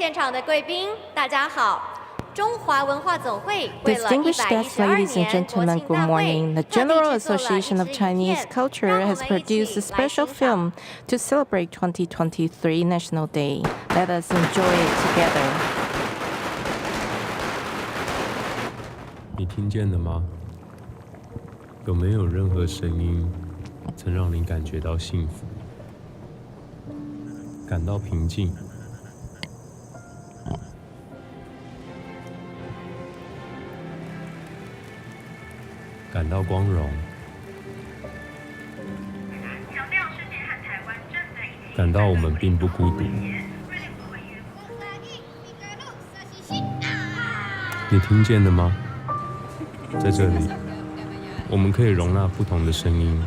现场的贵宾，大家好。 Distinguished guests, ladies and gentlemen, good morning. The General Association of Chinese Culture has produced a special film to celebrate 2023 National Day. Let us enjoy it together. 你听见了吗？有没有任何声音曾让你感觉到幸福，感到平静？ 感到光荣，感到我们并不孤独。你听见了吗？在这里，我们可以容纳不同的声音，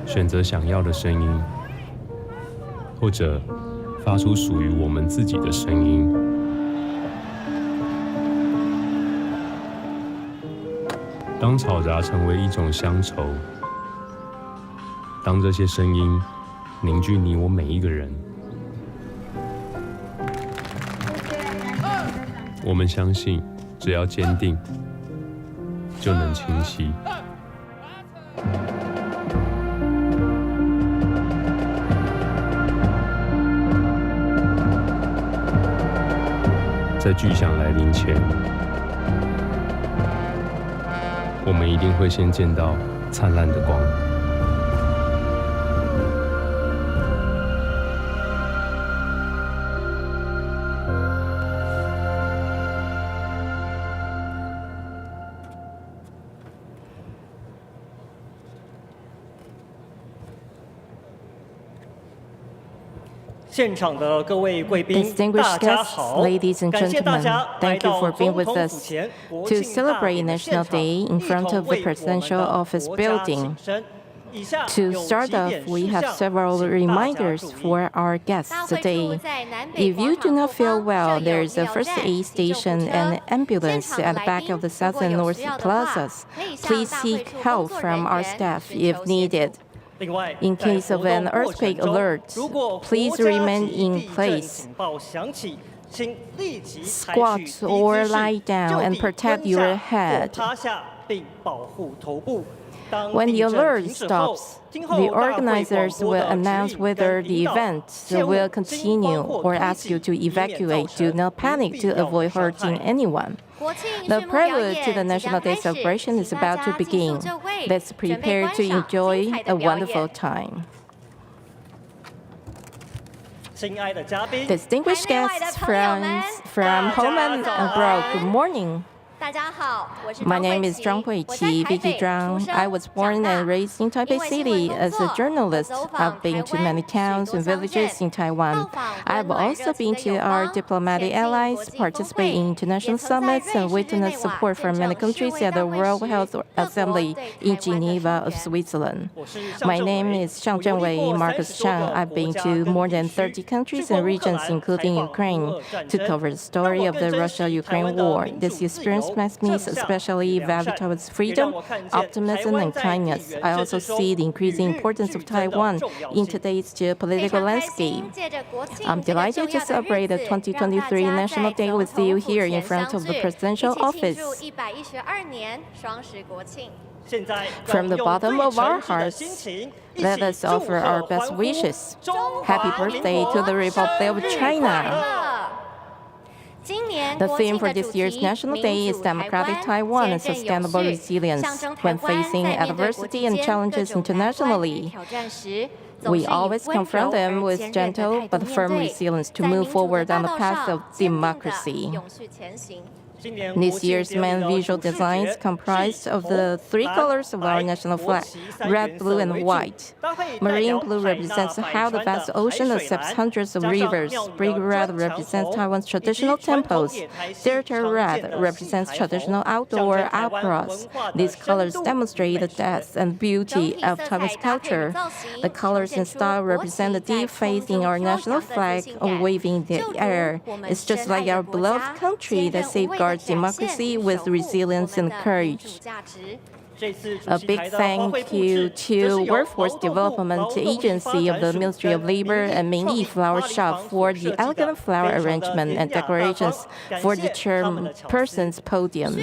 选择想要的声音，或者发出属于我们自己的声音。 当吵杂成为一种乡愁，当这些声音凝聚你我每一个人，我们相信，只要坚定，就能清晰。在巨响来临前。 我们一定会先见到灿烂的光。现场的各位贵宾， Distinguished guests, ladies and gentlemen, thank you for being with us to celebrate National Day in front of the Presidential Office building. To start off, we have several reminders for our guests today. If you do not feel well, there is a first aid station and ambulance at the back of the South and North plazas. Please seek help from our staff if needed. In case of an earthquake alert, please remain in place. Squat or lie down and protect your head. When the alert stops, the organizers will announce whether the event will continue or ask you to evacuate. Do not panic to avoid hurting anyone. The prelude to the National Day celebration is about to begin. Let's prepare to enjoy a wonderful time. Distinguished guests, friends from home and abroad, good morning. My name is Zhang Huiqi, Vicky Zhang. I was born and raised in Taipei City. As a journalist, I've been to many towns and villages in Taiwan. I've also been to our diplomatic allies, participated in international summits, and witnessed support from many countries at the World Health Assembly in Geneva, Switzerland. My name is Xiang Zhenwei Marcus Chang. I've been to more than 30 countries and regions, including Ukraine, to cover the story of the Russia-Ukraine war. This experience makes me especially value towards freedom, optimism, and kindness. I also see the increasing importance of Taiwan in today's geopolitical landscape. I'm delighted to celebrate the 2023 National Day with you here in front of the Presidential Office. From the bottom of our hearts, let us offer our best wishes. Happy birthday to the Republic of China. The theme for this year's National Day is Democratic Taiwan and Sustainable Resilience. When facing adversity and challenges internationally, we always confront them with gentle but firm resilience to move forward on the path of democracy. This year's main visual design is comprised of the three colors of our national flag, red, blue, and white. Marine blue represents how the vast ocean accepts hundreds of rivers. Brick red represents Taiwan's traditional temples. Theater red represents traditional outdoor operas. These colors demonstrate the depth and beauty of Taiwan's culture. The colors and style represent the deep faith in our national flag waving in the air. It's just like our beloved country that safeguards democracy with resilience and courage. A big thank you to Workforce Development Agency of the Ministry of Labor and Mingyi Flower Shop for the elegant flower arrangement and decorations for the chairperson's podium.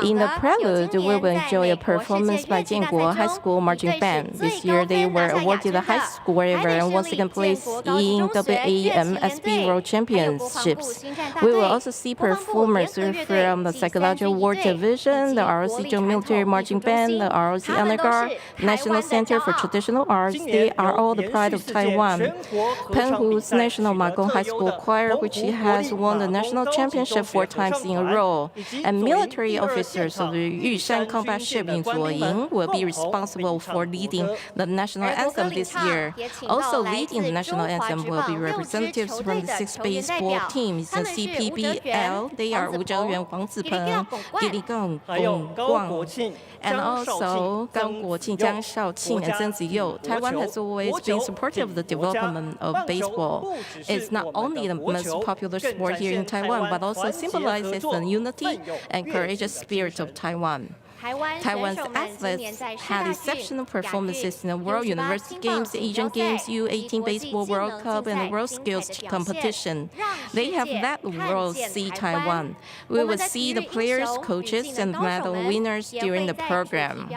In the prelude, we will enjoy a performance by Jianguo High School Marching Band. This year, they were awarded the high score and won second place in WAMSB World Championships. We will also see performers from the Psychological War Division, the ROC Joint Military Marching Band, the ROC Honor Guard, National Center for Traditional Arts. They are all the pride of Taiwan. Penghu's National Magong High School Choir, which has won the national championship 4 times in a row, and military officers of the Yushan combat ship in Zuoying will be responsible for leading the national anthem this year. Also leading the national anthem will be representatives from the 6 baseball teams in CPBL. They are Wu Zhaoyuan, Huang Zipeng, Gili Gong, Gong Guang, and also Gang Guoqing, Jiang Shaoqing, and Zheng Ziyou. Taiwan has always been supportive of the development of baseball. It's not only the most popular sport here in Taiwan, but also symbolizes the unity and courageous spirit of Taiwan. Taiwan's athletes had exceptional performances in the World University Games, Asian Games, U18 Baseball World Cup, and the World Skills Competition. They have led the world see Taiwan. We will see the players, coaches, and medal winners during the program.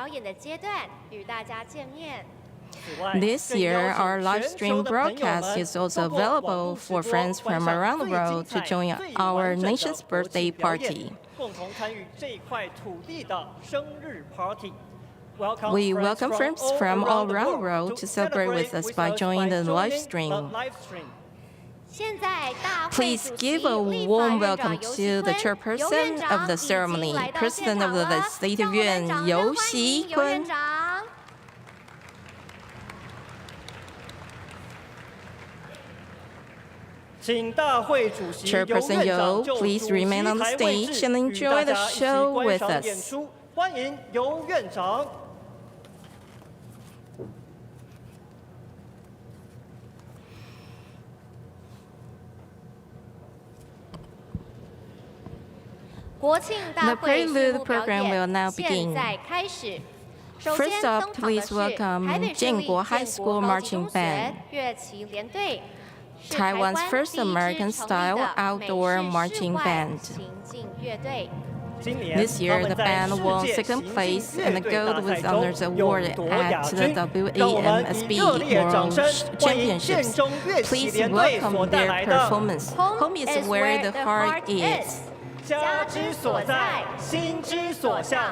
This year, our live stream broadcast is also available for friends from around the world to join our nation's birthday party. We welcome friends from all around the world to celebrate with us by joining the live stream. Please give a warm welcome to the chairperson of the ceremony, President of the Legislative Yuan, Yu Xi-kun. Chairperson Yu, please remain on the stage and enjoy the show with us. The prelude program will now begin. First up, please welcome Jianguo High School Marching Band, Taiwan's first American-style outdoor marching band. This year, the band won second place and the Gold with Honors Award at the WAMSB World Championships. Please welcome their performance. Home is where the heart is. 家之所在，心之所向。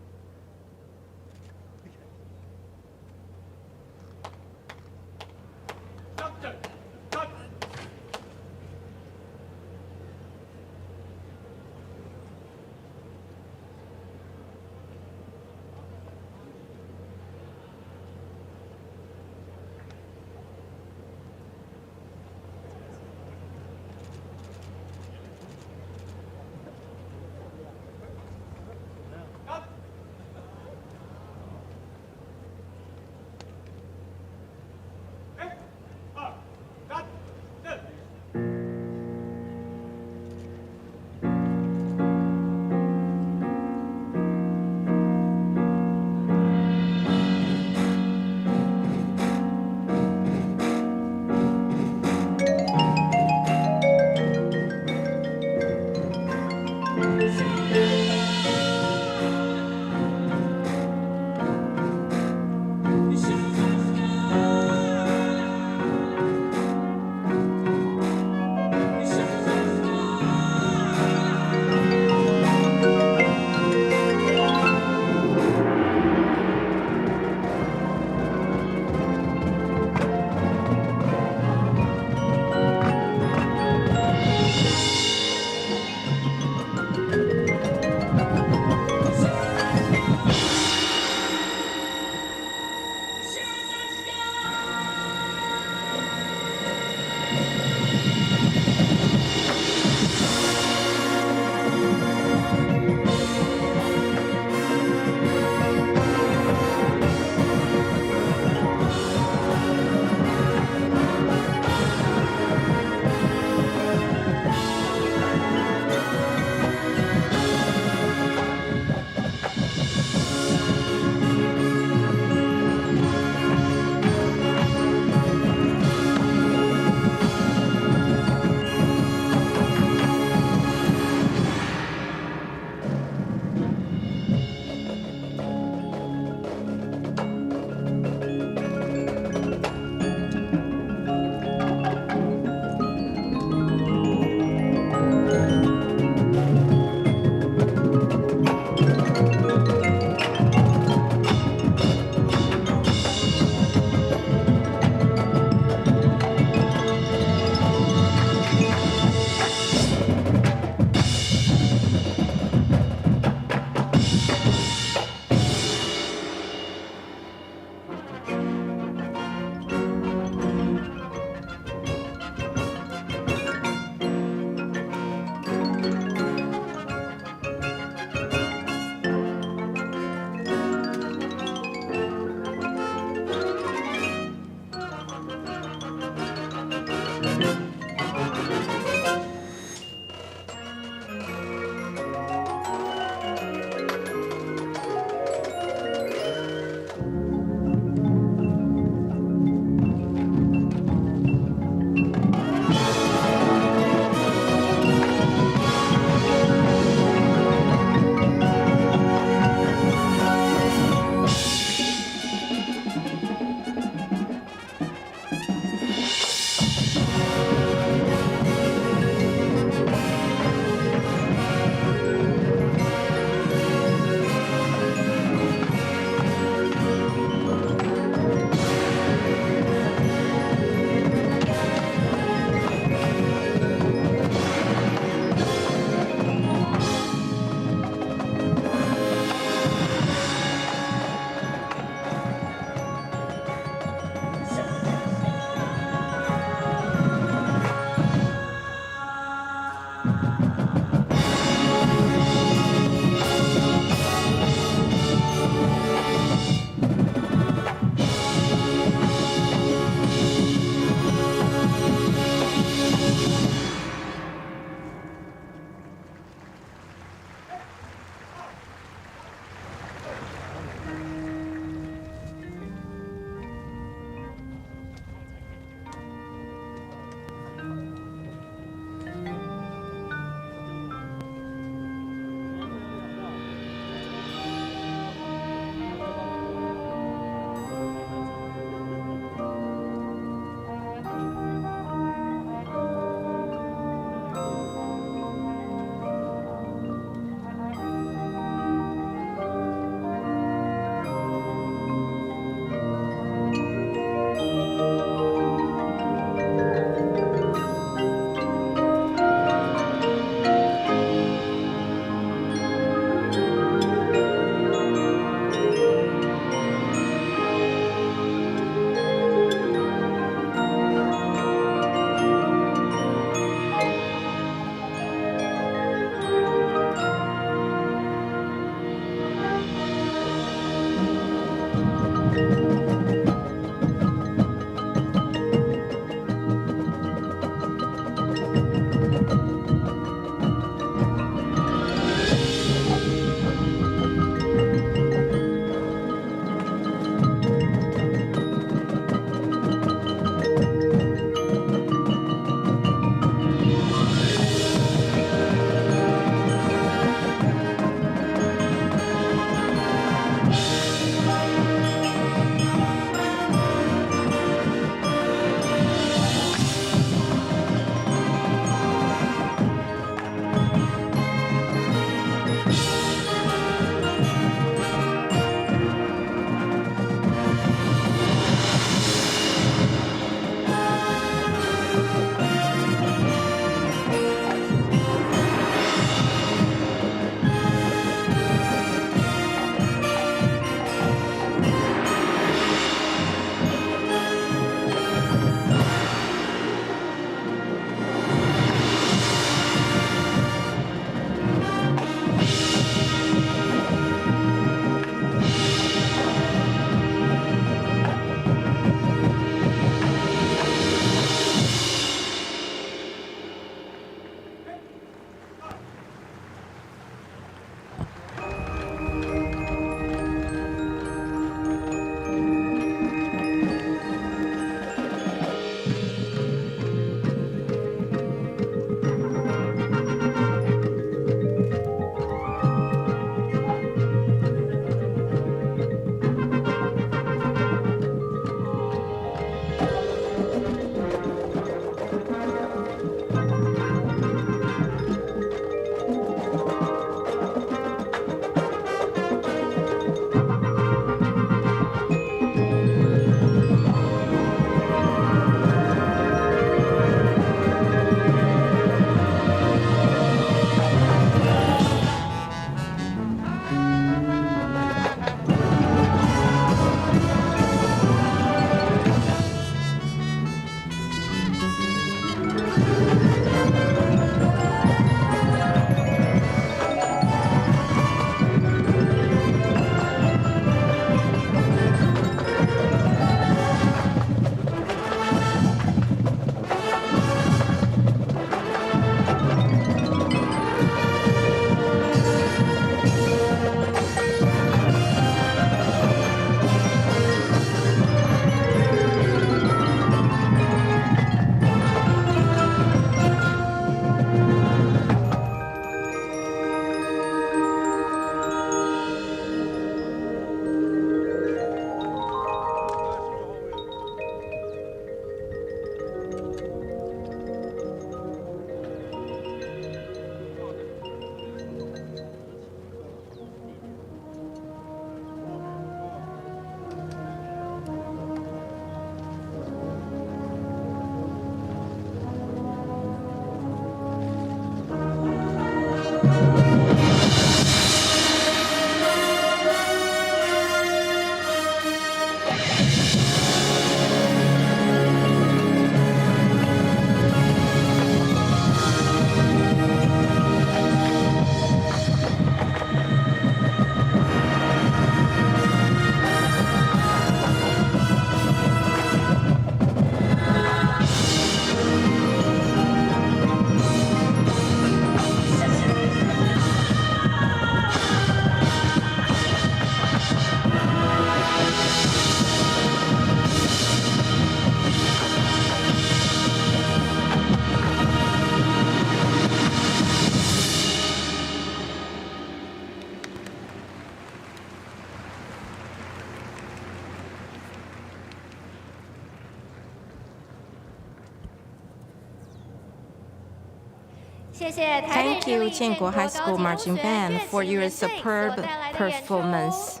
Thank you, Jianguo High School Marching Band, for your superb performance.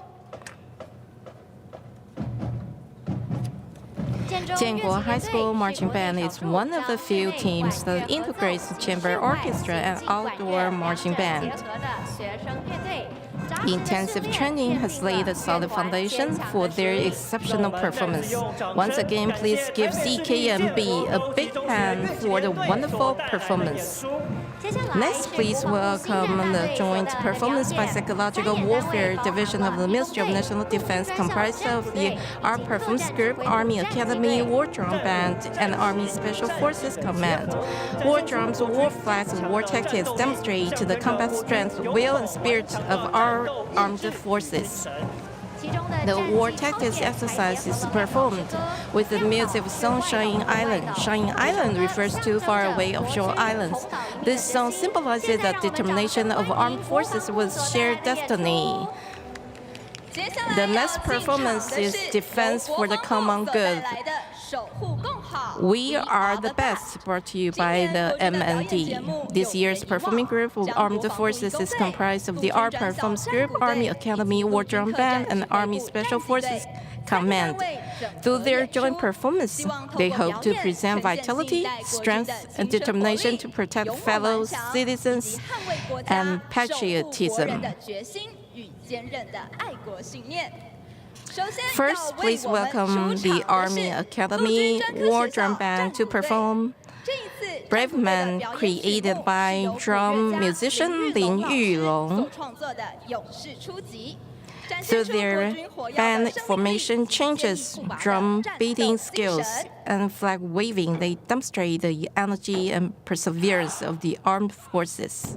Jianguo High School Marching Band is one of the few teams that integrates chamber orchestra and outdoor marching band. Intensive training has laid a solid foundation for their exceptional performance. Once again, please give CKMB a big hand for the wonderful performance. Next, please welcome the joint performance by Psychological Warfare Division of the Ministry of National Defense, comprised of the Art Performance Group, Army Academy, War Drum Band, and Army Special Forces Command. War drums, war flags, and war tactics demonstrate the combat strength, will, and spirit of our armed forces. The war tactics exercise is performed with the music of song Shining Island. Shining Island refers to faraway offshore islands. This song symbolizes the determination of armed forces with shared destiny. The next performance is Defense for the Common Good. We Are the Best, brought to you by the MND. This year's performing group of armed forces is comprised of the Art Performance Group, Army Academy, War Drum Band, and Army Special Forces Command. Through their joint performance, they hope to present vitality, strength, and determination to protect fellow citizens and patriotism. First, please welcome the Army Academy War Drum Band to perform Brave Man, created by drum musician Lin Yulong. Through their band formation changes, drum beating skills, and flag waving, they demonstrate the energy and perseverance of the armed forces.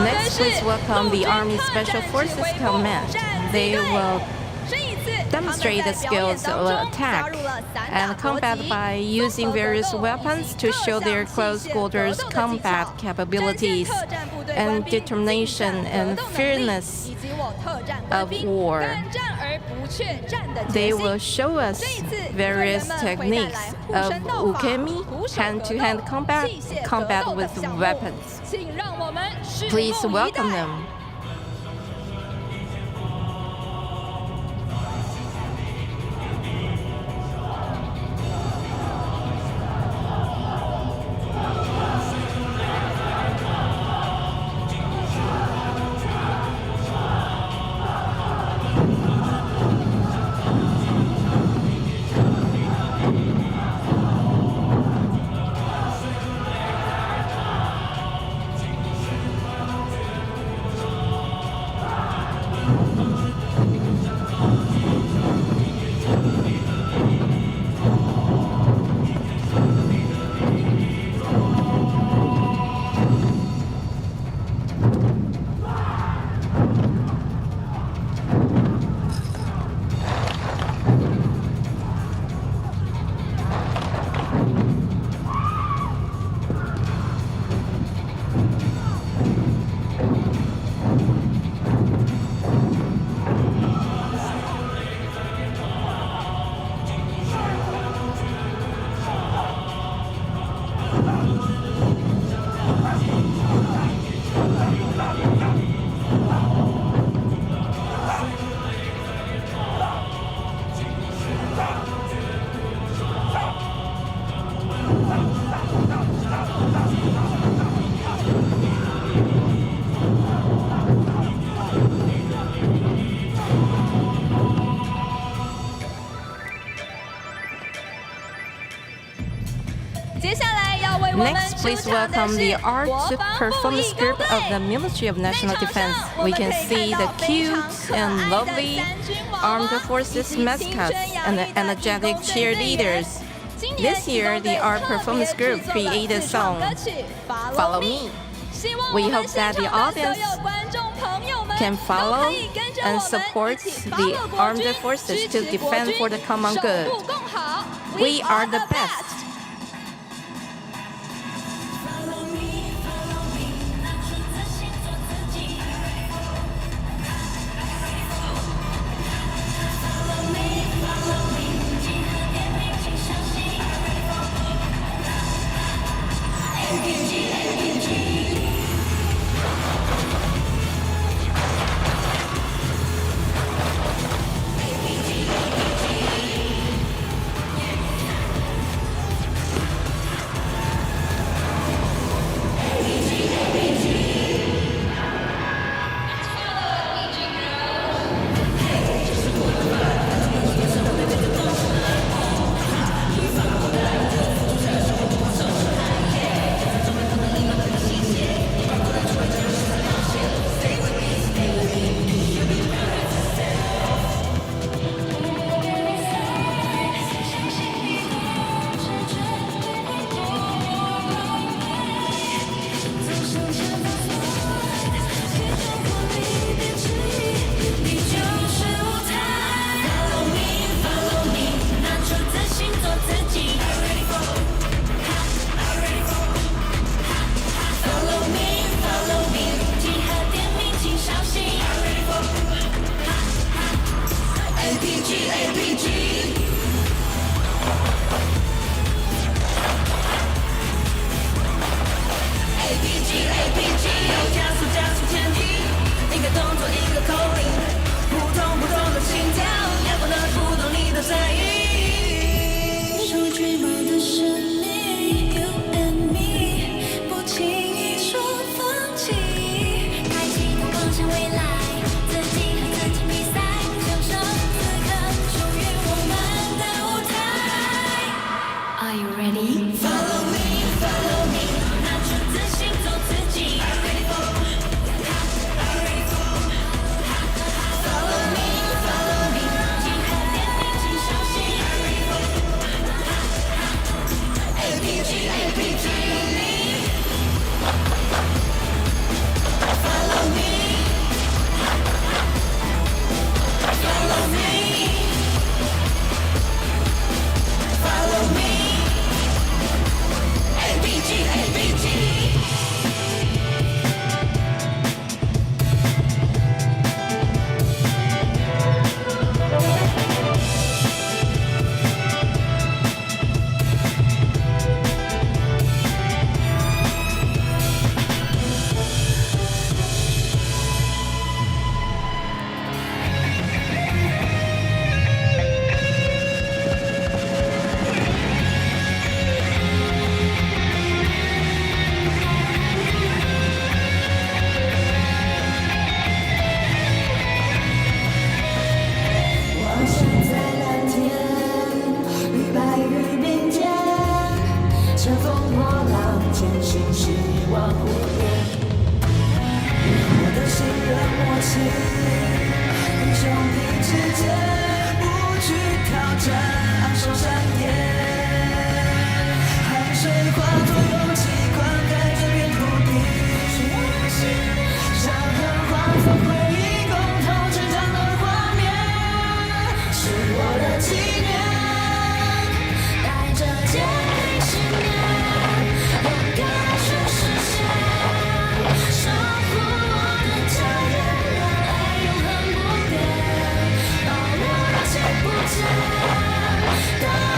Next, please welcome the Army Special Forces Command. They will demonstrate the skills of attack and combat by using various weapons to show their close quarters combat capabilities and determination and fearlessness of war. They will show us various techniques of ukemi, hand-to-hand combat, combat with weapons. Please welcome them. Next, please welcome the art performance group of the Ministry of National Defense. We can see the cute and lovely armed forces mascots and the energetic cheerleaders. This year, the art performance group created a song, Follow Me. We hope that the audience can follow and support the armed forces to defend for the common good. We are the best. Don't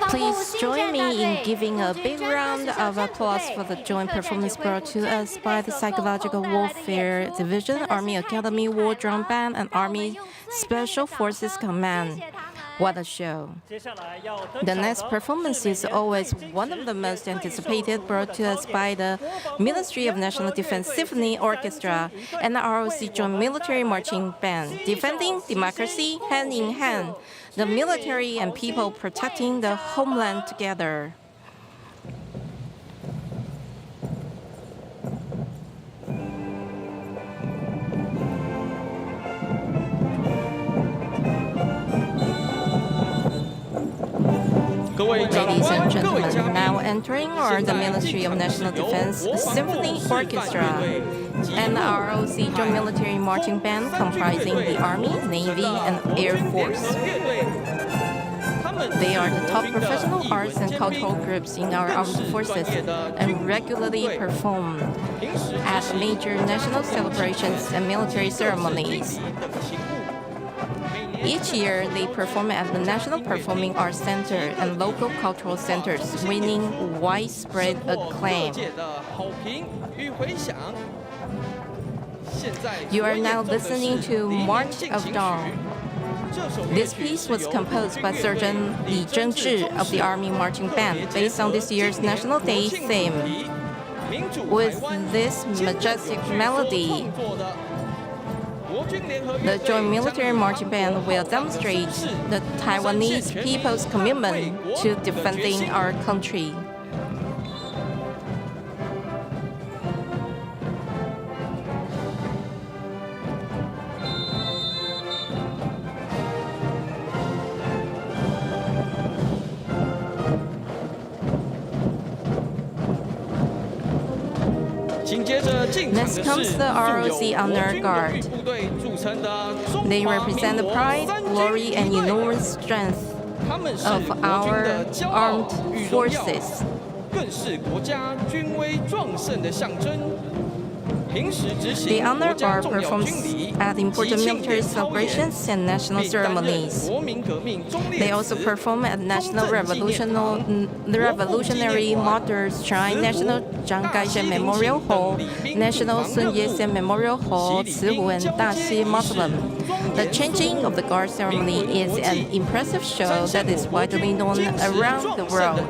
Please join me in giving a big round of applause for the joint performance brought to us by the Psychological Warfare Division, Army Academy War Drum Band, and Army Special Forces Command. What a show. The next performance is always one of the most anticipated, brought to us by the Ministry of National Defense Symphony Orchestra and the ROC Joint Military Marching Band, defending democracy hand in hand, the military and people protecting the homeland together. Ladies and gentlemen, now entering are the Ministry of National Defense Symphony Orchestra and the ROC Joint Military Marching Band, comprising the Army, Navy, and Air Force. They are the top professional arts and cultural groups in our armed forces and regularly perform at major national celebrations and military ceremonies. Each year, they perform at the National Performing Arts Center and local cultural centers, winning widespread acclaim. You are now listening to March of Dawn. This piece was composed by Sergeant Li Zhenzhi of the Army Marching Band, based on this year's National Day theme. With this majestic melody, the Joint Military Marching Band will demonstrate the Taiwanese people's commitment to defending our country. Next comes the ROC Honor Guard. They represent the pride, glory, and enormous strength of our armed forces. The Honor Guard performs at important military celebrations and national ceremonies. They also perform at National Revolutionary Martyrs Shrine, National Chiang Kai-shek Memorial Hall, National Sun Yat-sen Memorial Hall, Cihu and Daxi Mausoleum. The changing of the guard ceremony is an impressive show that is widely known around the world.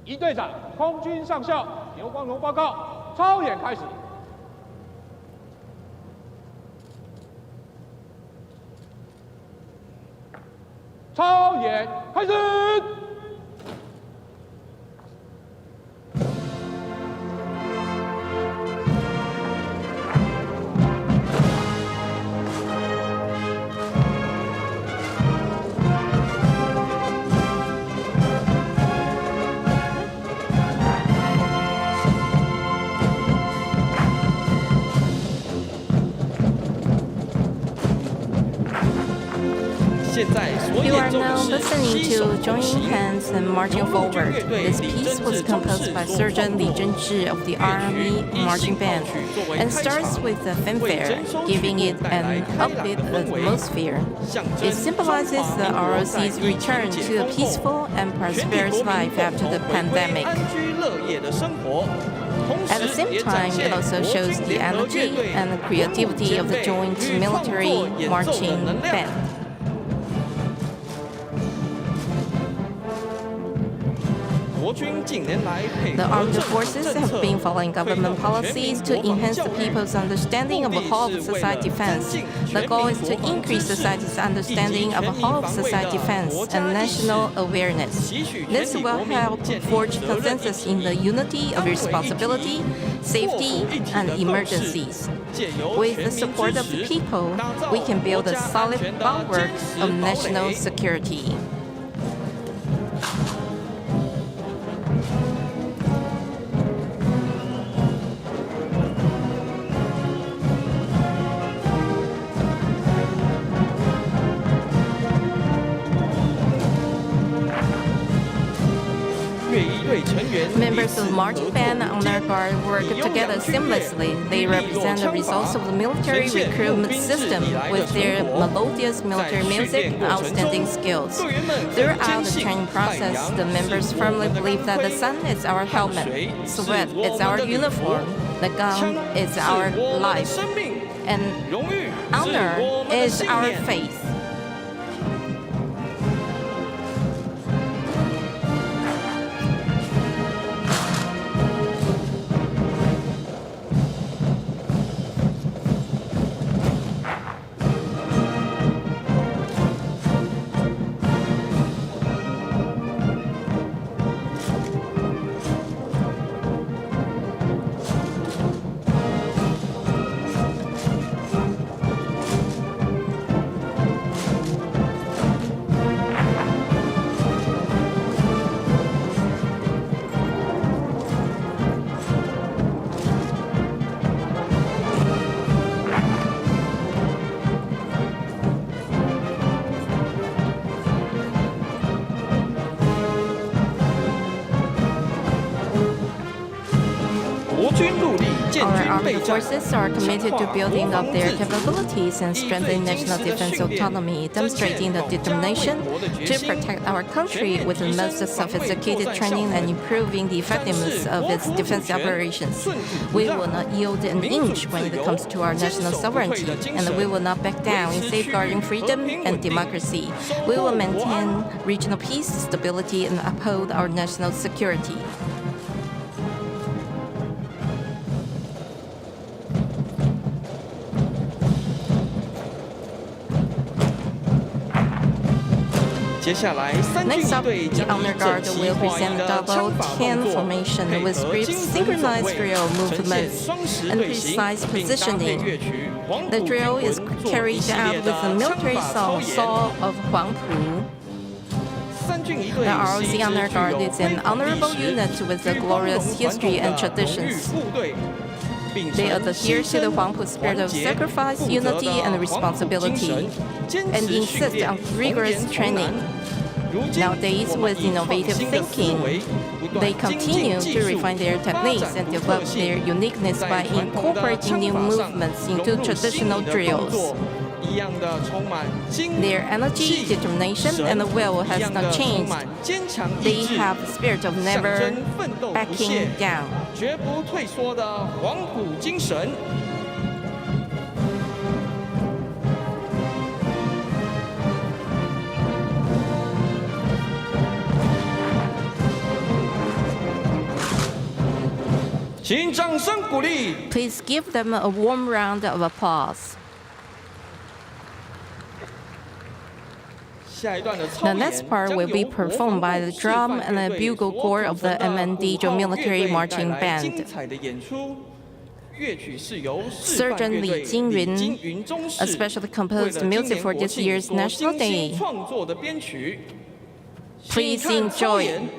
一队长，空军上校刘光荣报告，操演开始。操演开始。You are now listening to Joining Hands and Marching Forward. This piece was composed by Sergeant Li Zhenzhi of the Army Marching Band and starts with a fanfare, giving it an upbeat atmosphere. It symbolizes the ROC's return to a peaceful and prosperous life after the pandemic. At the same time, it also shows the energy and the creativity of the joint military marching band. The armed forces have been following government policies to enhance the people's understanding of the whole of society defense. The goal is to increase society's understanding of the whole of society defense and national awareness. This will help forge consensus in the unity of responsibility, safety, and emergencies. With the support of the people, we can build a solid bulwark of national security. Members of the marching band and honor guard work together seamlessly. They represent the results of the military recruitment system with their melodious military music and outstanding skills. Throughout the training process, the members firmly believe that the sun is our helmet, sweat is our uniform, the gun is our life, and honor is our faith. Our armed forces are committed to building up their capabilities and strengthening national defense autonomy, demonstrating the determination to protect our country with the most sophisticated training and improving the effectiveness of its defense operations. We will not yield an inch when it comes to our national sovereignty, and we will not back down in safeguarding freedom and democracy. We will maintain regional peace, stability, and uphold our national security. Next up, the honor guard will present a double Chien formation with brief synchronized drill movements and precise positioning. The drill is carried out with the military song of Huangpu. The ROC honor guard is an honorable unit with a glorious history and traditions. They adhere to the Huangpu spirit of sacrifice, unity, and responsibility, and insist on rigorous training. Nowadays, with innovative thinking, they continue to refine their techniques and develop their uniqueness by incorporating new movements into traditional drills. Their energy, determination, and will has not changed. They have the spirit of never backing down. Please give them a warm round of applause. The next part will be performed by the drum and the bugle corps of the MND Military Marching Band. Sergeant Li Ing-wen especially composed music for this year's National Day. Please enjoy.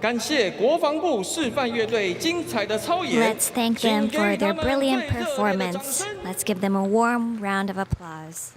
Let's thank them for their brilliant performance. Let's give them a warm round of applause.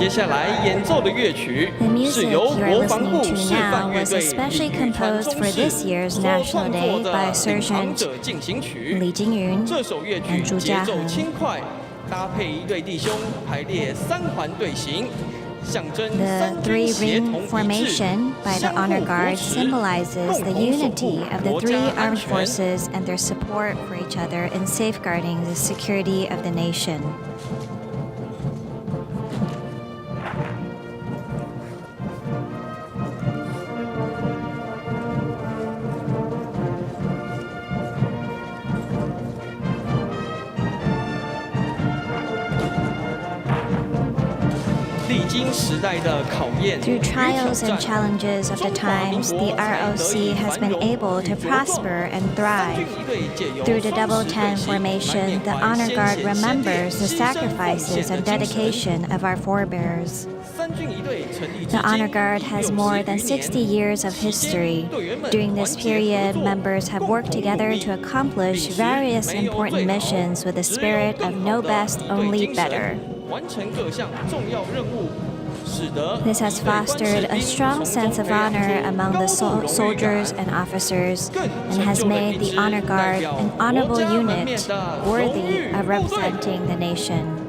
The music you are listening to now was especially composed for this year's National Day by Sergeant Li Jingyun and Zhu Jiahen. The three-ring formation by the Honor Guard symbolizes the unity of the three armed forces and their support for each other in safeguarding the security of the nation. Through trials and challenges of the times, the ROC has been able to prosper and thrive. Through the Double 10 formation, the Honor Guard remembers the sacrifices and dedication of our forebears. The Honor Guard has more than 60 years of history. During this period, members have worked together to accomplish various important missions with the spirit of know best, only better. This has fostered a strong sense of honor among the soldiers and officers and has made the Honor Guard an honorable unit worthy of representing the nation.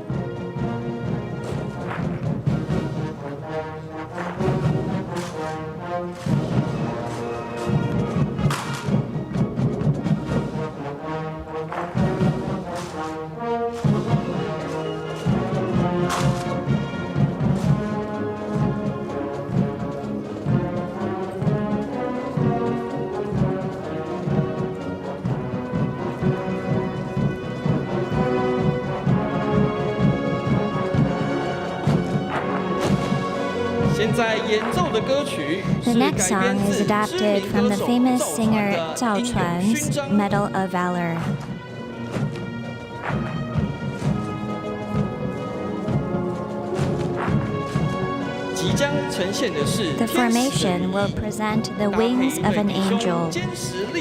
The next song is adapted from the famous singer Zhao Chuan's Medal of Valor. The formation will present the wings of an angel,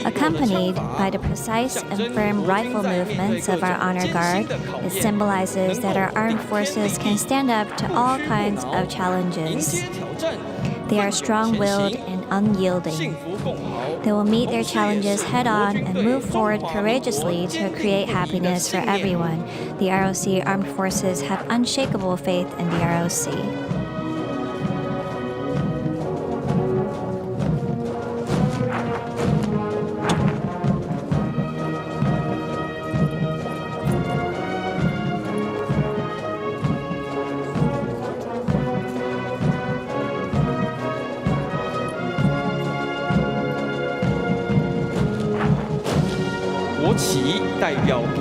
accompanied by the precise and firm rifle movements of our Honor Guard. It symbolizes that our armed forces can stand up to all kinds of challenges. They are strong-willed and unyielding. They will meet their challenges head-on and move forward courageously to create happiness for everyone. The ROC Armed Forces have unshakable faith in the ROC.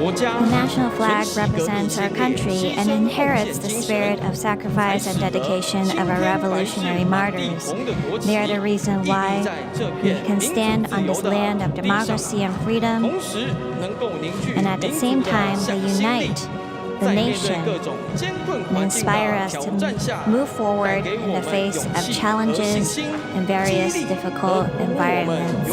The national flag represents our country and inherits the spirit of sacrifice and dedication of our revolutionary martyrs. They are the reason why we can stand on this land of democracy and freedom, and at the same time they unite the nation and inspire us to move forward in the face of challenges and various difficult environments.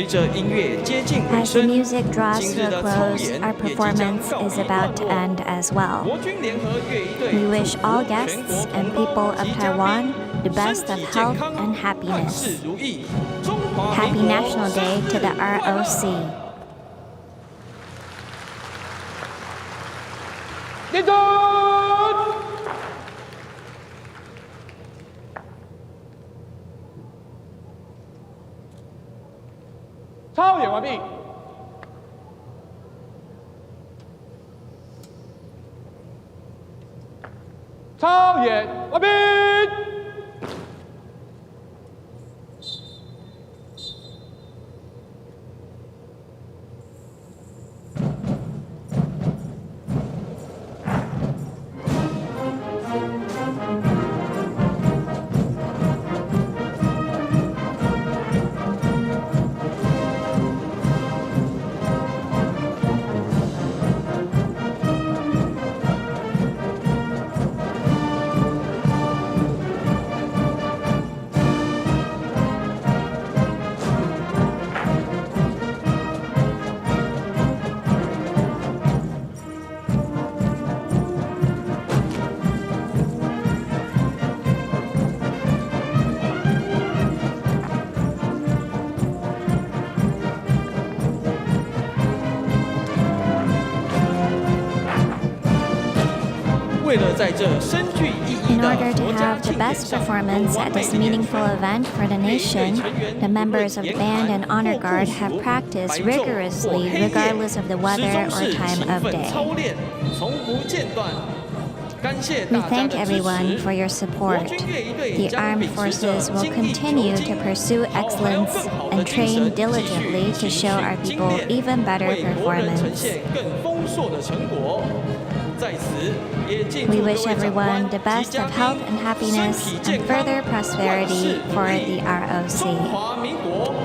As the music draws to a close, our performance is about to end as well. We wish all guests and people of Taiwan the best of health and happiness. Happy National Day to the ROC. 立正！操演完毕。操演完毕。In order to have the best performance at this meaningful event for the nation, the members of the band and honor guard have practiced rigorously regardless of the weather or time of day. We thank everyone for your support. The armed forces will continue to pursue excellence and train diligently to show our people even better performance. We wish everyone the best of health and happiness and further prosperity for the ROC.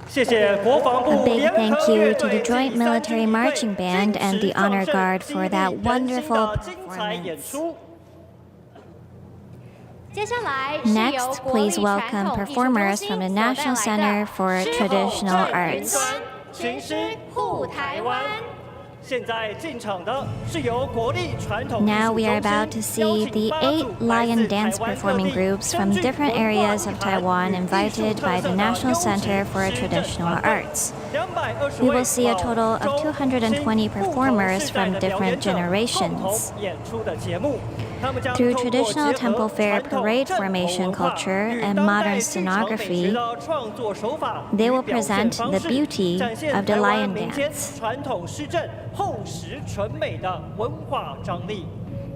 谢谢国防部 A big 联 thank 合 you 乐 to 队 the Joint 第三 Military 军 Marching 队 Band 坚 and 持 the Honor 壮 Guard 盛 for 激 that 励人心 wonderful 的精彩演 performance. 出。接下来是由 Next, 国立 please 传 welcome 统艺术中 performers 心 from the 所带 National 来 Center 的 for 狮吼 Traditional 战云 Arts. 端群狮护台湾。现在进场的是由国立传统艺 Now 术 we are 中 about to 心邀 see 请 the 8 8 组来 lion 自 dance 台湾各 performing 地 groups from 深具 different 文化 areas 意 of 涵 Taiwan 与艺术 invited 特 by 色 the 的 National 优质 Center for 狮阵 Traditional 团队 Arts. 220 We 位 will see a 老 total of 中 220 新不同 performers 世代 from 的表演 different 者共同 generations. 演出的节目。他们将 Through 透过 traditional 结合 temple fair 传统 parade 正统 formation 文化 culture 与 and 当 modern 代剧场美学 scenography, 的创作手法 they 与 will 表现 present 方 the 式， beauty 展现 of the 台湾 lion 民间 dance. 传统施政厚实纯美的文化张力。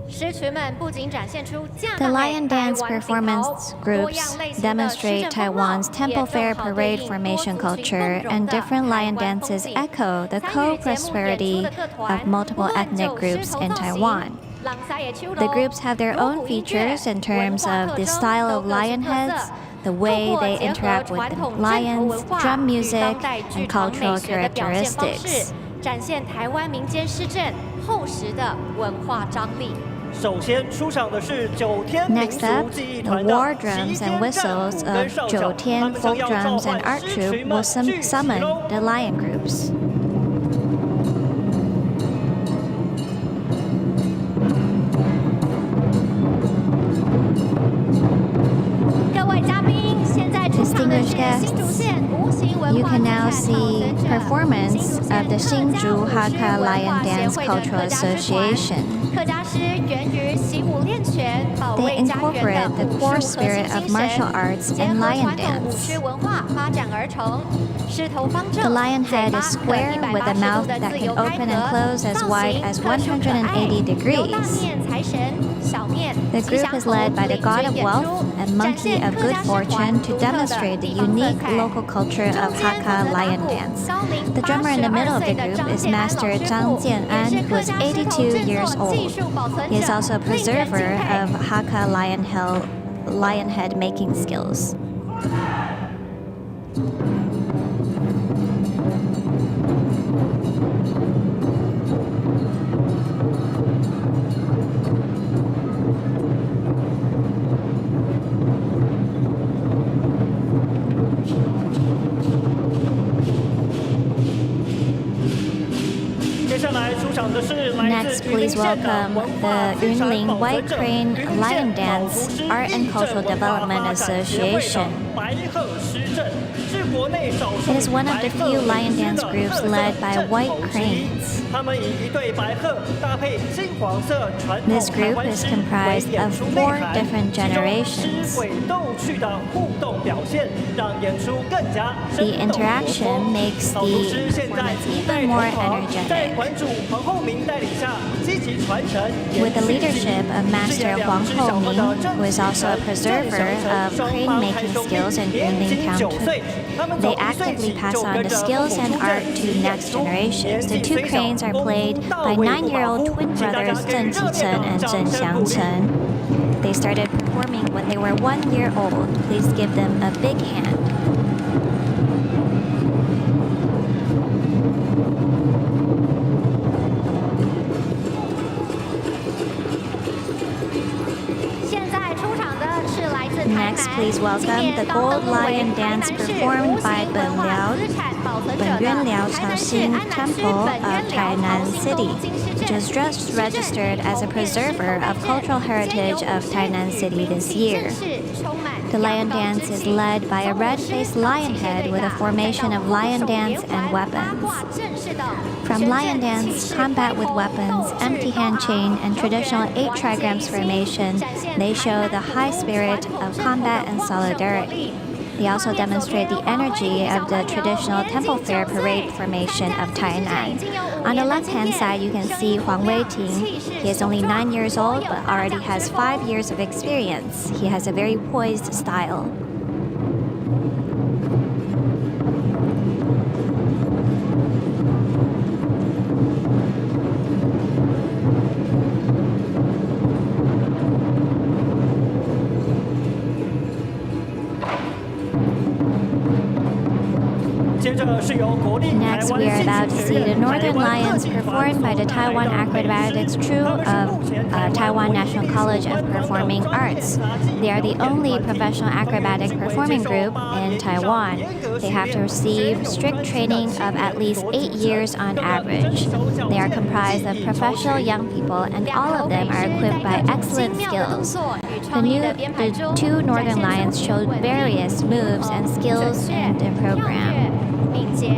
狮群们不仅展现出价 The 大 lion 美台 dance 湾景 performance 头，多样 groups 类型的狮 demonstrate 阵风貌 Taiwan's temple 也 fair 正好对 parade 应多 formation 族群 culture 共融 and 的 different 台 lion 湾风 dances 景。 echo the 参与节目演出 co-prosperity 的各 of 团，无 multiple 论 ethnic 走 groups 狮头 in 造型 Taiwan. 朗赛也秋 The 楼 groups have their 锣 own 鼓音乐 features in terms 文化 of 特 the 征 style 都 of 各具 lion 特 heads, 色。 the 透 way 过 they 结合 interact with 传 the 统镜头 lions, 文化 drum 与 music, 当代剧 and 场美 cultural 学的表现方式， characteristics. 展现台湾民间施政厚实的文化张力。首先出场的是九天民 Next 俗 up, 技艺 the 团的 war 齐 drums 天 and 战 whistles 鼓跟 of 少将，他 Jiutian 们将 folk 要召 drums and 唤 art 狮 troupe 群 will 们聚齐 summon 喽。 the lion groups. 各位嘉宾，现在出场的是 Distinguished guests, you can now see performance of the Hsinchu Hakka Lion Dance Cultural Association. They incorporate the core spirit of martial arts and lion dance. The lion head is square with a mouth that can open and close as wide as 180 degrees. The group is led by the god of wealth and monkey of good fortune to demonstrate the unique local culture of Hakka lion dance. The drummer in the middle of the group is Master Zhang Jian-an, who is 82 years old. He is also a preserver of Hakka lion head making skills. Next, please welcome the Yunlin White Crane Lion Dance Art and Cultural Development Association. It is one of the few lion dance groups led by white cranes. This group is comprised of 4 different generations. The interaction makes the performance even more energetic. With the leadership of Master Huang Houming, who is also a preserver of crane-making skills in Yunlin County, they actively pass on the skills and art to next generations. The 2 cranes are played by 9-year-old twin brothers Zheng Jichen and Zheng Xiangchen. They started performing when they were 1 year old. Please give them a big hand. Next, please welcome the Gold Lion Dance performed by Ben Yuan Liao Chaoxing Temple of Tainan City, which was just registered as a preserver of cultural heritage of Tainan City this year. The lion dance is led by a red-faced lion head with a formation of lion dance and weapons. From lion dance, combat with weapons, empty hand chain, and traditional 8 trigrams formation, they show the high spirit of combat and solidarity. They also demonstrate the energy of the traditional Temple Fair parade formation of Tainan. On the left-hand side, you can see Huang Weiting. He is only 9 years old, but already has 5 years of experience. He has a very poised style. Next, we are about to see the Northern Lions performed by the Taiwan Acrobatics Troupe of Taiwan National College of Performing Arts. They are the only professional acrobatic performing group in Taiwan. They have to receive strict training of at least 8 years on average. They are comprised of professional young people, and all of them are equipped by excellent skills. The 2 Northern Lions showed various moves and skills in the program. 敏捷、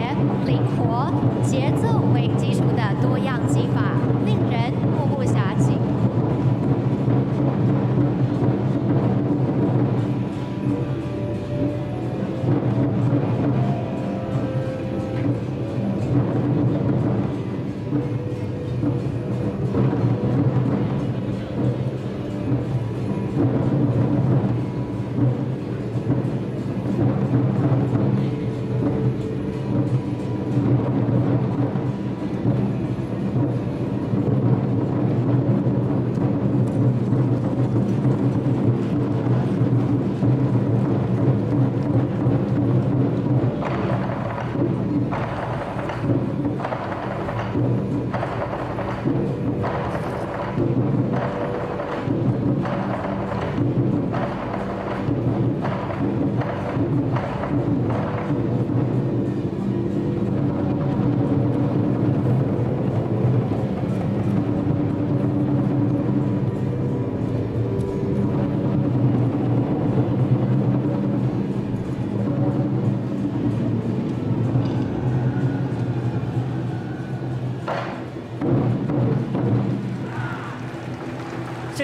灵活、节奏为基础的多样技法，令人目不暇接。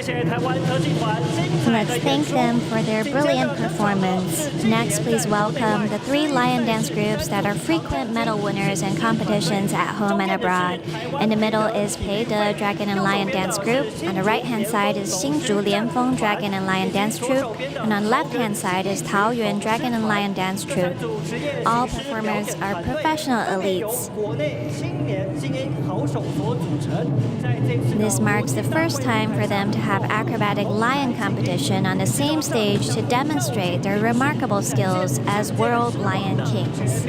Let's thank them for their brilliant performance. Next, please welcome the 3 lion dance groups that are frequent medal winners in competitions at home and abroad. In the middle is Pei De Dragon and Lion Dance Group. On the right-hand side is Xinzhu Lianfeng Dragon and Lion Dance Troupe. And on the left-hand side is Taoyuan Dragon and Lion Dance Troupe. All performers are professional elites. This marks the first time for them to have acrobatic lion competition on the same stage to demonstrate their remarkable skills as world lion kings.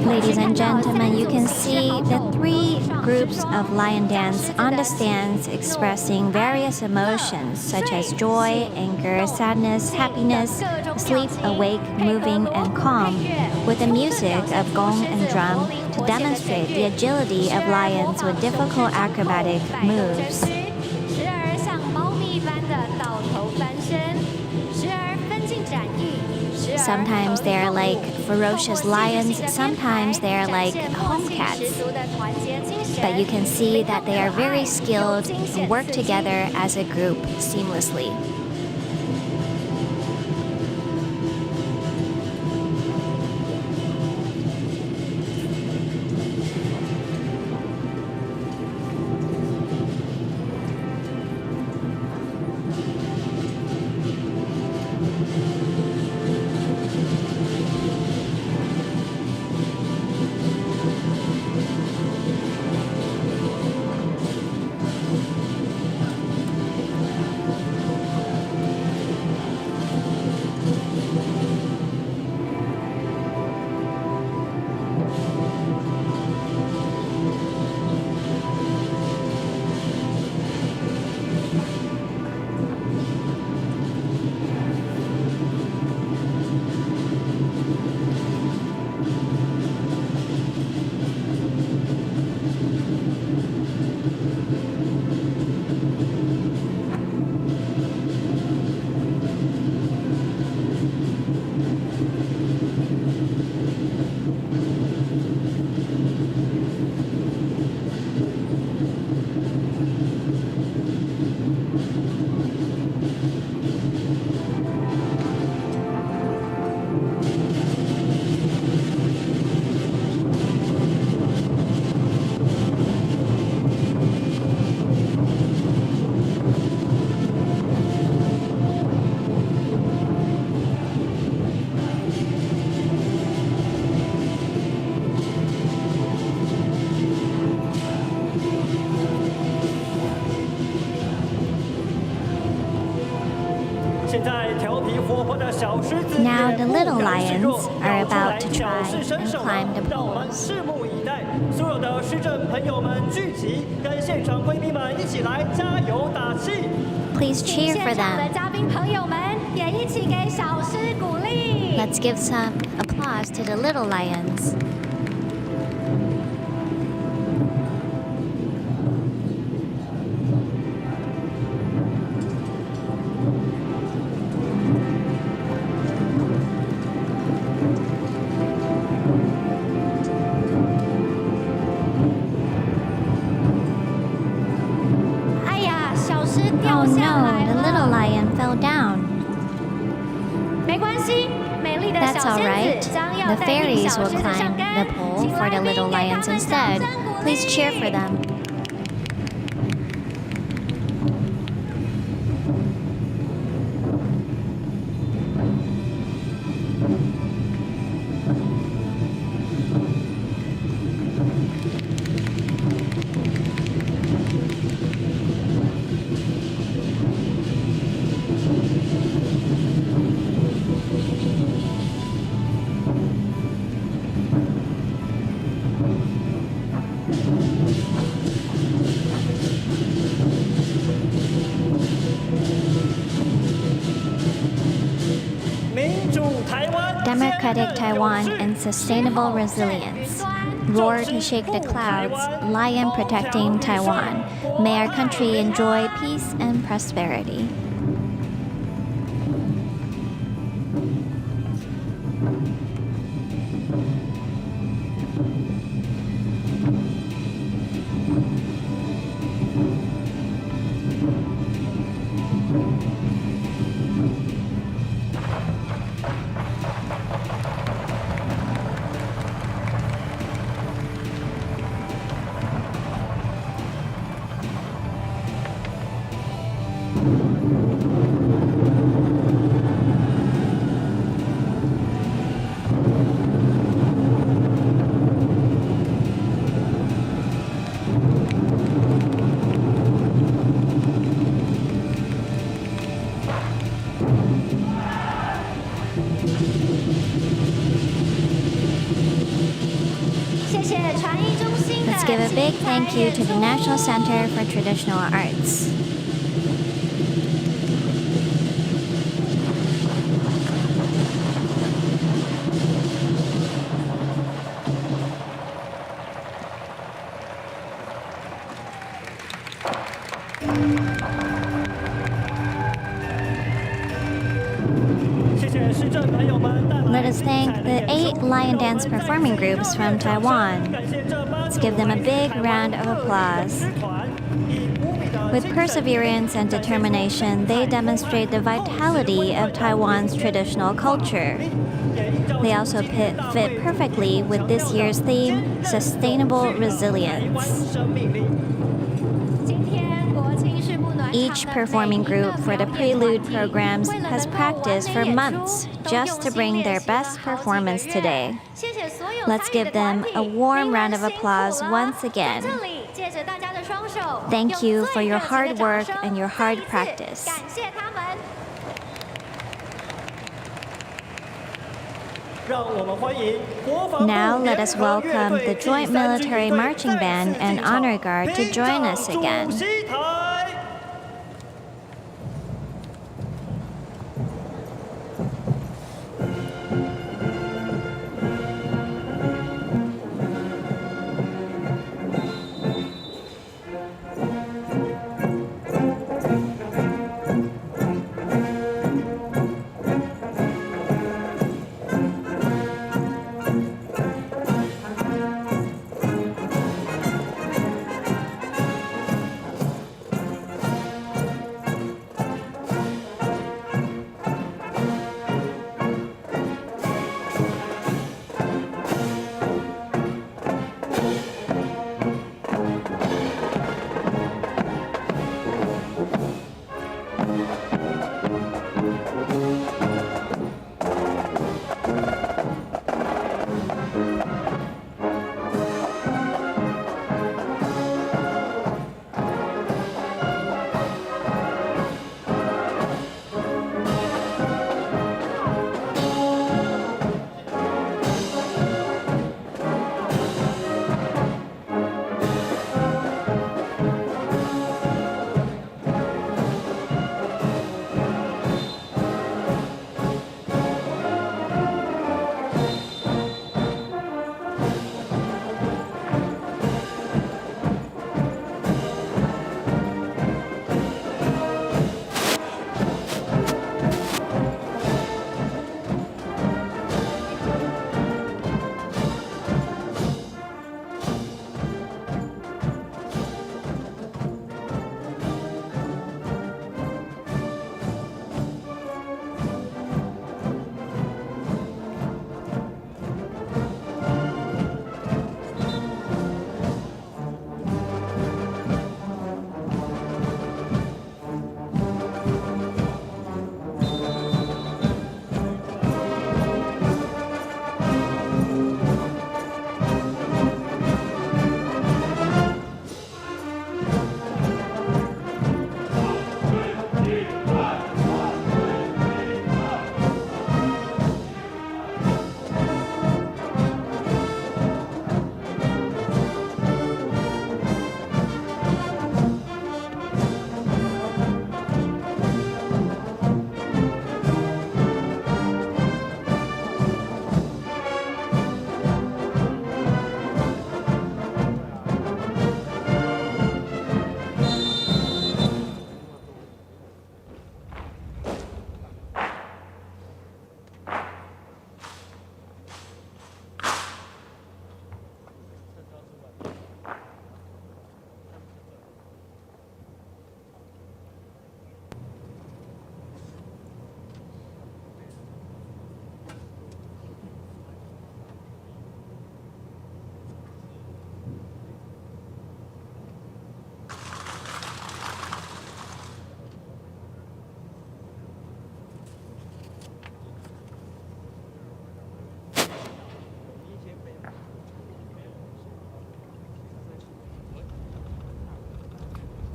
Ladies and gentlemen, you can see the 3 groups of lion dance on the stands expressing various emotions such as joy, anger, sadness, happiness, asleep, awake, moving, and calm, with the music of gong and drum to demonstrate the agility of lions with difficult acrobatic moves. Sometimes they are like ferocious lions, sometimes they are like home cats. But you can see that they are very skilled and work together as a group seamlessly. Now the little lions are about to try and climb the poles. Please cheer for them. Let's give some applause to the little lions. Oh no, the little lion fell down. That's all right. The fairies will climb the pole for the little lions instead. Please cheer for them. democratic Taiwan, and sustainable resilience. Roar to shake the clouds, lion protecting Taiwan. May our country enjoy peace and prosperity. Let's give a big thank you to the National Center for Traditional Arts. Let us thank the 8 lion dance performing groups from Taiwan. Let's give them a big round of applause. With perseverance and determination, they demonstrate the vitality of Taiwan's traditional culture. They also fit perfectly with this year's theme, Sustainable Resilience. Each performing group for the Prelude programs has practiced for months just to bring their best performance today. Let's give them a warm round of applause once again. Thank you for your hard work and your hard practice. Now let us welcome the Joint Military Marching Band and Honor Guard to join us again.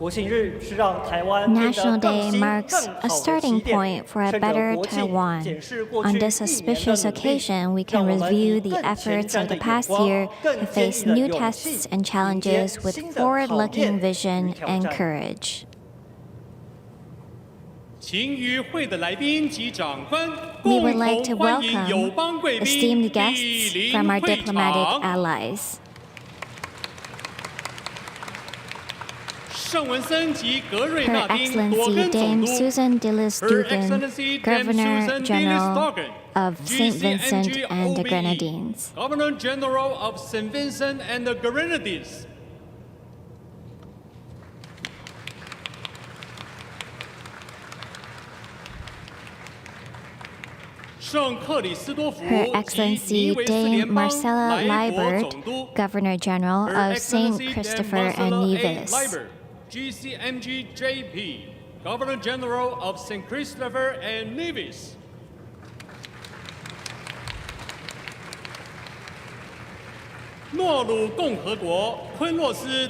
National Day marks a starting point for a better Taiwan. On this auspicious occasion, we can review the efforts of the past year to face new tests and challenges with forward-looking vision and courage. We would like to welcome esteemed guests from our diplomatic allies. Her Excellency Dame Susan Dillis-Dugan, Governor General of St. Vincent and the Grenadines. Governor General of St. Vincent and the Grenadines. Her Excellency Dame Marcella Liebert, Governor General of St. Christopher and Nevis. GCMG JP, Governor General of St. Christopher and Nevis.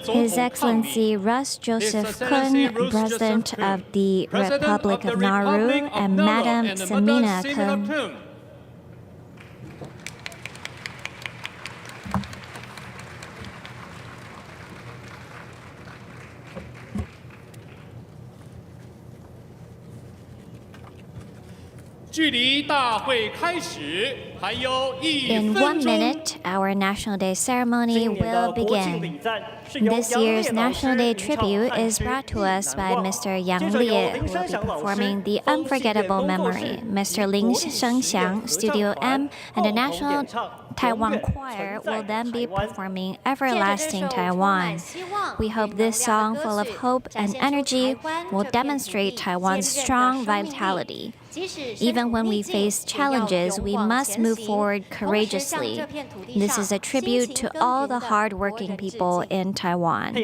His Excellency Russ Joseph Kun, President of the Republic of Nauru, and Madam Samina Kun. In 1 minute, our National Day ceremony will begin. This year's National Day tribute is brought to us by Mr. Yang Lie, who will be performing The Unforgettable Memory. Mr. Lin Shengxiang, Studio M, and the National Taiwan Choir will then be performing Everlasting Taiwan. We hope this song, full of hope and energy, will demonstrate Taiwan's strong vitality. Even when we face challenges, we must move forward courageously. This is a tribute to all the hard-working people in Taiwan.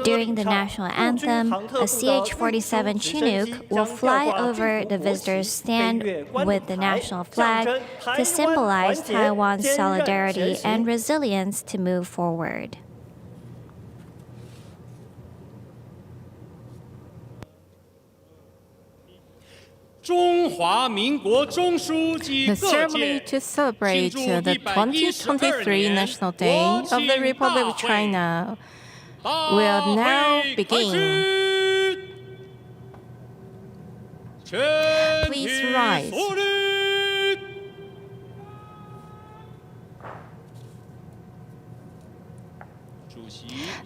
During the national anthem, a CH-47 Chinook will fly over the visitors' stand with the national flag to symbolize Taiwan's solidarity and resilience to move forward. The ceremony to celebrate the 2023 National Day of the Republic of China will now begin. Please rise.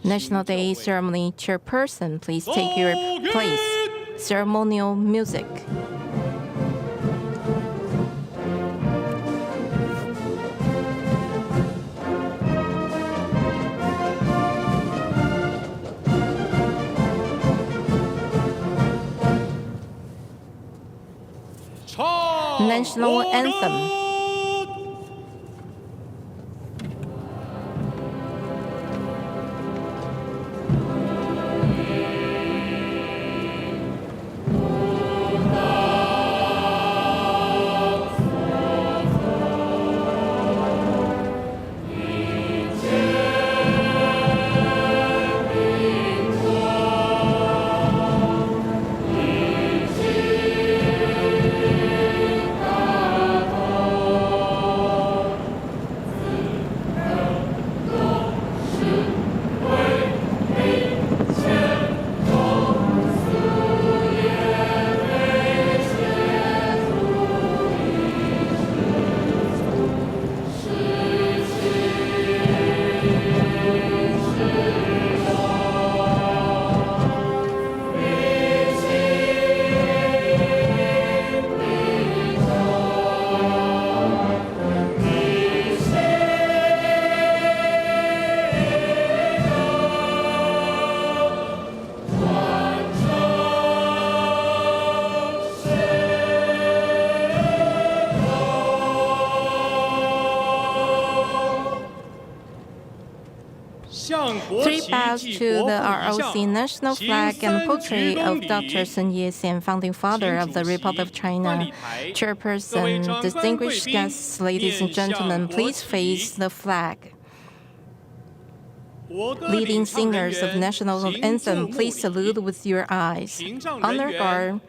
National Day Ceremony Chairperson, please take your place. Ceremonial music. National Anthem. Three bows to the ROC national flag and portrait of Dr. Sun Yat-sen, founding father of the Republic of China. Chairperson, distinguished guests, ladies and gentlemen, please face the flag. Leading singers of national anthem, please salute with your eyes. Honor guard,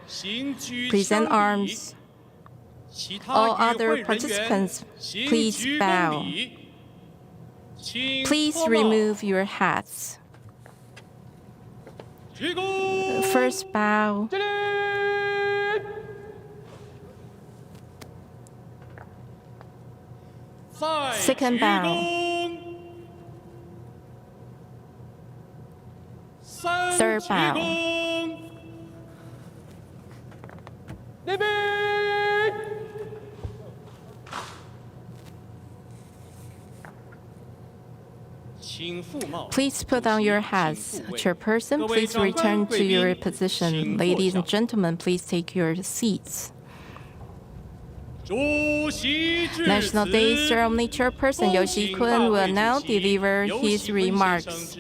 present arms. All other participants, please bow. Please remove your hats. First bow. Second bow. Third bow. Please put on your hats. Chairperson, please return to your position. Ladies and gentlemen, please take your seats. National Day Ceremony Chairperson Liu Xi-kun will now deliver his remarks.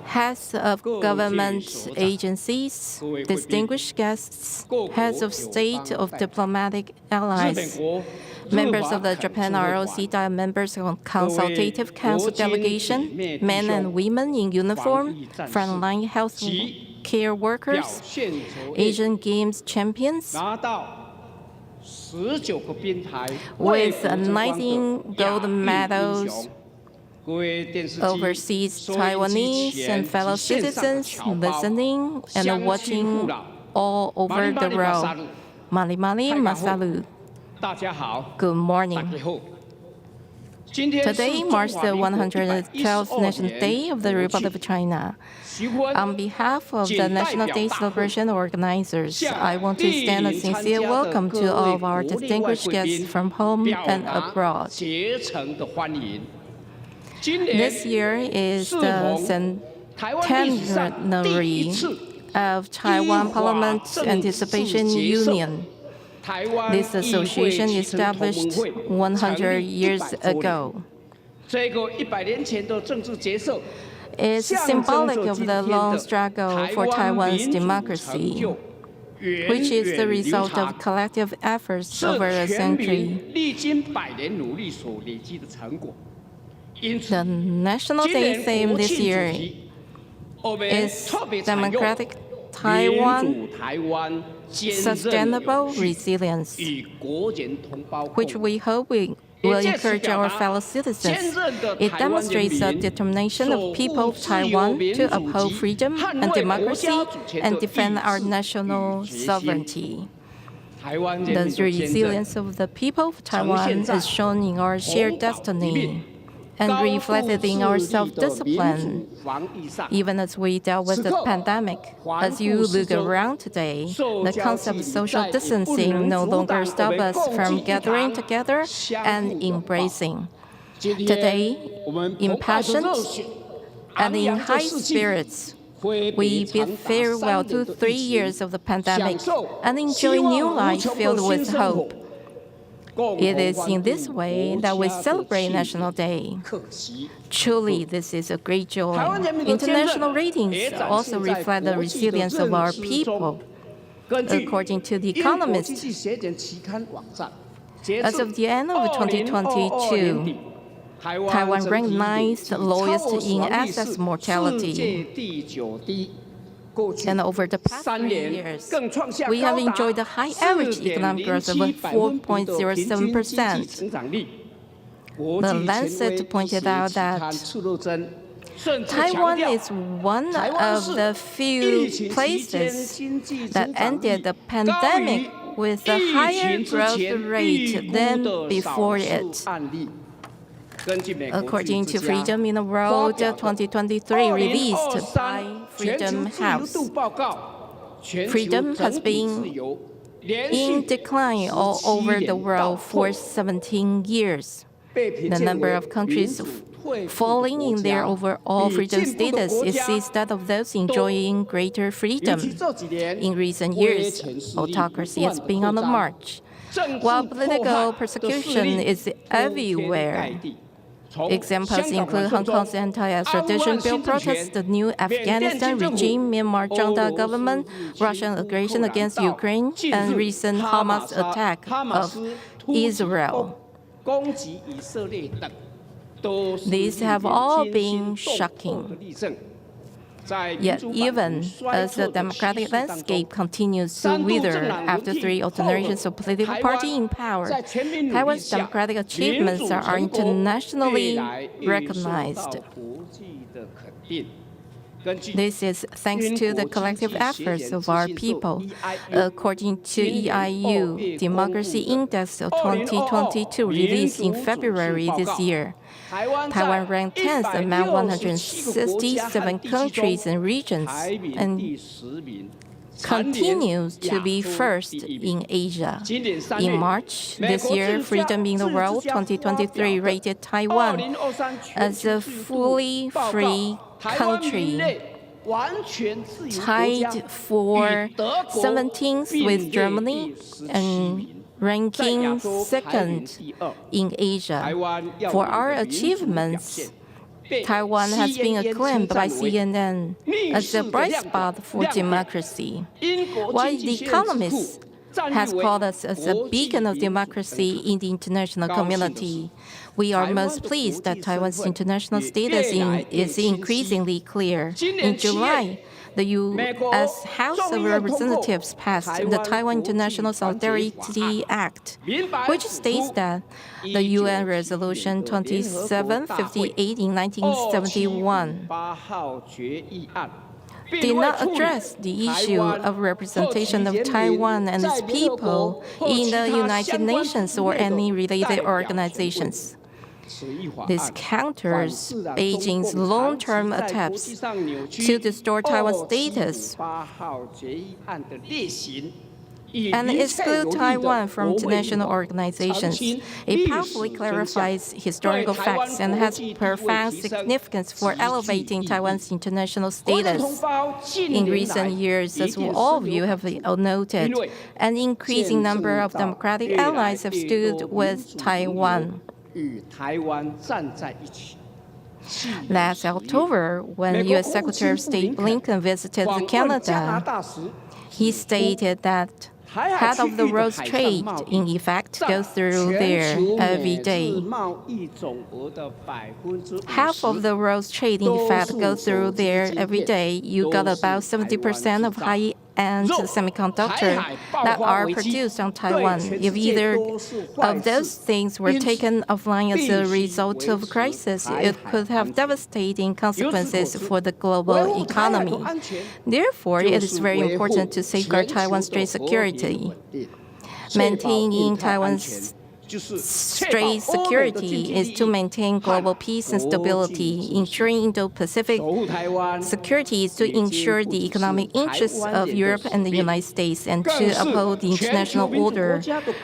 Heads of government agencies, distinguished guests, heads of state of diplomatic allies, members of the Japan-ROC, members of Consultative Council delegation, men and women in uniform, frontline health care workers, Asian Games champions, with 19 gold medals, overseas Taiwanese and fellow citizens listening and watching all over the world. Mali Mali Masalu. Good morning. Today marks the 112th National Day of the Republic of China. On behalf of the National Day celebration organizers, I want to extend a sincere welcome to all of our distinguished guests from home and abroad. This year is the centenary of Taiwan Parliament Anticipation Union. This association established 100 years ago. It's symbolic of the long struggle for Taiwan's democracy, which is the result of collective efforts over a century. The National Day theme this year is Democratic Taiwan, Sustainable Resilience, which we hope will encourage our fellow citizens. It demonstrates the determination of people of Taiwan to uphold freedom and democracy and defend our national sovereignty. The resilience of the people of Taiwan is shown in our shared destiny and reflected in our self-discipline, even as we dealt with the pandemic. As you look around today, the concept of social distancing no longer stops us from gathering together and embracing. Today, in passion and in high spirits, we bid farewell to 3 years of the pandemic and enjoy new life filled with hope. It is in this way that we celebrate National Day. Truly, this is a great joy. International ratings also reflect the resilience of our people. According to The Economist, as of the end of 2022, Taiwan ranked 9th lowest in excess mortality. And over the past 3 years, we have enjoyed a high average economic growth of 4.07%. The Lancet pointed out that Taiwan is one of the few places that ended the pandemic with a higher growth rate than before it. According to Freedom in the World 2023 released by Freedom House, freedom has been in decline all over the world for 17 years. The number of countries falling in their overall freedom status exceeds that of those enjoying greater freedom. In recent years, autocracy has been on the march, while political persecution is everywhere. Examples include Hong Kong's anti-extradition bill protests, the new Afghanistan regime, Myanmar junta government, Russian aggression against Ukraine, and recent Hamas attack of Israel. These have all been shocking. Yet even as the democratic landscape continues to wither after 3 generations of political party in power, Taiwan's democratic achievements are internationally recognized. This is thanks to the collective efforts of our people. According to EIU Democracy Index of 2022 released in February this year, Taiwan ranked 10th among 167 countries and regions and continues to be first in Asia. In March this year, Freedom in the World 2023 rated Taiwan as a fully free country, tied for 17th with Germany and ranking 2nd in Asia. For our achievements, Taiwan has been acclaimed by CNN as a bright spot for democracy, while The Economist has called us as a beacon of democracy in the international community. We are most pleased that Taiwan's international status is increasingly clear. In July, the U.S. House of Representatives passed the Taiwan International Solidarity Act, which states that the UN Resolution 2758 in 1971 did not address the issue of representation of Taiwan and its people in the United Nations or any related organizations. This counters Beijing's long-term attempts to distort Taiwan's status and exclude Taiwan from international organizations. It powerfully clarifies historical facts and has profound significance for elevating Taiwan's international status. In recent years, as all of you have noted, an increasing number of democratic allies have stood with Taiwan. Last October, when U.S. Secretary of State Blinken visited Canada, he stated that half of the world's trade, in effect, goes through there every day. Half of the world's trade, in effect, goes through there every day. You got about 70% of high-end semiconductors that are produced on Taiwan. If either of those things were taken offline as a result of crisis, it could have devastating consequences for the global economy. Therefore, it is very important to safeguard Taiwan's trade security. Maintaining Taiwan's trade security is to maintain global peace and stability. Ensuring Indo-Pacific security is to ensure the economic interests of Europe and the United States and to uphold the international order.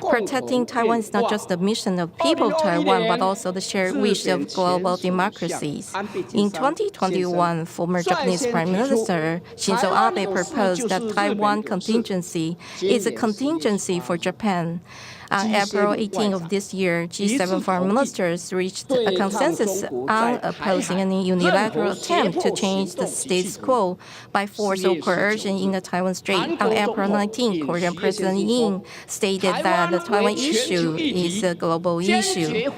Protecting Taiwan is not just the mission of people of Taiwan, but also the shared wish of global democracies. In 2021, former Japanese Prime Minister Shinzo Abe proposed that Taiwan contingency is a contingency for Japan. On April 18 of this year, G7 foreign ministers reached a consensus on opposing any unilateral attempt to change the status quo by force or coercion in the Taiwan Strait. On April 19, Korean President Ing stated that the Taiwan issue is a global issue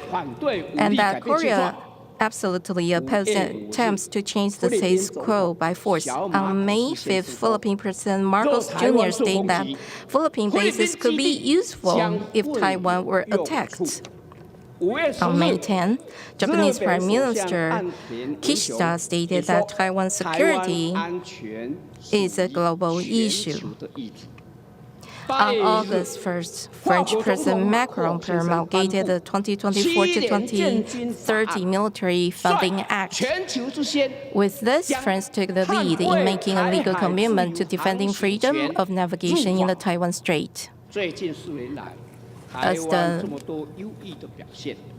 and that Korea absolutely opposed attempts to change the status quo by force. On May 5th, Philippine President Marcos Jr. stated that Philippine bases could be useful if Taiwan were attacked. On May 10th, Japanese Prime Minister Kishida stated that Taiwan's security is a global issue. On August 1st, French President Macron promulgated the 2024-2030 Military Funding Act. With this, France took the lead in making a legal commitment to defending freedom of navigation in the Taiwan Strait. As the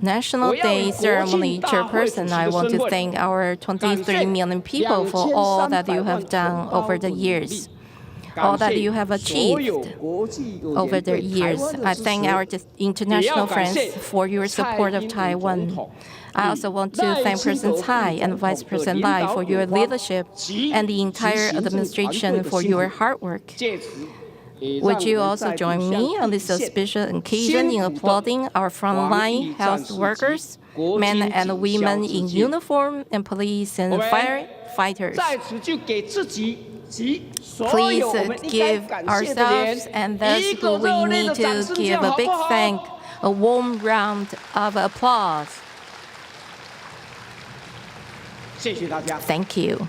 National Day Ceremony chairperson, I want to thank our 23 million people for all that you have done over the years. All that you have achieved over the years. I thank our international friends for your support of Taiwan. I also want to thank President Tsai and Vice President Lai for your leadership and the entire administration for your hard work. Would you also join me on this auspicious occasion in applauding our frontline health workers, men and women in uniform, and police and firefighters? Please give ourselves and those who we need to give a big thank, a warm round of applause. Thank you.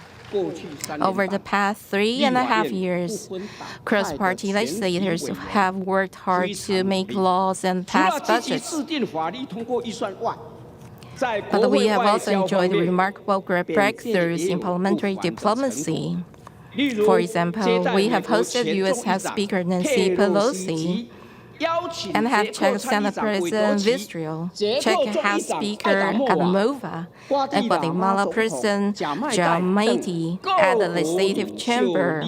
Over the past 3.5 years, cross-party legislators have worked hard to make laws and pass budgets. But we have also enjoyed remarkable breakthroughs in parliamentary diplomacy. For example, we have hosted U.S. House Speaker Nancy Pelosi and have Czech Senate President Vistrio, Czech House Speaker Adamova, and Guatemala President Amity at the Legislative Chamber,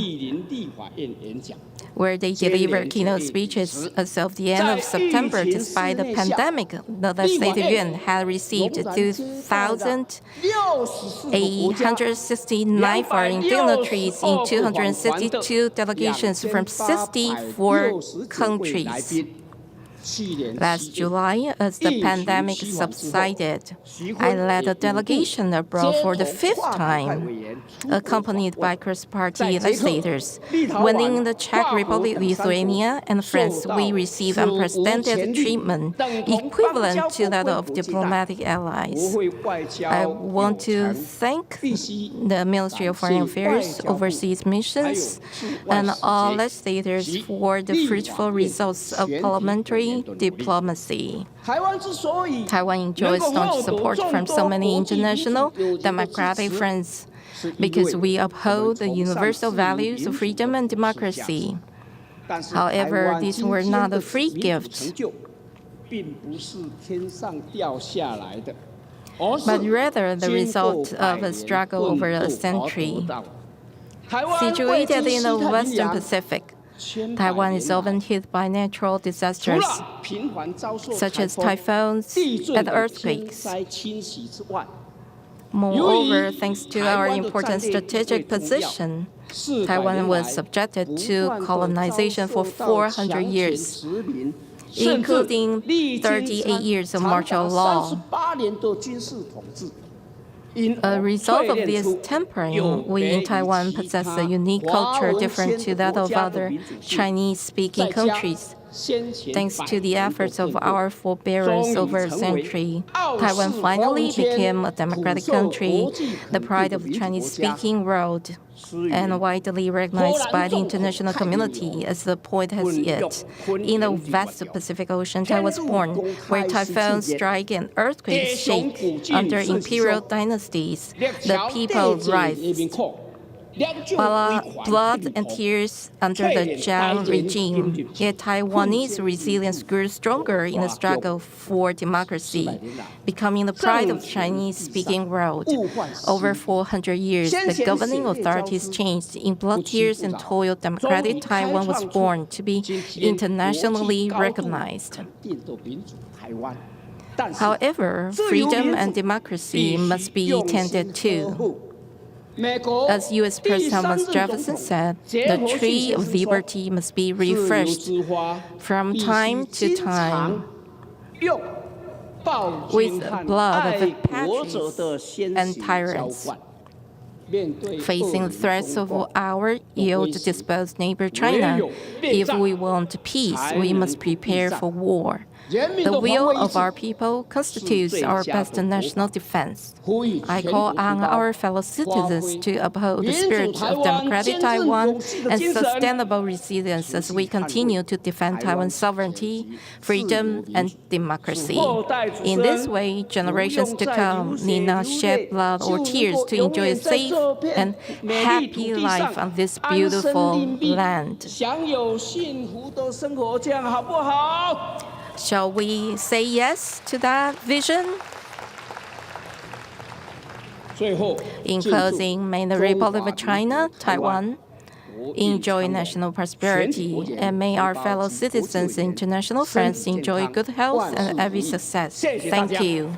where they delivered keynote speeches as of the end of September. Despite the pandemic, the Legislative Yuan had received 2,869 foreign dignitaries in 262 delegations from 64 countries. Last July, as the pandemic subsided, I led a delegation abroad for the 5th time, accompanied by cross-party legislators. When in the Czech Republic, Lithuania, and France, we received unprecedented treatment, equivalent to that of diplomatic allies. I want to thank the Ministry of Foreign Affairs, Overseas Missions, and all legislators for the fruitful results of parliamentary diplomacy. Taiwan enjoys staunch support from so many international democratic friends because we uphold the universal values of freedom and democracy. However, these were not a free gift, but rather the result of a struggle over a century. Situated in the Western Pacific, Taiwan is often hit by natural disasters, such as typhoons and earthquakes. Moreover, thanks to our important strategic position, Taiwan was subjected to colonization for 400 years, including 38 years of martial law. A result of this tampering, we in Taiwan possess a unique culture different to that of other Chinese-speaking countries. Thanks to the efforts of our forebearers over a century, Taiwan finally became a democratic country, the pride of the Chinese-speaking world, and widely recognized by the international community as the point has it. In the vast Pacific Ocean, Taiwan was born, where typhoons strike and earthquakes shake. Under imperial dynasties, the people rise. Blood and tears under the Jiang regime, yet Taiwanese resilience grew stronger in the struggle for democracy, becoming the pride of the Chinese-speaking world. Over 400 years, the governing authorities changed. In blood, tears, and toil, democratic Taiwan was born to be internationally recognized. However, freedom and democracy must be tended to. As U.S. President Thomas Jefferson said, the tree of liberty must be refreshed from time to time with blood of patriots and tyrants. Facing threats of our ill-disposed neighbor China, if we want peace, we must prepare for war. The will of our people constitutes our best national defense. I call on our fellow citizens to uphold the spirit of democratic Taiwan and sustainable resilience as we continue to defend Taiwan's sovereignty, freedom, and democracy. In this way, generations to come need not shed blood or tears to enjoy a safe and happy life on this beautiful land. Shall we say yes to that vision? In closing, may the Republic of China, Taiwan, enjoy national prosperity, and may our fellow citizens and international friends enjoy good health and every success. Thank you.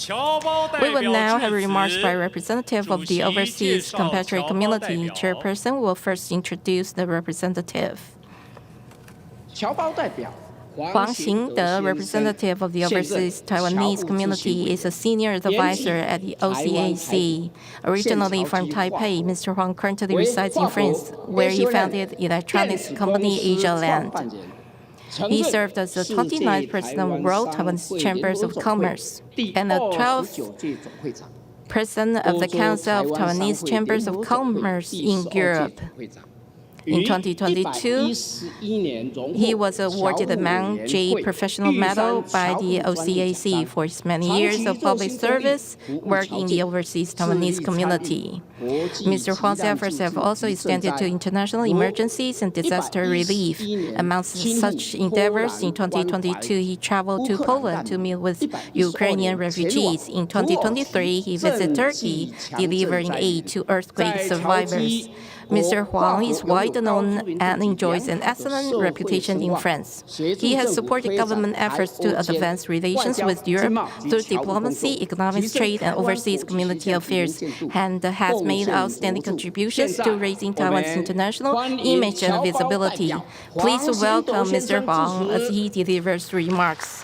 We will now have remarks by representative of the overseas compatriot community. Chairperson will first introduce the representative. Huang Xingde, representative of the overseas Taiwanese community, is a senior advisor at the OCAC. Originally from Taipei, Mr. Huang currently resides in France, where he founded electronics company AsiaLand. He served as the 29th president of World Taiwanese Chambers of Commerce and the 12th president of the Council of Taiwanese Chambers of Commerce in Europe. In 2022, he was awarded the Mount J Professional Medal by the OCAC for his many years of public service work in the overseas Taiwanese community. Mr. Huang's efforts have also extended to international emergencies and disaster relief. Amongst such endeavors, in 2022, he traveled to Poland to meet with Ukrainian refugees. In 2023, he visited Turkey, delivering aid to earthquake survivors. Mr. Huang is widely known and enjoys an excellent reputation in France. He has supported government efforts to advance relations with Europe through diplomacy, economic trade, and overseas community affairs, and has made outstanding contributions to raising Taiwan's international image and visibility. Please welcome Mr. Huang as he delivers remarks.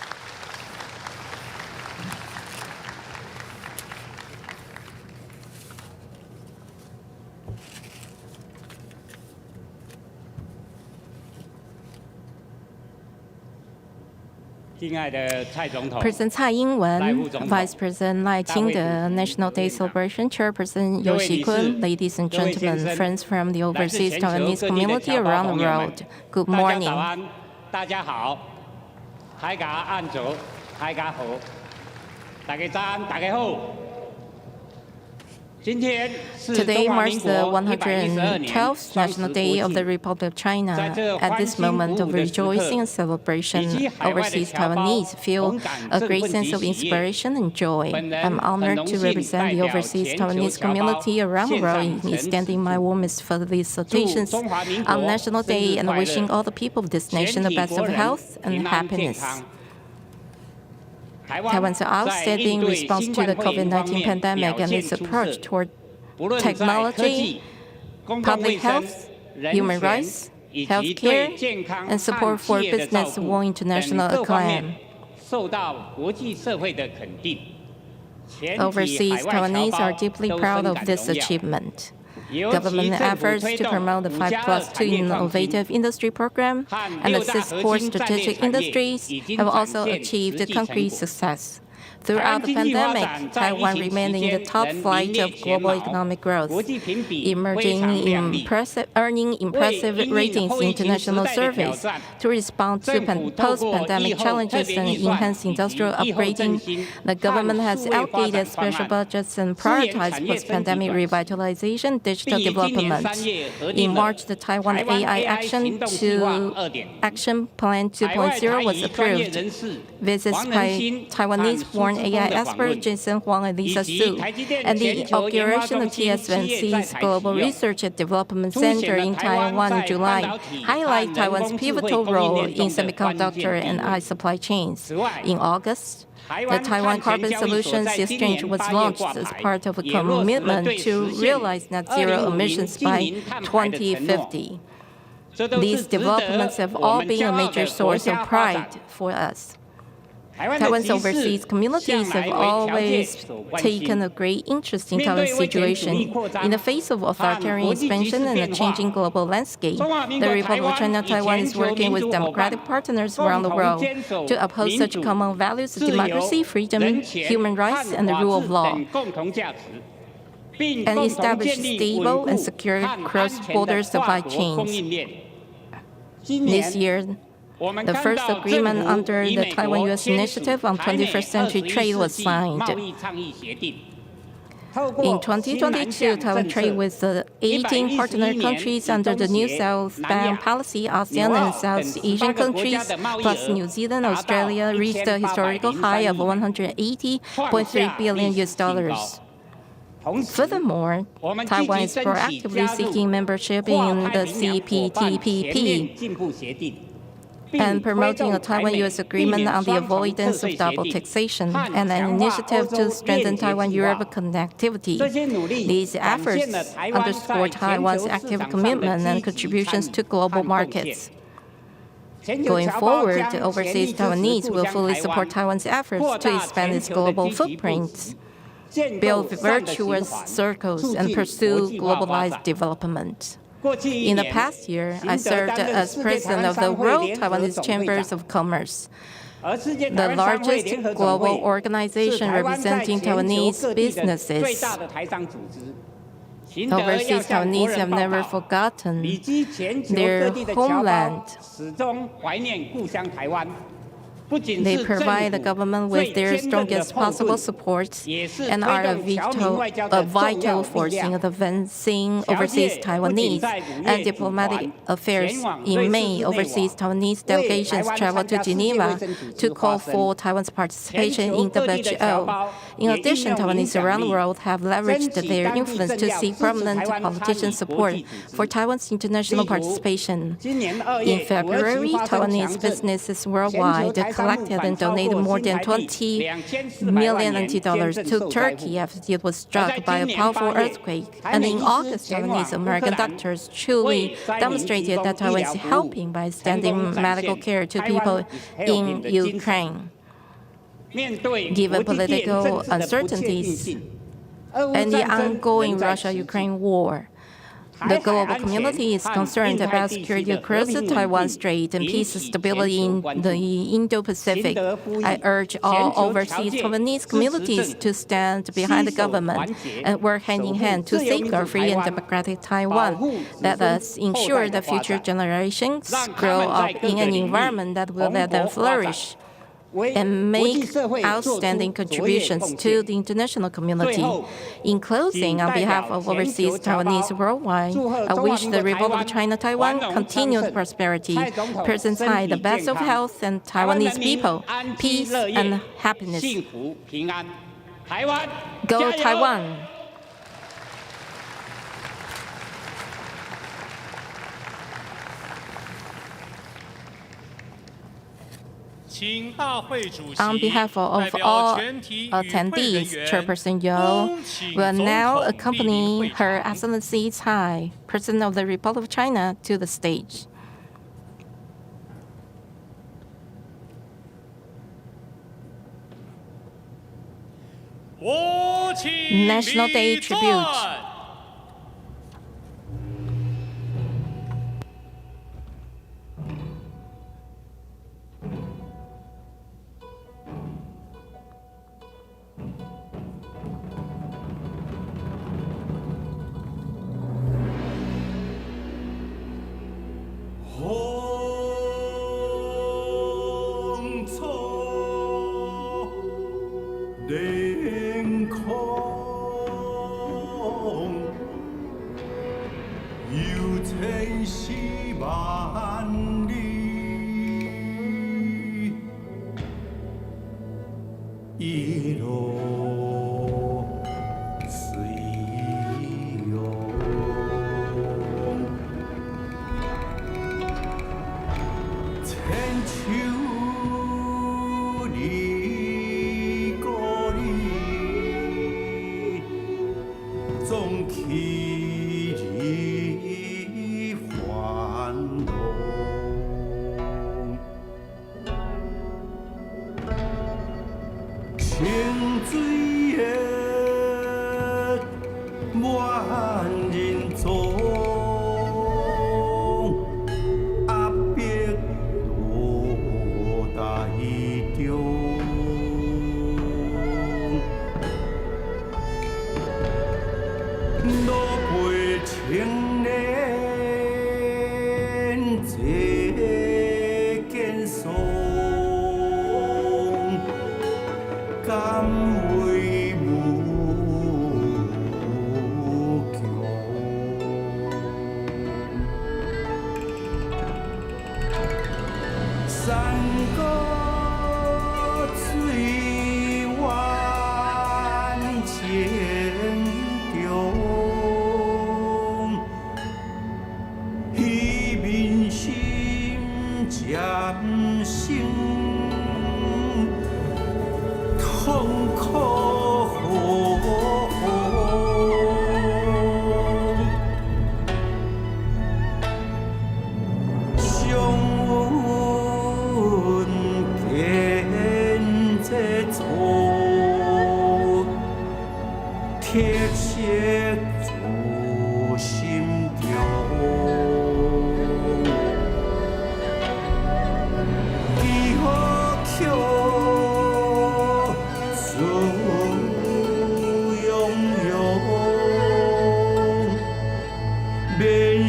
President Tsai, Ing-wen, Vice President Lai Qingde, National Day Celebration Chairperson Ing-wen, ladies and gentlemen, friends from the overseas Taiwanese community around the world, good morning. Today marks the 112th National Day of the Republic of China. At this moment of rejoicing and celebration, overseas Taiwanese feel a great sense of inspiration and joy. I'm honored to represent the overseas Taiwanese community around the world in extending my warmest felicitations on National Day and wishing all the people of this nation the best of health and happiness. Taiwan's outstanding response to the COVID-19 pandemic and its approach toward technology, public health, human rights, healthcare, and support for business won international acclaim. Overseas Taiwanese are deeply proud of this achievement. Government efforts to promote the 5+2 innovative industry program and assist core strategic industries have also achieved concrete success. Throughout the pandemic, Taiwan remained in the top flight of global economic growth, earning impressive ratings in international surveys. To respond to post-pandemic challenges and enhance industrial upgrading, the government has allocated special budgets and prioritized post-pandemic revitalization digital development. In March, the Taiwan AI Action Plan 2.0 was approved. Visits by Taiwanese-born AI expert Jason Huang and Lisa Su, and the inauguration of TSMC's Global Research and Development Center in Taiwan in July highlight Taiwan's pivotal role in semiconductor and AI supply chains. In August, the Taiwan Carbon Solutions Exchange was launched as part of a commitment to realize net zero emissions by 2050. These developments have all been a major source of pride for us. Taiwan's overseas communities have always taken a great interest in Taiwan's situation. In the face of authoritarian expansion and a changing global landscape, the Republic of China Taiwan is working with democratic partners around the world to uphold such common values as democracy, freedom, human rights, and the rule of law, and establish stable and secure cross-border supply chains. This year, the first agreement under the Taiwan-U.S. Initiative on 21st Century Trade was signed. In 2022, Taiwan trade with the 18 partner countries under the new Southbound policy, ASEAN and South Asian countries, plus New Zealand, Australia, reached a historical high of $180.3 billion. Furthermore, Taiwan is proactively seeking membership in the CPTPP. and promoting a Taiwan-U.S. agreement on the avoidance of double taxation, and an initiative to strengthen Taiwan-Europe connectivity. These efforts underscore Taiwan's active commitment and contributions to global markets. Going forward, the overseas Taiwanese will fully support Taiwan's efforts to expand its global footprints, build virtuous circles, and pursue globalized development. In the past year, I served as president of the World Taiwanese Chambers of Commerce, the largest global organization representing Taiwanese businesses. Overseas Taiwanese have never forgotten their homeland. They provide the government with their strongest possible support and are a vital force in advancing overseas Taiwanese and diplomatic affairs. In May, overseas Taiwanese delegations traveled to Geneva to call for Taiwan's participation in WHO. In addition, Taiwanese around the world have leveraged their influence to seek prominent politician support for Taiwan's international participation. In February, Taiwanese businesses worldwide collected and donated more than 20 million NT$ to Turkey after it was struck by a powerful earthquake. And in August, Taiwanese American doctors truly demonstrated that Taiwan is helping by extending medical care to people in Ukraine. Given political uncertainties and the ongoing Russia-Ukraine war, the global community is concerned about security across the Taiwan Strait and peace and stability in the Indo-Pacific. I urge all overseas Taiwanese communities to stand behind the government and work hand in hand to safeguard free and democratic Taiwan. Let us ensure that future generations grow up in an environment that will let them flourish and make outstanding contributions to the international community. In closing, on behalf of overseas Taiwanese worldwide, I wish the Republic of China Taiwan continued prosperity, President Tsai the best of health, and Taiwanese people peace and happiness. Go Taiwan! On behalf of all attendees, Chairperson Yo will now accompany Her Excellency Tsai, President of the Republic of China, to the stage. National Day Tribute.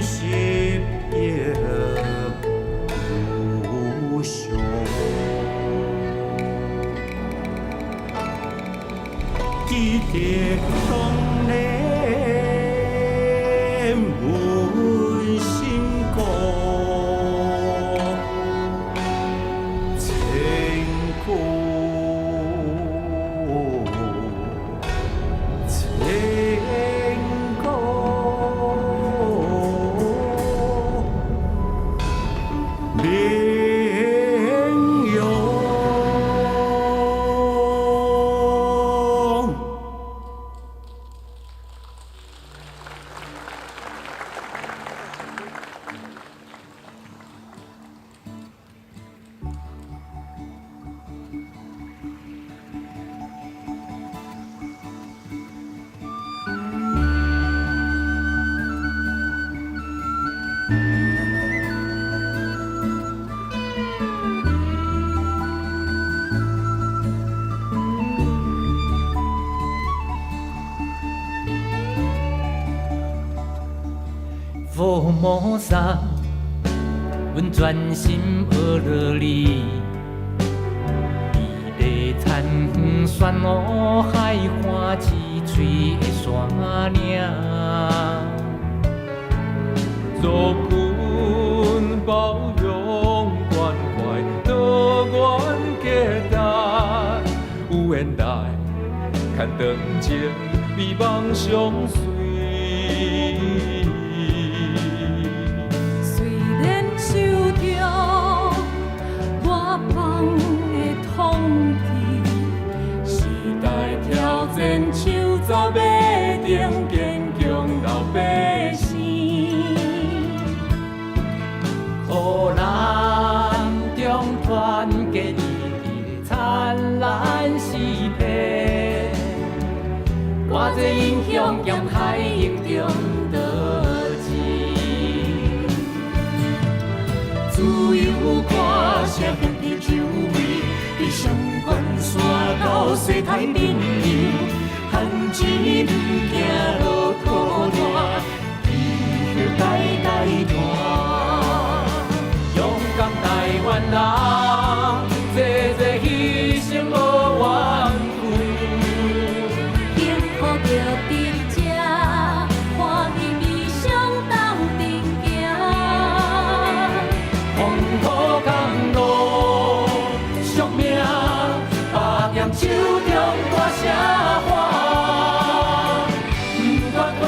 十叶无常，记得当年问心歌，千古。父母三，阮专心学落你，美丽田园旋乌海岸，一嘴的山岭，祝君保佑关怀，多远结达，有缘来牵长情，美梦相随。受着我邦的统治，时代挑战，手走马顶，坚强老百姓。互咱中团结一致，灿烂时代，偌济英雄沿海行中得志。自由歌声遍地周围，比上关山到西太平洋，汉子毋惊落土烂，志向代代传。勇敢台湾人，济济牺牲无怨恨，幸福着伫这，欢喜理想当阵行。风土甘露，宿命，百剑手中大声喊，不管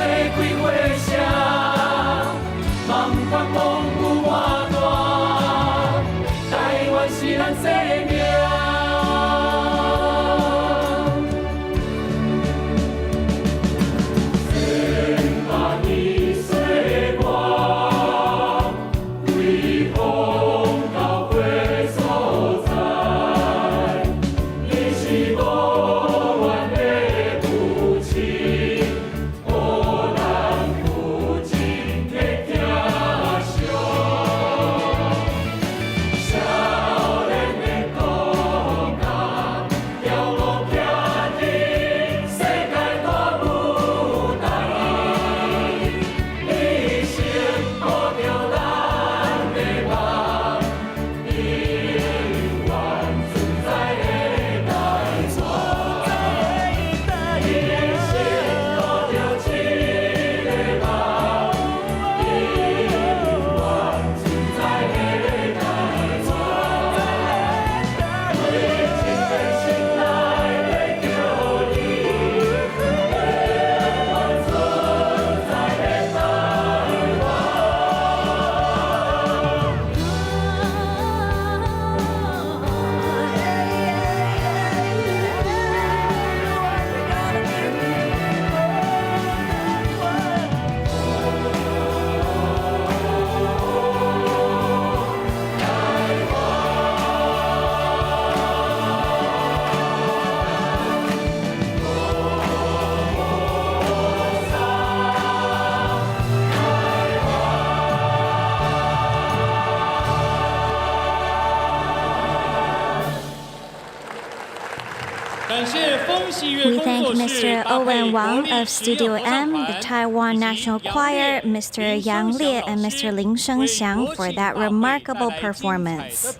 We thank Mr. Owen Wang of Studio M, the Taiwan National Choir, Mr. Yang Lie, and Mr. Lin Shengxiang for that remarkable performance.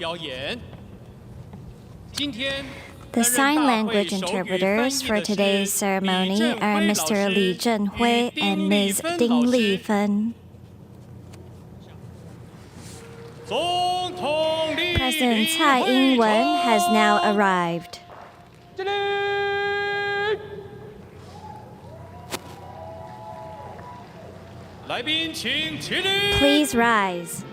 The sign language interpreters for today's ceremony are Mr. Li Zhenhui and Ms. Ding Lifen. President Tsai Ing-wen has now arrived. Please rise.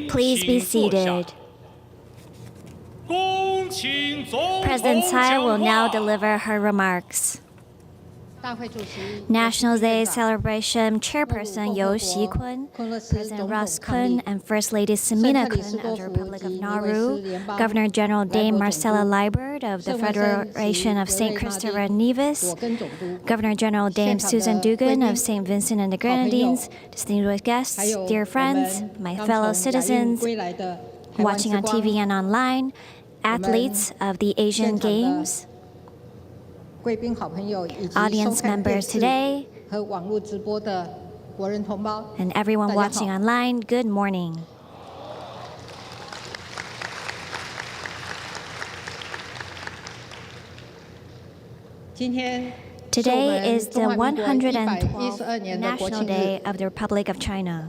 Please be seated. President Tsai will now deliver her remarks. National Day celebration chairperson Yu Xi-kun, President Ross Kun, and First Lady Samina Kun of the Republic of Nauru, Governor General Dame Marcella Liebert of the Federation of St. Christopher and Nevis, Governor General Dame Susan Dugan of St. Vincent and the Grenadines, distinguished guests, dear friends, my fellow citizens watching on TV and online, athletes of the Asian Games, audience members today, and everyone watching online, good morning. Today is the 112th National Day of the Republic of China.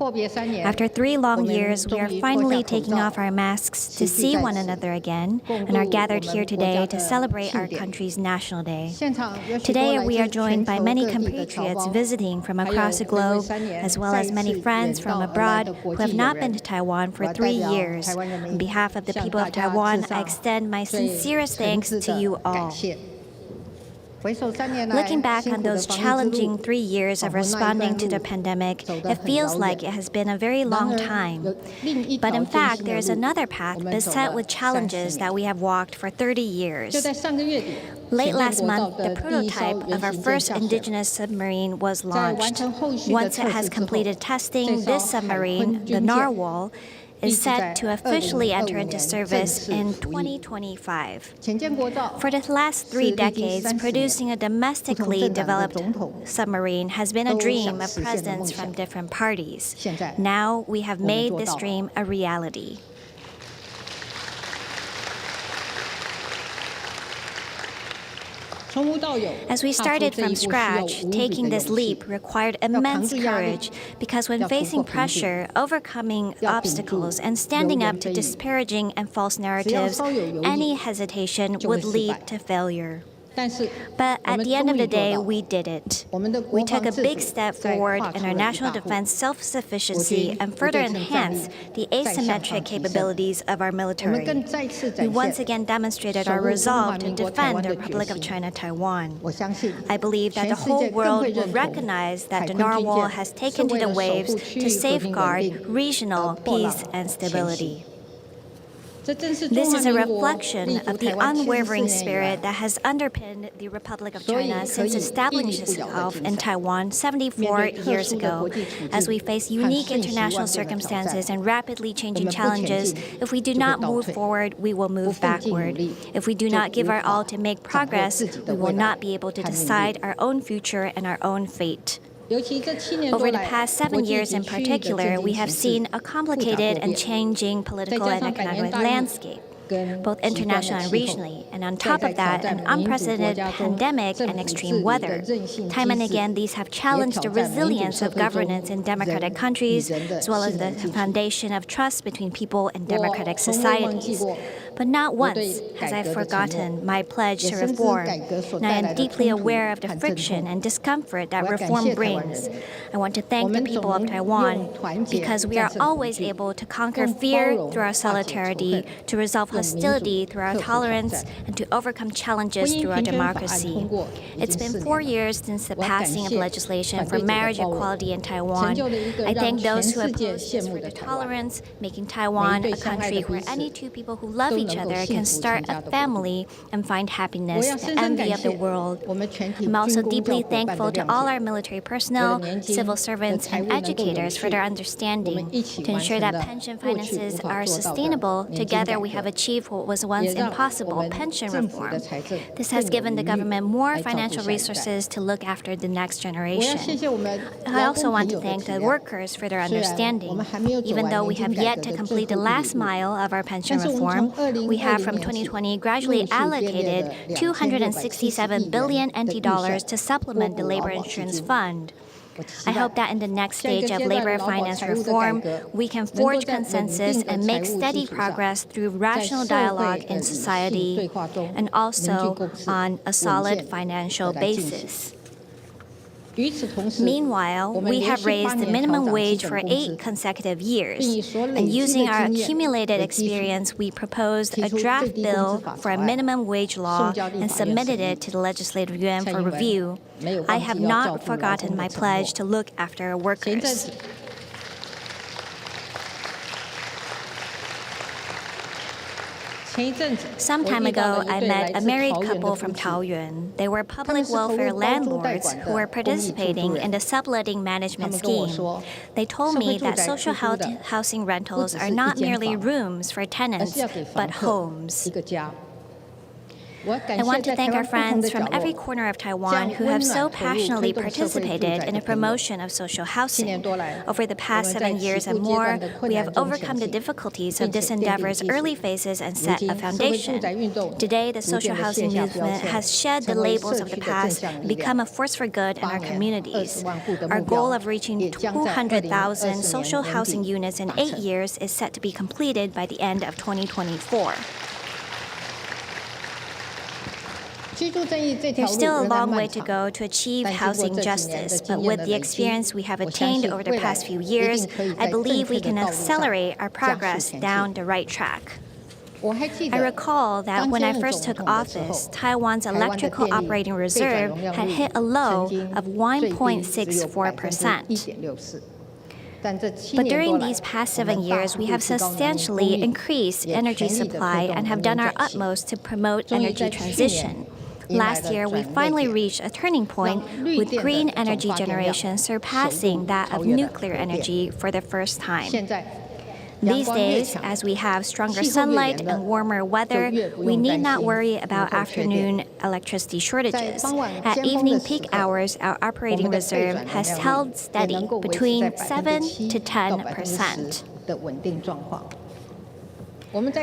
After 3 long years, we are finally taking off our masks to see one another again and are gathered here today to celebrate our country's National Day. Today, we are joined by many compatriots visiting from across the globe, as well as many friends from abroad who have not been to Taiwan for 3 years. On behalf of the people of Taiwan, I extend my sincerest thanks to you all. Looking back on those challenging 3 years of responding to the pandemic, it feels like it has been a very long time. But in fact, there is another path beset with challenges that we have walked for 30 years. Late last month, the prototype of our first indigenous submarine was launched. Once it has completed testing, this submarine, the Narwhal, is set to officially enter into service in 2025. For the last 3 decades, producing a domestically developed submarine has been a dream of presidents from different parties. Now we have made this dream a reality. As we started from scratch, taking this leap required immense courage because when facing pressure, overcoming obstacles, and standing up to disparaging and false narratives, any hesitation would lead to failure. But at the end of the day, we did it. We took a big step forward in our national defense self-sufficiency and further enhanced the asymmetric capabilities of our military. We once again demonstrated our resolve to defend the Republic of China, Taiwan. I believe that the whole world will recognize that the Narwhal has taken to the waves to safeguard regional peace and stability. This is a reflection of the unwavering spirit that has underpinned the Republic of China since establishing itself in Taiwan 74 years ago. As we face unique international circumstances and rapidly changing challenges, if we do not move forward, we will move backward. If we do not give our all to make progress, we will not be able to decide our own future and our own fate. Over the past 7 years in particular, we have seen a complicated and changing political and economic landscape, both internationally and regionally, and on top of that, an unprecedented pandemic and extreme weather. Time and again, these have challenged the resilience of governance in democratic countries, as well as the foundation of trust between people and democratic societies. But not once has I forgotten my pledge to reform, and I am deeply aware of the friction and discomfort that reform brings. I want to thank the people of Taiwan because we are always able to conquer fear through our solidarity, to resolve hostility through our tolerance, and to overcome challenges through our democracy. It's been 4 years since the passing of legislation for marriage equality in Taiwan. I thank those who opposed this for their tolerance, making Taiwan a country where any two people who love each other can start a family and find happiness, the envy of the world. I'm also deeply thankful to all our military personnel, civil servants, and educators for their understanding. To ensure that pension finances are sustainable, together we have achieved what was once impossible, pension reform. This has given the government more financial resources to look after the next generation. I also want to thank the workers for their understanding. Even though we have yet to complete the last mile of our pension reform, we have from 2020 gradually allocated 267 billion NT dollars to supplement the labor insurance fund. I hope that in the next stage of labor finance reform, we can forge consensus and make steady progress through rational dialogue in society and also on a solid financial basis. Meanwhile, we have raised the minimum wage for 8 consecutive years, and using our accumulated experience, we proposed a draft bill for a minimum wage law and submitted it to the Legislative Yuan for review. I have not forgotten my pledge to look after workers. Some time ago, I met a married couple from Taoyuan. They were public welfare landlords who were participating in the subletting management scheme. They told me that social housing rentals are not merely rooms for tenants, but homes. I want to thank our friends from every corner of Taiwan who have so passionately participated in the promotion of social housing. Over the past 7 years and more, we have overcome the difficulties of this endeavor's early phases and set a foundation. Today, the social housing movement has shed the labels of the past and become a force for good in our communities. Our goal of reaching 200,000 social housing units in 8 years is set to be completed by the end of 2024. There's still a long way to go to achieve housing justice, but with the experience we have attained over the past few years, I believe we can accelerate our progress down the right track. I recall that when I first took office, Taiwan's electrical operating reserve had hit a low of 1.64%. But during these past 7 years, we have substantially increased energy supply and have done our utmost to promote energy transition. Last year, we finally reached a turning point with green energy generation surpassing that of nuclear energy for the first time. These days, as we have stronger sunlight and warmer weather, we need not worry about afternoon electricity shortages. At evening peak hours, our operating reserve has held steady between 7 to 10%.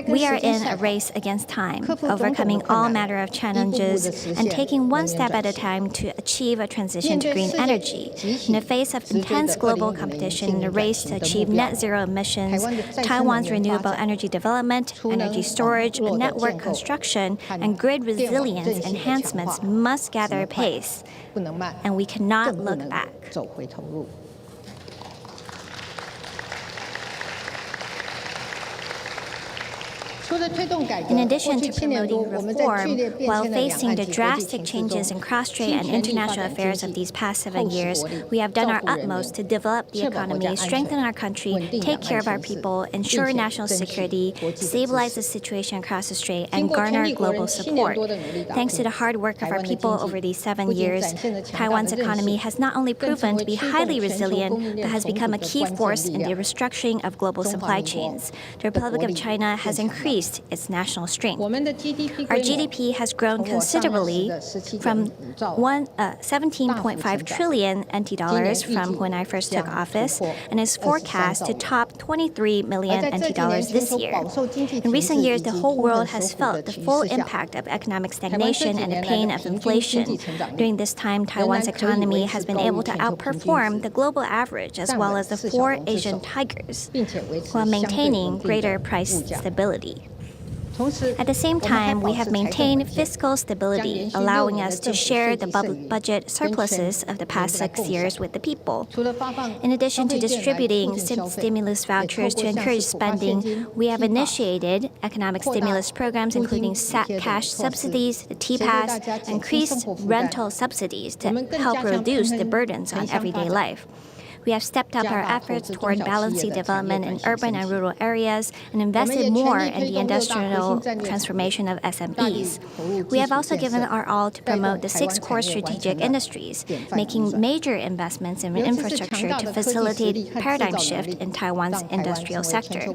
We are in a race against time, overcoming all manner of challenges and taking one step at a time to achieve a transition to green energy. In the face of intense global competition in the race to achieve net zero emissions, Taiwan's renewable energy development, energy storage, network construction, and grid resilience enhancements must gather pace, and we cannot look back. In addition to promoting reform, while facing the drastic changes in cross-strait and international affairs of these past 7 years, we have done our utmost to develop the economy, strengthen our country, take care of our people, ensure national security, stabilize the situation across the strait, and garner global support. Thanks to the hard work of our people over these 7 years, Taiwan's economy has not only proven to be highly resilient, but has become a key force in the restructuring of global supply chains. The Republic of China has increased its national strength. Our GDP has grown considerably from 17.5 trillion NT dollars from when I first took office and is forecast to top 23 million NT dollars this year. In recent years, the whole world has felt the full impact of economic stagnation and the pain of inflation. During this time, Taiwan's economy has been able to outperform the global average as well as the 4 Asian tigers, while maintaining greater price stability. At the same time, we have maintained fiscal stability, allowing us to share the budget surpluses of the past 6 years with the people. In addition to distributing stimulus vouchers to encourage spending, we have initiated economic stimulus programs including cash subsidies, the T-Pass, and increased rental subsidies to help reduce the burdens on everyday life. We have stepped up our efforts toward balancing development in urban and rural areas and invested more in the industrial transformation of SMEs. We have also given our all to promote the 6 core strategic industries, making major investments in infrastructure to facilitate paradigm shift in Taiwan's industrial sector.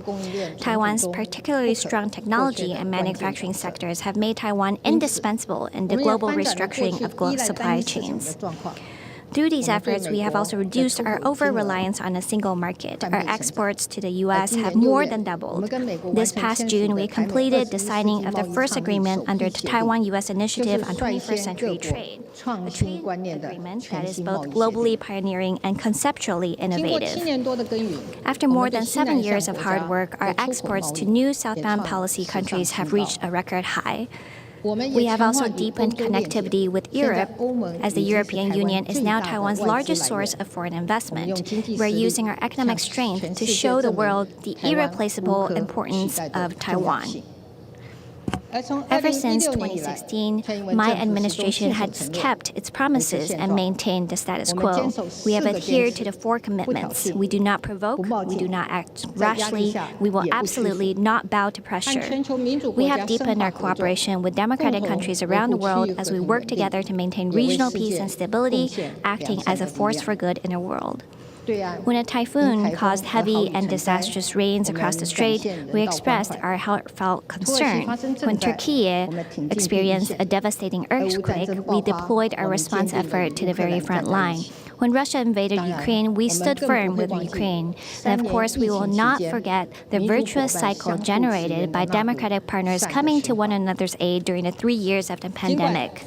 Taiwan's particularly strong technology and manufacturing sectors have made Taiwan indispensable in the global restructuring of global supply chains. Through these efforts, we have also reduced our over-reliance on a single market. Our exports to the U.S. have more than doubled. This past June, we completed the signing of the first agreement under the Taiwan-U.S. Initiative on 21st Century Trade, a trade agreement that is both globally pioneering and conceptually innovative. After more than 7 years of hard work, our exports to new southbound policy countries have reached a record high. We have also deepened connectivity with Europe, as the European Union is now Taiwan's largest source of foreign investment. We're using our economic strength to show the world the irreplaceable importance of Taiwan. Ever since 2016, my administration has kept its promises and maintained the status quo. We have adhered to the 4 commitments. We do not provoke, we do not act rashly, we will absolutely not bow to pressure. We have deepened our cooperation with democratic countries around the world as we work together to maintain regional peace and stability, acting as a force for good in the world. When a typhoon caused heavy and disastrous rains across the strait, we expressed our heartfelt concern. When Turkey experienced a devastating earthquake, we deployed our response effort to the very front line. When Russia invaded Ukraine, we stood firm with Ukraine. And of course, we will not forget the virtuous cycle generated by democratic partners coming to one another's aid during the 3 years of the pandemic.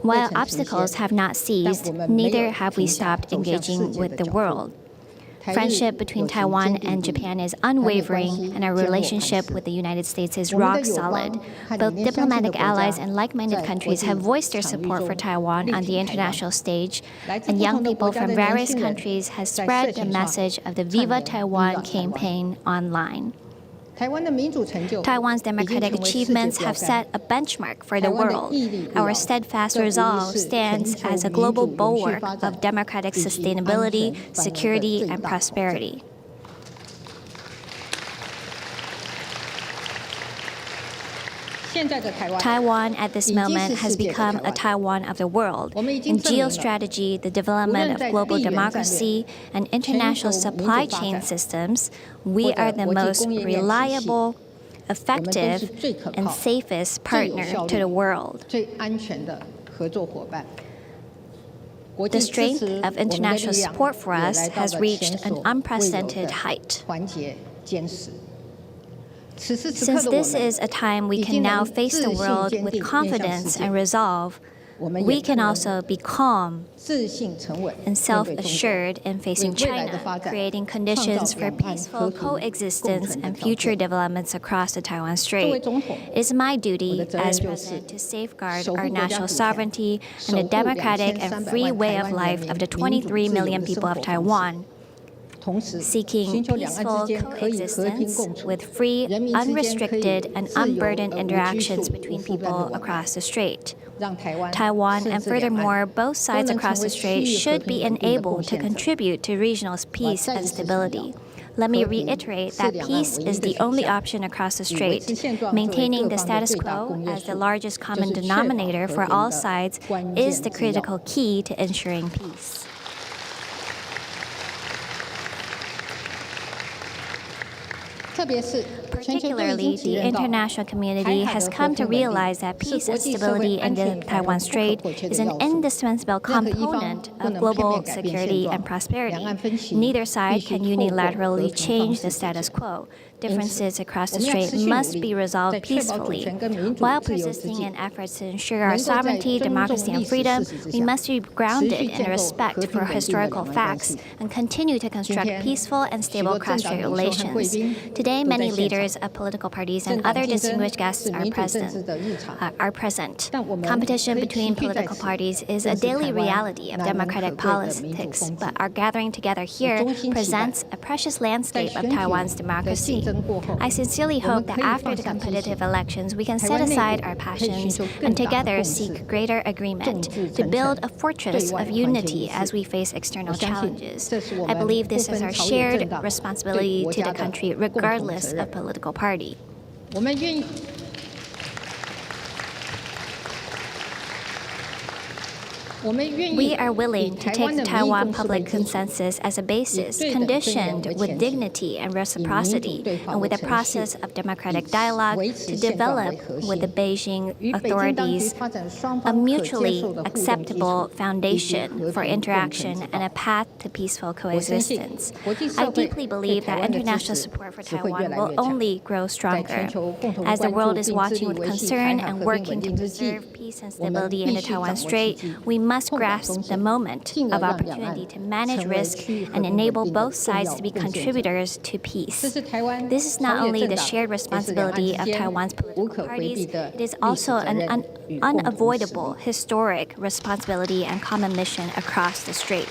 While obstacles have not ceased, neither have we stopped engaging with the world. Friendship between Taiwan and Japan is unwavering, and our relationship with the United States is rock solid. Both diplomatic allies and like-minded countries have voiced their support for Taiwan on the international stage, and young people from various countries have spread the message of the Viva Taiwan campaign online. Taiwan's democratic achievements have set a benchmark for the world. Our steadfast resolve stands as a global bulwark of democratic sustainability, security, and prosperity. Taiwan at this moment has become a Taiwan of the world. In geostrategy, the development of global democracy, and international supply chain systems, we are the most reliable, effective, and safest partner to the world. The strength of international support for us has reached an unprecedented height. Since this is a time we can now face the world with confidence and resolve, we can also be calm and self-assured in facing China, creating conditions for peaceful coexistence and future developments across the Taiwan Strait. It is my duty as President to safeguard our national sovereignty and the democratic and free way of life of the 23 million people of Taiwan, seeking peaceful coexistence with free, unrestricted, and unburdened interactions between people across the strait. Taiwan and furthermore, both sides across the strait should be enabled to contribute to regional peace and stability. Let me reiterate that peace is the only option across the strait. Maintaining the status quo as the largest common denominator for all sides is the critical key to ensuring peace. Particularly, the international community has come to realize that peace and stability in the Taiwan Strait is an indispensable component of global security and prosperity. Neither side can unilaterally change the status quo. Differences across the strait must be resolved peacefully. While persisting in efforts to ensure our sovereignty, democracy, and freedom, we must be grounded in respect for historical facts and continue to construct peaceful and stable cross-strait relations. To Today, many leaders of political parties and other distinguished guests are present. Competition between political parties is a daily reality of democratic politics, but our gathering together here presents a precious landscape of Taiwan's democracy. I sincerely hope that after the competitive elections, we can set aside our passions and together seek greater agreement to build a fortress of unity as we face external challenges. I believe this is our shared responsibility to the country, regardless of political party. We are willing to take the Taiwan public consensus as a basis, conditioned with dignity and reciprocity, and with a process of democratic dialogue to develop with the Beijing authorities a mutually acceptable foundation for interaction and a path to peaceful coexistence. I deeply believe that international support for Taiwan will only grow stronger. As the world is watching with concern and working to preserve peace and stability in the Taiwan Strait, we must grasp the moment of opportunity to manage risk and enable both sides to be contributors to peace. This is not only the shared responsibility of Taiwan's political parties, it is also an unavoidable historic responsibility and common mission across the strait.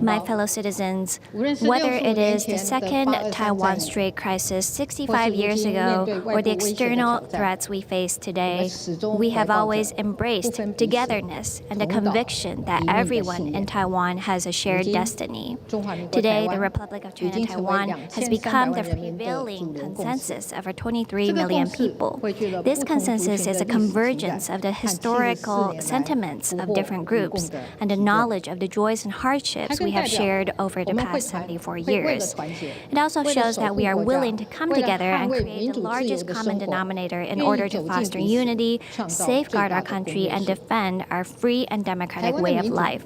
My fellow citizens, whether it is the second Taiwan Strait crisis 65 years ago or the external threats we face today, we have always embraced togetherness and the conviction that everyone in Taiwan has a shared destiny. Today, the Republic of China Taiwan has become the prevailing consensus of our 23 million people. This consensus is a convergence of the historical sentiments of different groups and the knowledge of the joys and hardships we have shared over the past 74 years. It also shows that we are willing to come together and create the largest common denominator in order to foster unity, safeguard our country, and defend our free and democratic way of life.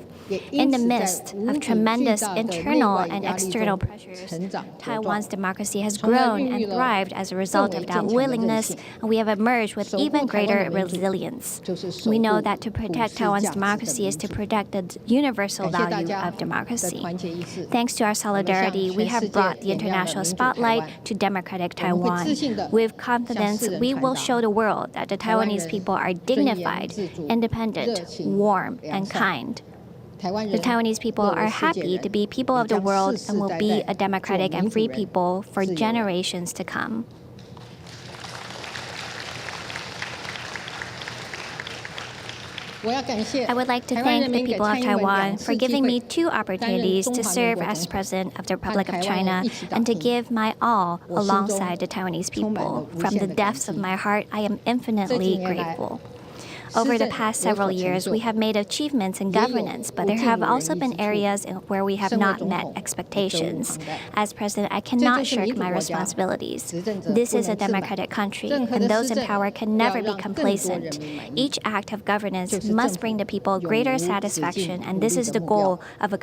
In the midst of tremendous internal and external pressures, Taiwan's democracy has grown and thrived as a result of that willingness, and we have emerged with even greater resilience. We know that to protect Taiwan's democracy is to protect the universal value of democracy. Thanks to our solidarity, we have brought the international spotlight to democratic Taiwan. With confidence, we will show the world that the Taiwanese people are dignified, independent, warm, and kind. The Taiwanese people are happy to be people of the world and will be a democratic and free people for generations to come. I would like to thank the people of Taiwan for giving me 2 opportunities to serve as President of the Republic of China and to give my all alongside the Taiwanese people. From the depths of my heart, I am infinitely grateful. Over the past several years, we have made achievements in governance, but there have also been areas where we have not met expectations. As president, I cannot shirk my responsibilities. This is a democratic country, and those in power can never be complacent. Each act of governance must bring the people greater satisfaction, and this is the goal of a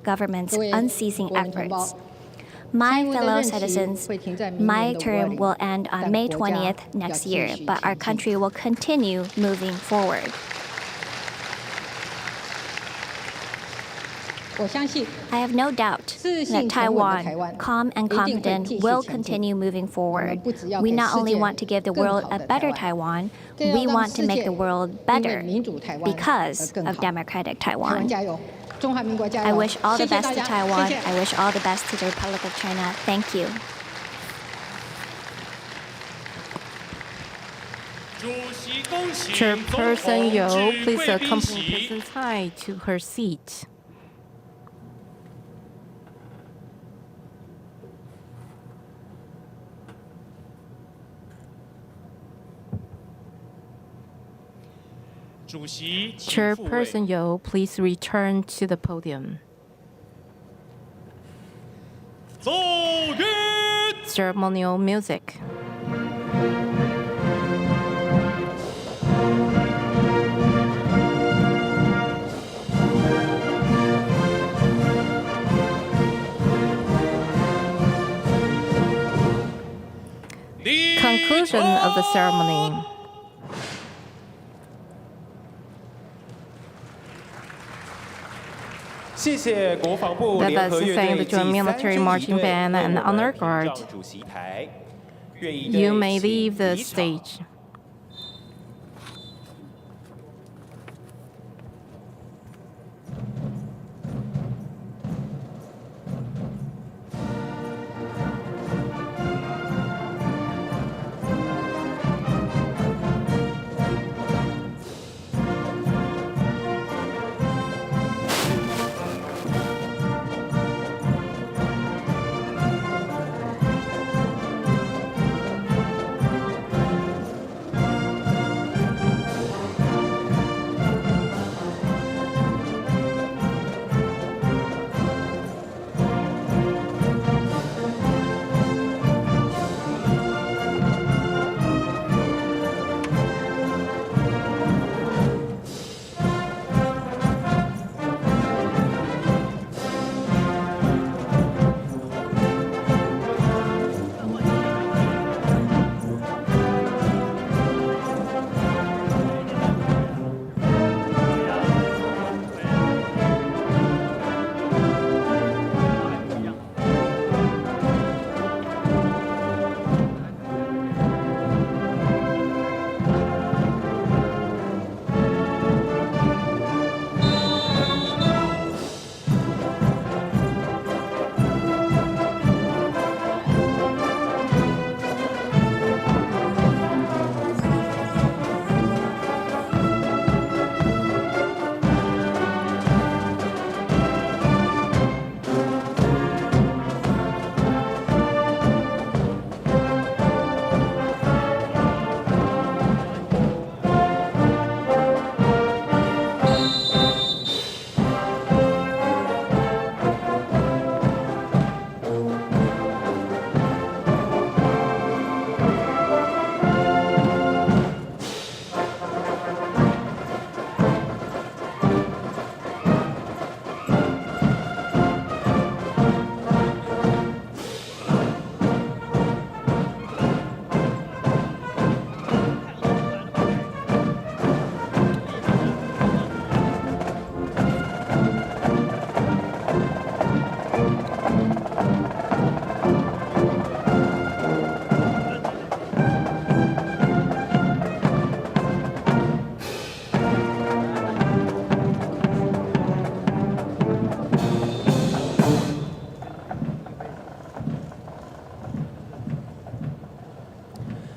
government's unceasing efforts. My fellow citizens, my term will end on May 20th next year, but our country will continue moving forward. I have no doubt that Taiwan, calm and confident, will continue moving forward. We not only want to give the world a better Taiwan, we want to make the world better because of democratic Taiwan. I wish all the best to Taiwan. I wish all the best to the Republic of China. Thank you. Chairperson Yo, please accompany President Tsai to her seat. Chairperson Yo, please return to the podium. Ceremonial music. Conclusion of the ceremony. Let us thank the Joint Military Marching Band and Honor Guard. You may leave the stage.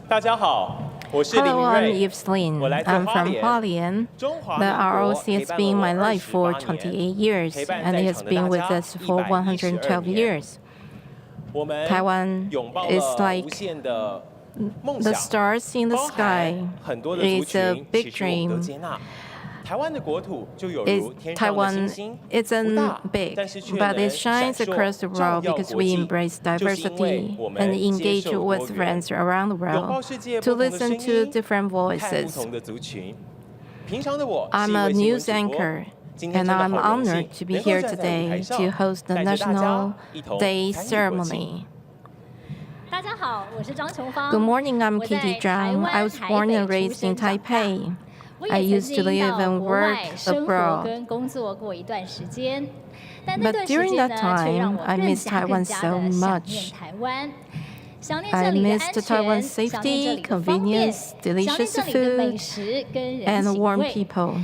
Hello, I'm Yves Lin. I'm from Hualien. The ROC has been in my life for 28 years, and it has been with us for 112 years. Taiwan is like the stars in the sky. It's a big dream. Taiwan isn't big, but it shines across the world because we embrace diversity and engage with friends around the world to listen to different voices. I'm a news anchor, and I'm honored to be here today to host the National Day ceremony. Good morning, I'm Kitty Zhang. I was born and raised in Taipei. I used to live and work abroad. But during that time, I missed Taiwan so much. I missed Taiwan's safety, convenience, delicious food, and warm people.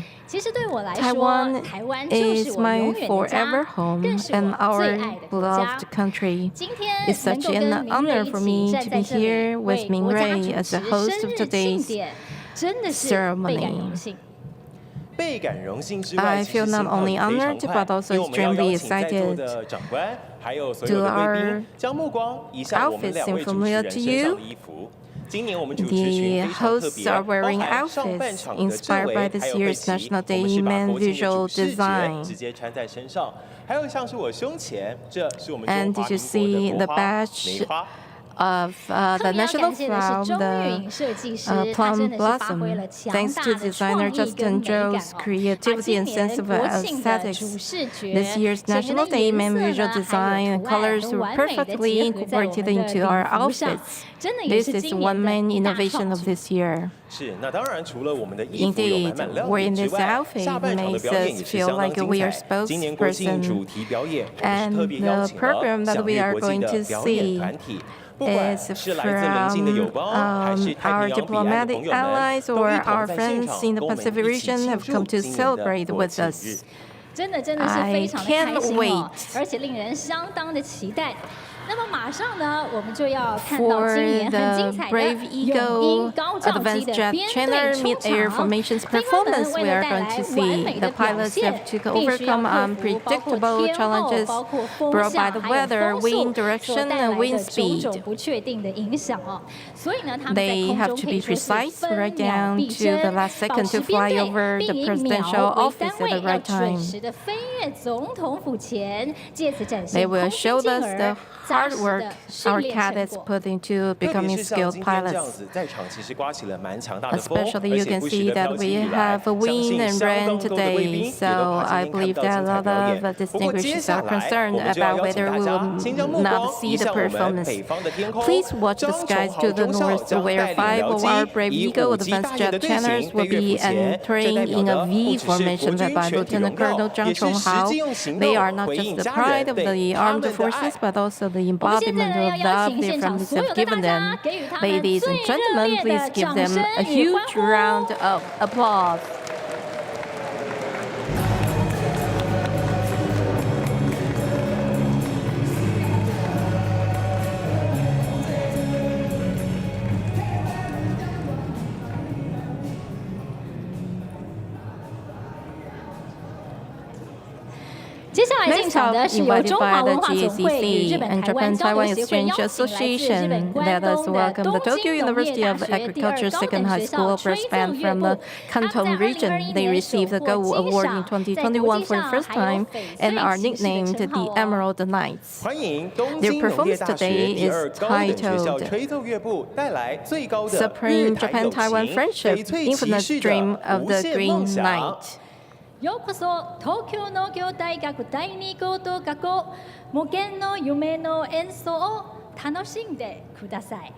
Taiwan is my forever home, and our beloved country. It's such an honor for me to be here with Ming Rui as the host of today's ceremony. I feel not only honored but also extremely excited. Do our outfits seem familiar to you? The hosts are wearing outfits inspired by this year's National Day Men visual design. And did you see the badge of the national flower, the plum blossom. Thanks to designer Justin Zhou's creativity and sense of aesthetics, this year's national theme and visual design and colors were perfectly incorporated into our outfits. This is one main innovation of this year. Indeed, wearing this outfit makes us feel like we are spokesperson, and the program that we are going to see is from our diplomatic allies or our friends in the Pacific region have come to celebrate with us. I can't wait. For the Brave Eagle Advanced Jet Trainer Mid-Air Formations performance, we are going to see the pilots have to overcome unpredictable challenges brought by the weather, wind direction, and wind speed. They have to be precise right down to the last second to fly over the presidential office at the right time. They will show us the hard work our cadets put into becoming skilled pilots. Especially you can see that we have wind and rain today, so I believe that a lot of distinguished are concerned about whether we will not see the performance. Please watch the skies to the north, where 5 of our Brave Eagle Advanced Jet Trainers will be entering in a V formation led by Lieutenant Colonel Zhang Chonghao. They are not just the pride of the armed forces, but also the embodiment of love their families have given them. Ladies and gentlemen, please give them a huge round of applause. Next up, invited by the GACC and Japan-Taiwan Exchange Association, let us welcome the Tokyo University of Agriculture Second High School brass band from the Canton region. They received the Gold Award in 2021 for the first time and are nicknamed the Emerald Knights. Their performance today is titled Supreme Japan-Taiwan Friendship, Infinite Dream of the Green Knight. ようこそ東京農業大学第2高等学校無限の夢の演奏を楽しんでください。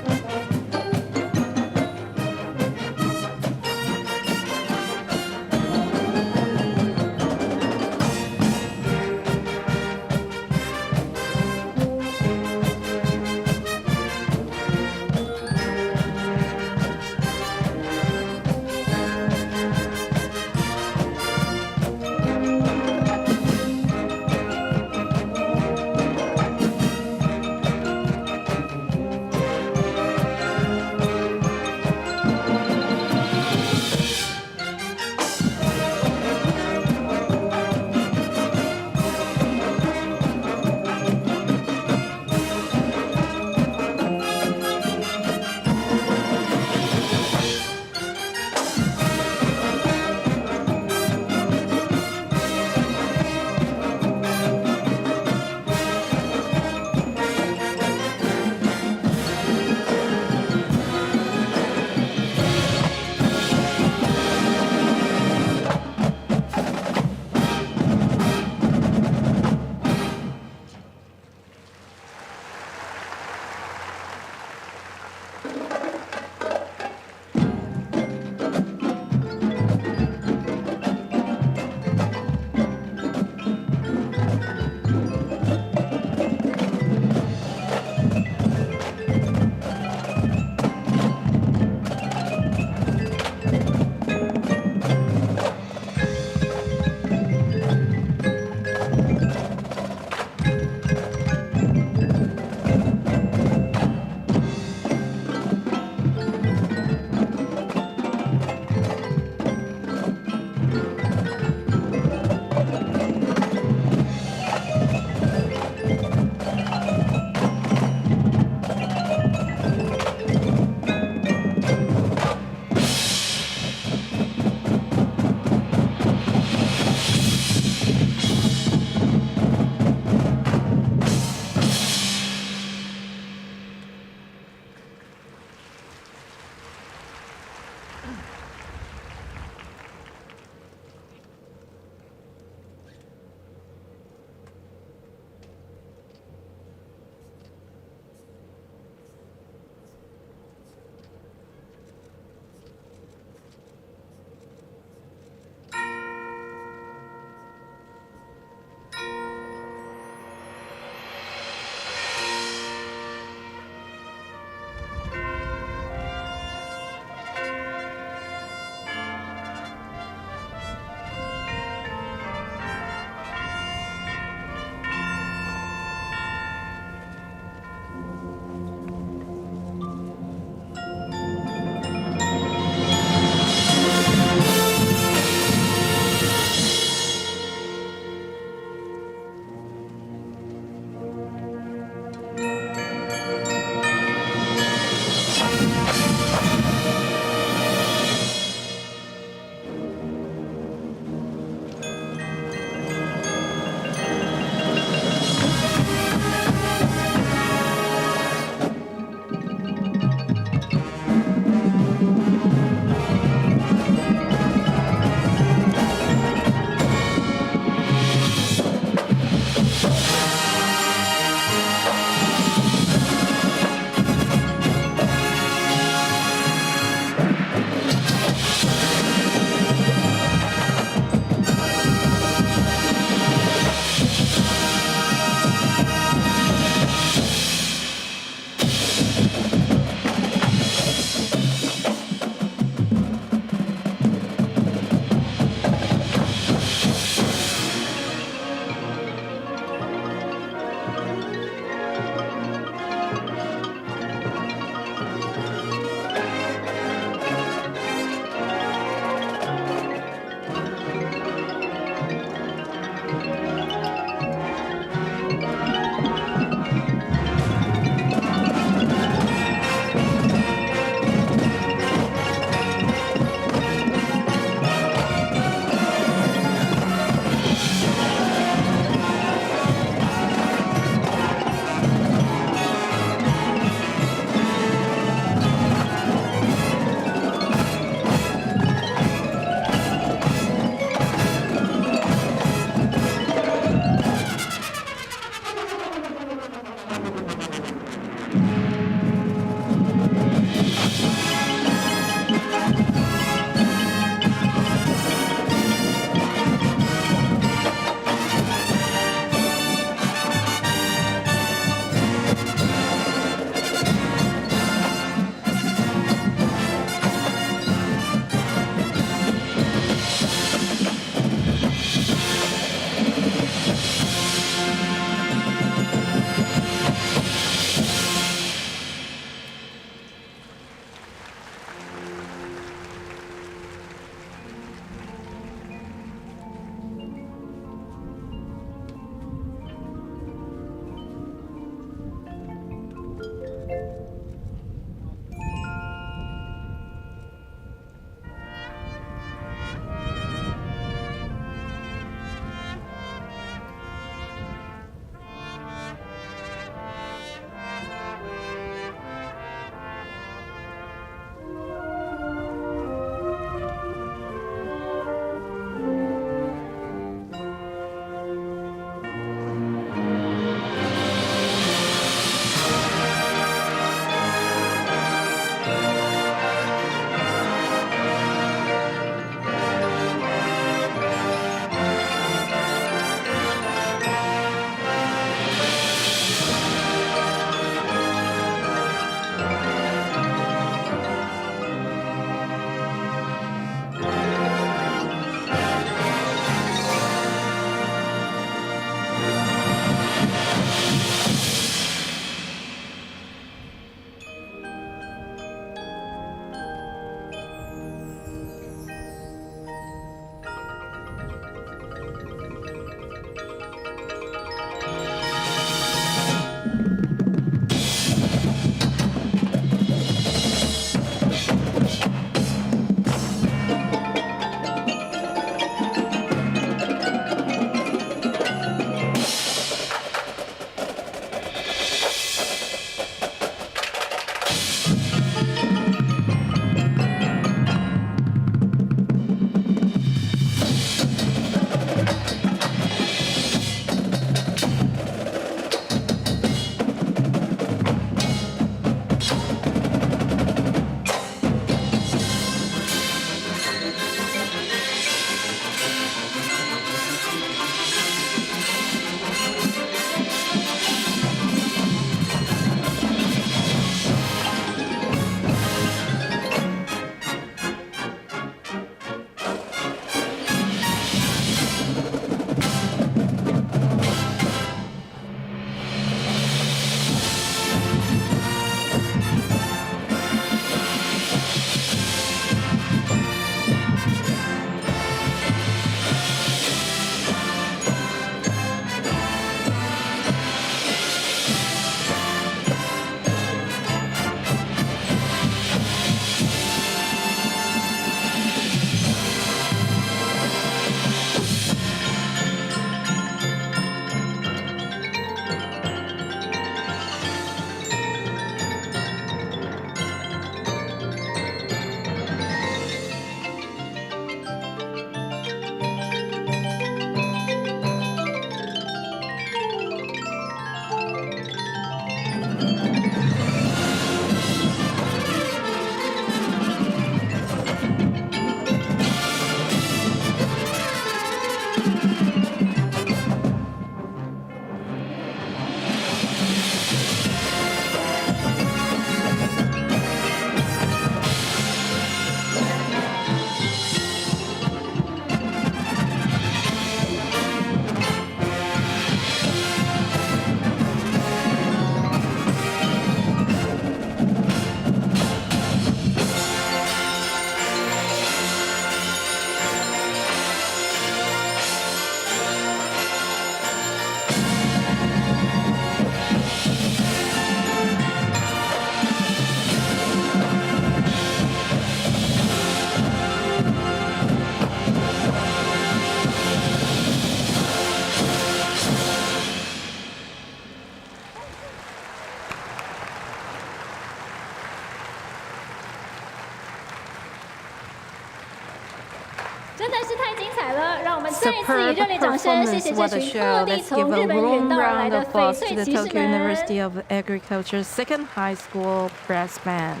Superb performance, what a show. Let's give a warm round of applause to the Tokyo University of Agriculture Second High School Brass Band.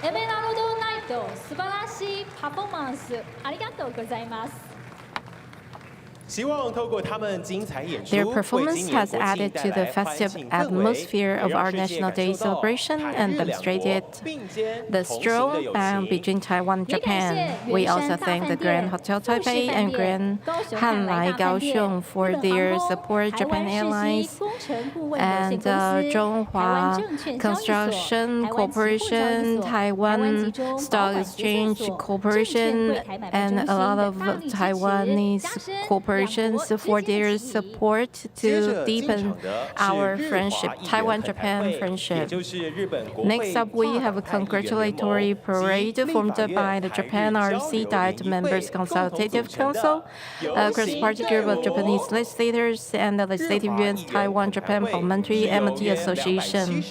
エメラルドナイト、素晴らしいパフォーマンス、ありがとうございます。 Their performance has added to the festive atmosphere of our National Day celebration and demonstrated the strong bond between Taiwan and Japan. We also thank the Grand Hotel Taipei and Grand Hanlai Kaohsiung for their support, Japan Airlines and Zhonghua Construction Corporation, Taiwan Stock Exchange Corporation, and a lot of Taiwanese corporations for their support to deepen our friendship, Taiwan-Japan friendship. Next up, we have a congratulatory parade formed by the Japan-ROC Diet Members Consultative Council, a cross-party group of Japanese legislators, and the Legislative Yuan's Taiwan-Japan Parliamentary Amity Association.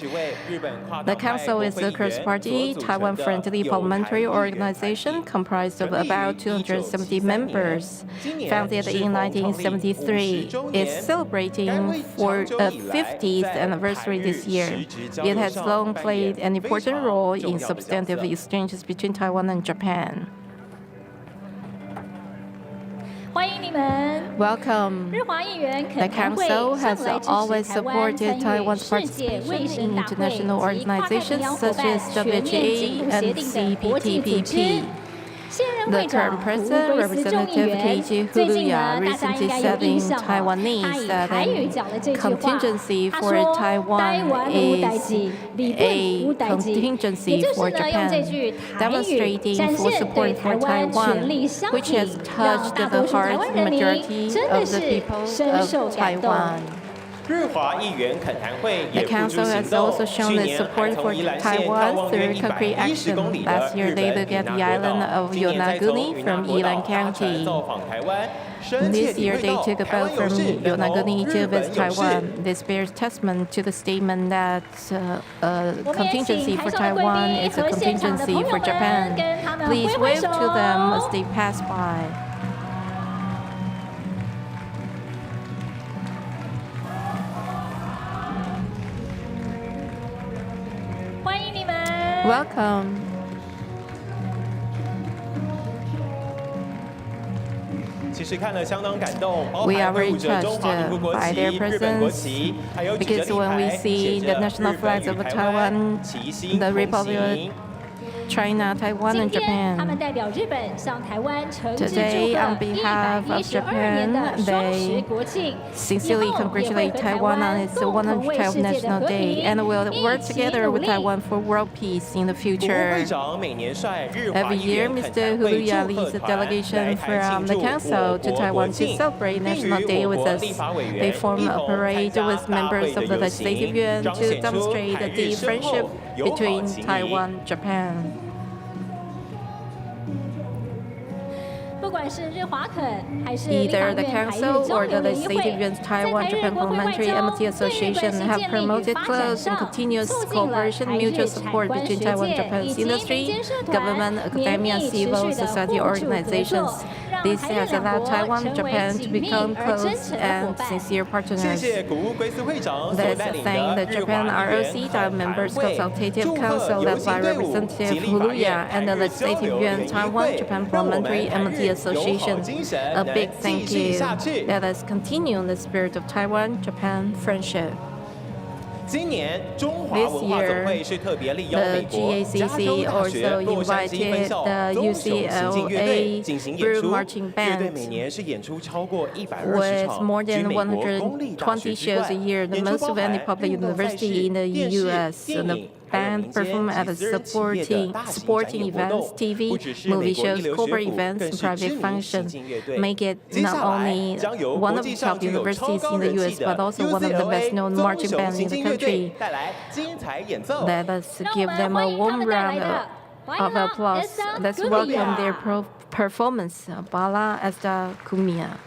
The council is a cross-party, Taiwan-friendly parliamentary organization comprised of about 270 members. Founded in 1973, is celebrating for a 50th anniversary this year. It has long played an important role in substantive exchanges between Taiwan and Japan. Welcome. The Council has always supported Taiwan's participation in international organizations such as WHA and CPTPP. The current president, Representative Keiji Huluya, recently said in Taiwanese that a contingency for Taiwan is a contingency for Japan, demonstrating full support for Taiwan, which has touched the heart majority of the people of Taiwan. The Council has also shown its support for Taiwan through concrete action. Last year, they looked at the island of Yonaguni from Yilan County. This year, they took a boat from Yonaguni to visit Taiwan. This bears testament to the statement that a contingency for Taiwan is a contingency for Japan. Please wave to them as they pass by. Welcome. We are very touched by their presence because when we see the national flags of Taiwan, the Republic, China, Taiwan, and Japan. Today, on behalf of Japan, they sincerely congratulate Taiwan on its 112th National Day and will work together with Taiwan for world peace in the future. Every year, Mr. Huluya leads a delegation from the Council to Taiwan to celebrate National Day with us. They form a parade with members of the Legislative Yuan to demonstrate the deep friendship between Taiwan and Japan. Either the Council or the Legislative Yuan's Taiwan-Japan Parliamentary Amity Association have promoted close and continuous cooperation and mutual support between Taiwan and Japan's industry, government, academia, and civil society organizations. This has allowed Taiwan and Japan to become close and sincere partners. Let's thank the Japan-ROC Diet Members Consultative Council led by Representative Huluya and the Legislative Yuan Taiwan-Japan Parliamentary Amity Association. A big thank you. Let us continue in the spirit of Taiwan-Japan friendship. This year, the GACC also invited the UCLA Bruin marching band with more than 120 shows a year, the most of any public university in the U.S. And the band performed at sporting events, TV, movie shows, corporate events, and private functions, make it not only one of the top universities in the U.S., but also one of the best-known marching bands in the country. Let us give them a warm round of applause. Let's welcome their performance, Bala Esta Kumia.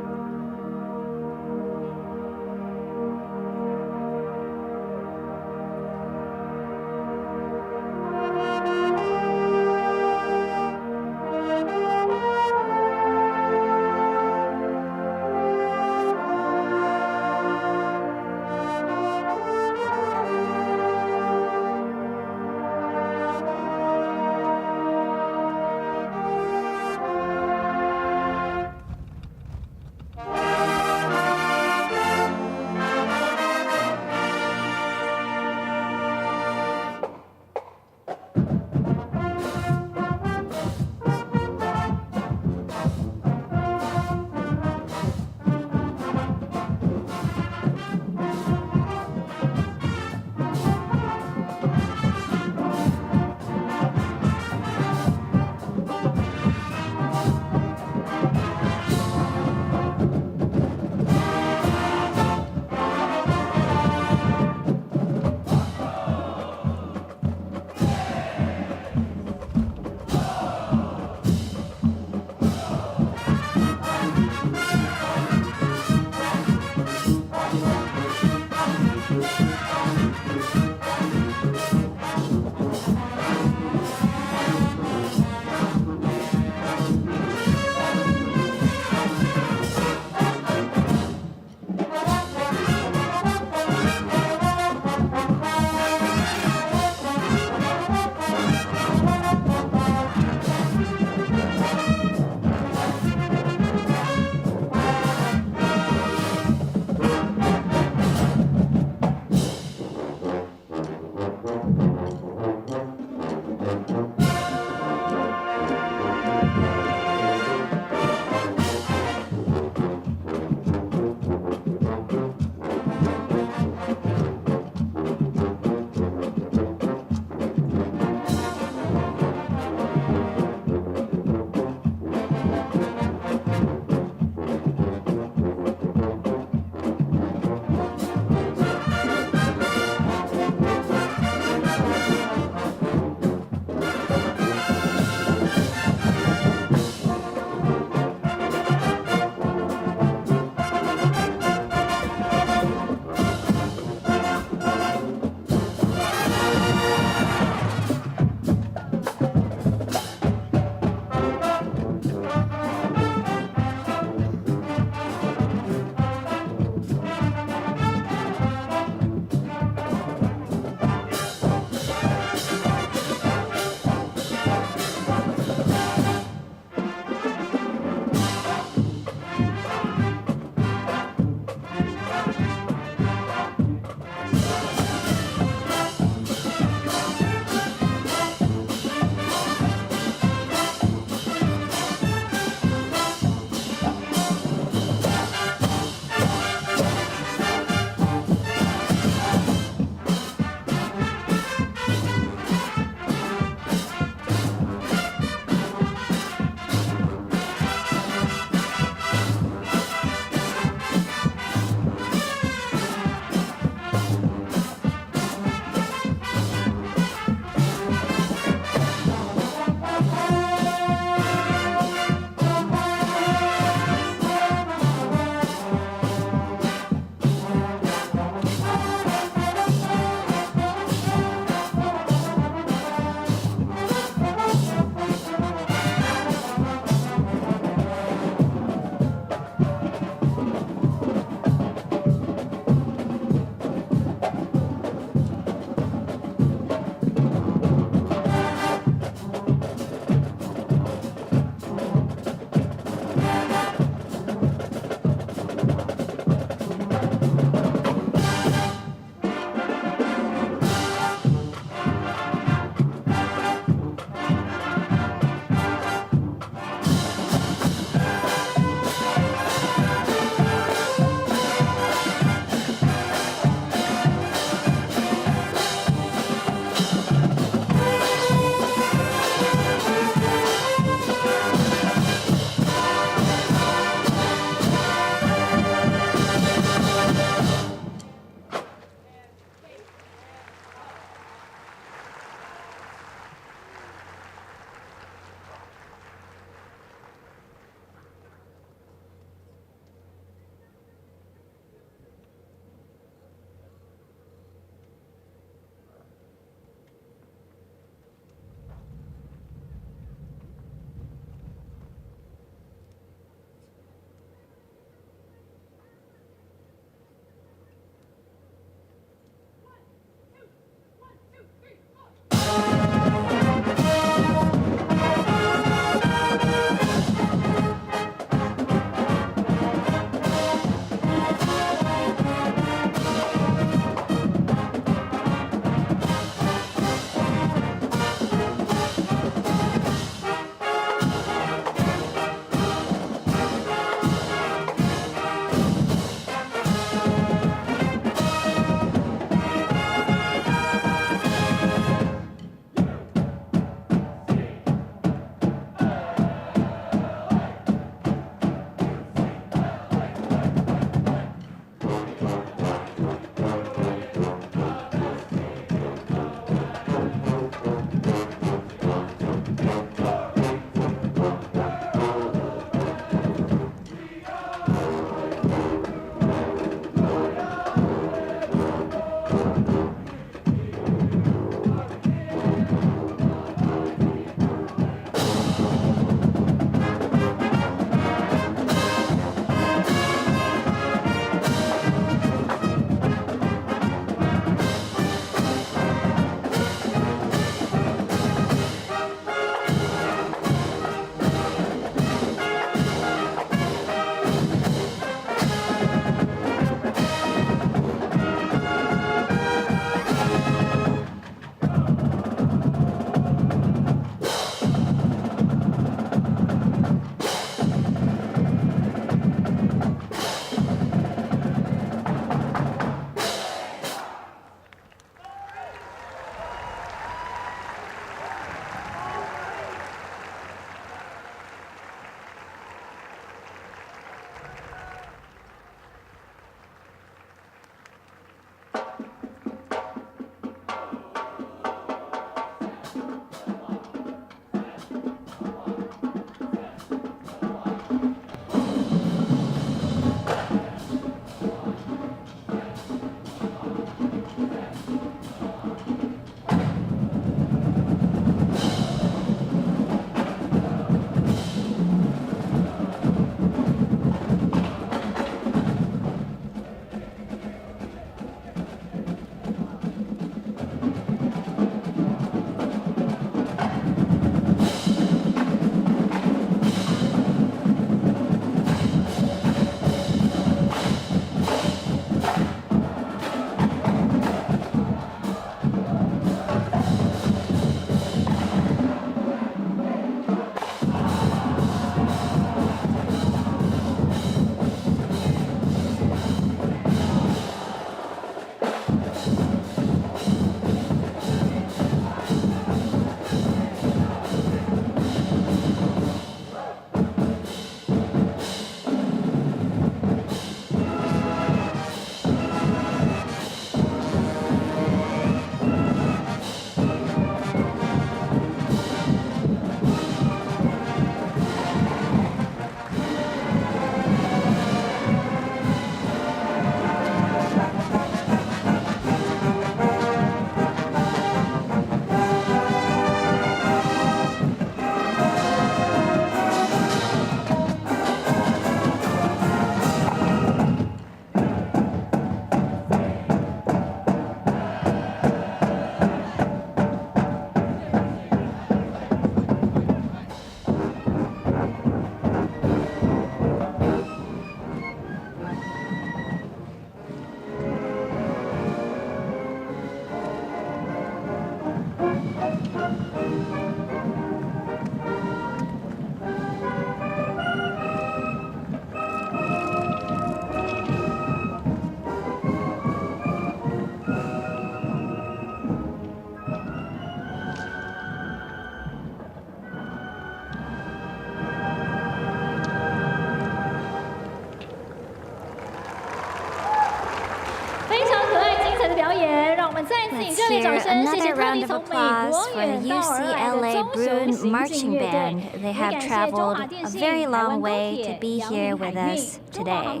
hear another round of applause for the UCLA Bruin marching band. They have traveled a very long way to be here with us today.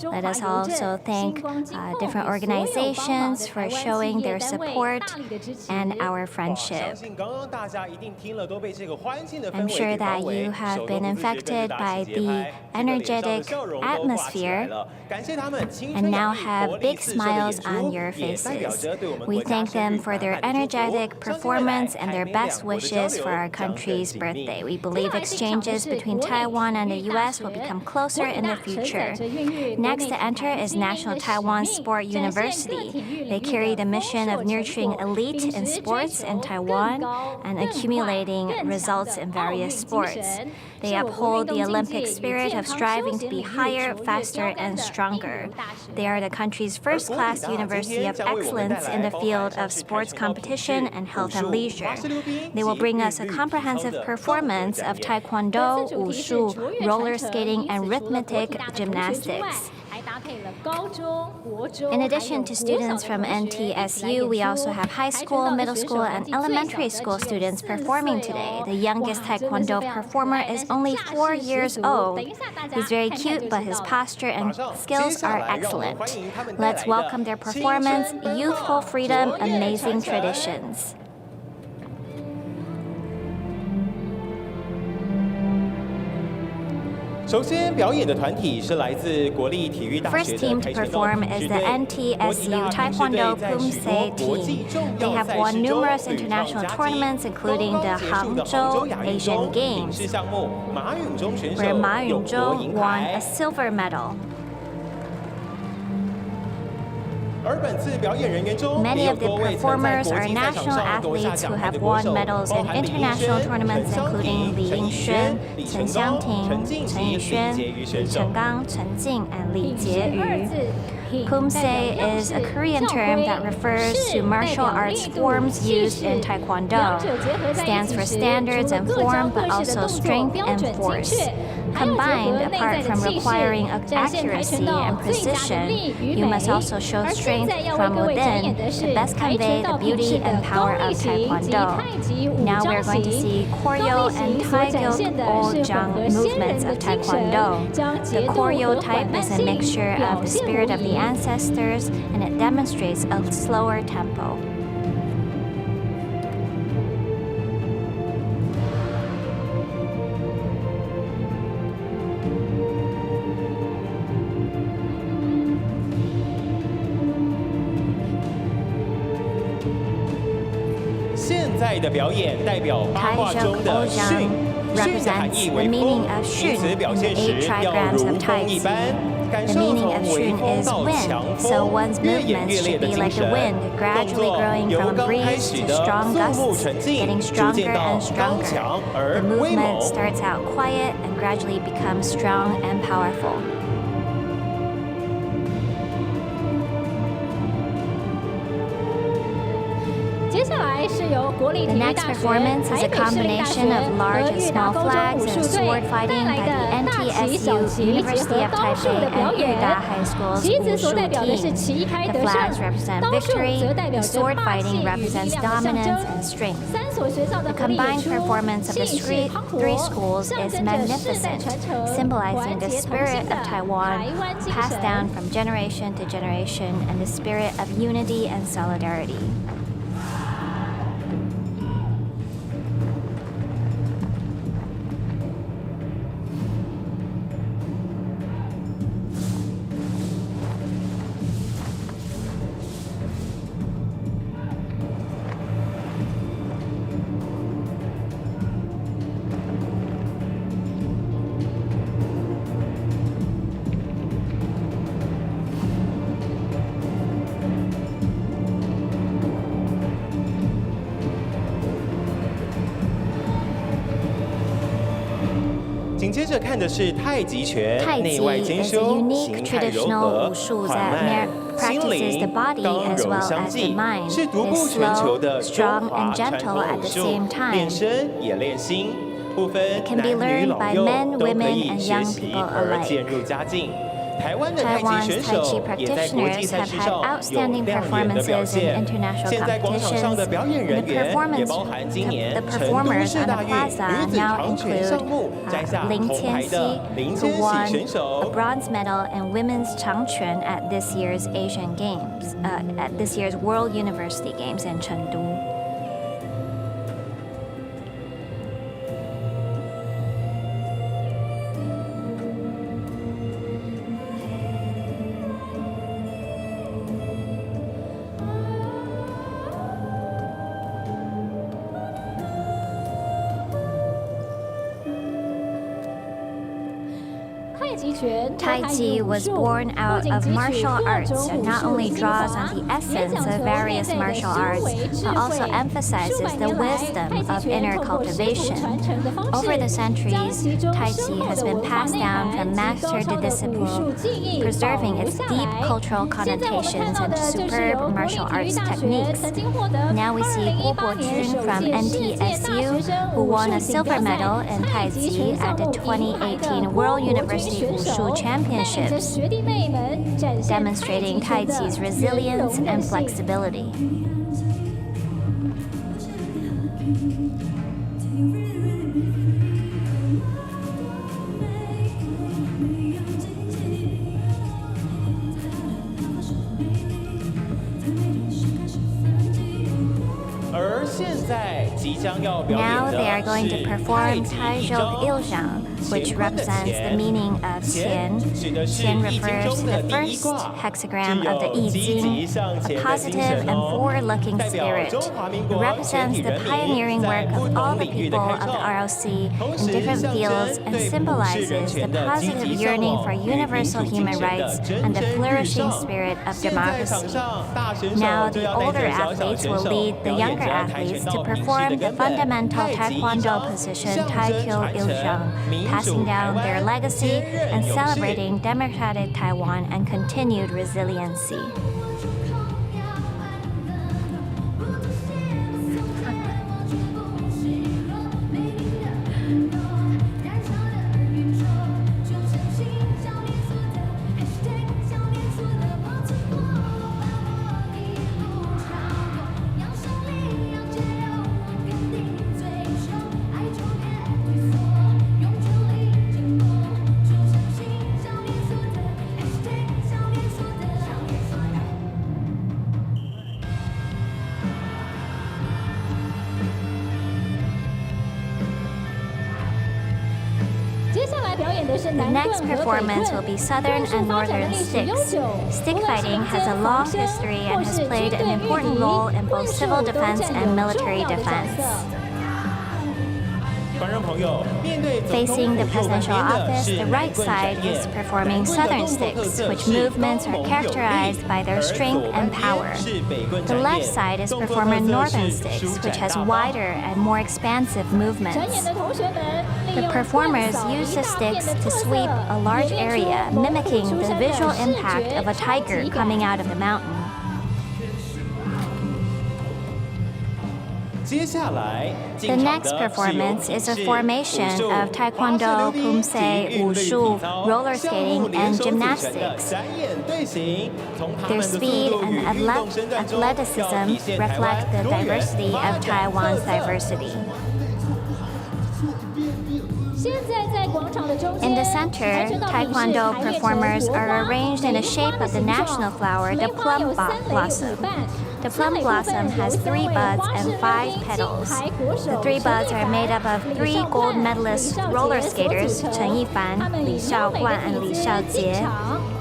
Let us also thank different organizations for showing their support and our friendship. I'm sure that you have been infected by the energetic atmosphere and now have big smiles on your faces. We thank them for their energetic performance and their best wishes for our country's birthday. We believe exchanges between Taiwan and the U.S. will become closer in the future. Next to enter is National Taiwan Sport University. They carry the mission of nurturing elite in sports in Taiwan and accumulating results in various sports. They uphold the Olympic spirit of striving to be higher, faster, and stronger. They are the country's first-class university of excellence in the field of sports competition and health and leisure. They will bring us a comprehensive performance of taekwondo, wushu, roller skating, and rhythmic gymnastics. In addition to students from NTSU, we also have high school, middle school, and elementary school students performing today. The youngest taekwondo performer is only 4 years old. He's very cute, but his posture and skills are excellent. Let's welcome their performance, Youthful Freedom, Amazing Traditions. First team to perform is the NTSU Taekwondo Kumse team. They have won numerous international tournaments, including the Hangzhou Asian Games, where Ma Yunzhong won a silver medal. Many of the performers are national athletes who have won medals in international tournaments, including Li Yingxuan, Chen Xiangting, Chen Yixuan, Li Chenggang, Chen Jing, and Li Jieyu. Kumse is a Korean term that refers to martial arts forms used in Taekwondo. It stands for standards and form, but also strength and force. Combined, apart from requiring accuracy and precision, you must also show strength from within to best convey the beauty and power of Taekwondo. Now we're going to see Koryo and Taegyok movements of Taekwondo. The Koryo type is a mixture of the spirit of the ancestors, and it demonstrates a slower tempo. Taegyok represents the meaning of Shun in the 8 trigrams of Tai Chi. The meaning of Shun is wind, so one's movements should be like the wind, gradually growing from a breeze to strong gusts, getting stronger and stronger. The movement starts out quiet and gradually becomes strong and powerful. The next performance is a combination of large and small flags and sword fighting by the NTSU, University of Taipei, and Yuda High School's wushu team. The flags represent victory, the sword fighting represents dominance and strength. The combined performance of the three schools is magnificent, symbolizing the spirit of Taiwan passed down from generation to generation and the spirit of unity and solidarity. Tai Chi is a unique traditional wushu that practices the body as well as the mind. It is slow, strong, and gentle at the same time. It can be learned by men, women, and young people alike. Taiwan's Tai Chi practitioners have had outstanding performances in international competitions, and the performers on the plaza now include Ling Qianxi, who won a bronze medal in women's Changquan at this year's Asian Games, at this year's World University Games in Chengdu. Tai Chi was born out of martial arts and not only draws on the essence of various martial arts, but also emphasizes the wisdom of inner cultivation. Over the centuries, Tai Chi has been passed down from master to disciple, preserving its deep cultural connotations and superb martial arts techniques. Now we see Guo Guojun from NTSU, who won a silver medal in Tai Chi at the 2018 World University Wushu Championships, demonstrating Tai Chi's resilience and flexibility. Now they are going to perform Tai-Zhou Ilzhang, which represents the meaning of Chien. Chien refers to the first hexagram of the I Ching, a positive and forward-looking spirit. It represents the pioneering work of all the people of the ROC in different fields and symbolizes the positive yearning for universal human rights and the flourishing spirit of democracy. Now the older athletes will lead the younger athletes to perform the fundamental Taekwondo position Tai-Kyo Ilzhang, passing down their legacy and celebrating democratic Taiwan and continued resiliency. The next performance will be Southern and Northern Sticks. Stick fighting has a long history and has played an important role in both civil defense and military defense. Facing the presidential office, the right side is performing Southern Sticks, which movements are characterized by their strength and power. The left side is performing Northern Sticks, which has wider and more expansive movements. The performers use the sticks to sweep a large area, mimicking the visual impact of a tiger coming out of the mountain. The next performance is a formation of Taekwondo, Kumse, Wushu, roller skating, and gymnastics. Their speed and athleticism reflect the diversity of Taiwan's diversity. In the center, Taekwondo performers are arranged in the shape of the national flower, the plum blossom. The plum blossom has 3 buds and 5 petals. The 3 buds are made up of 3 gold medalist roller skaters, Chen Yifan, Li Shaoguan, and Li Shaojie.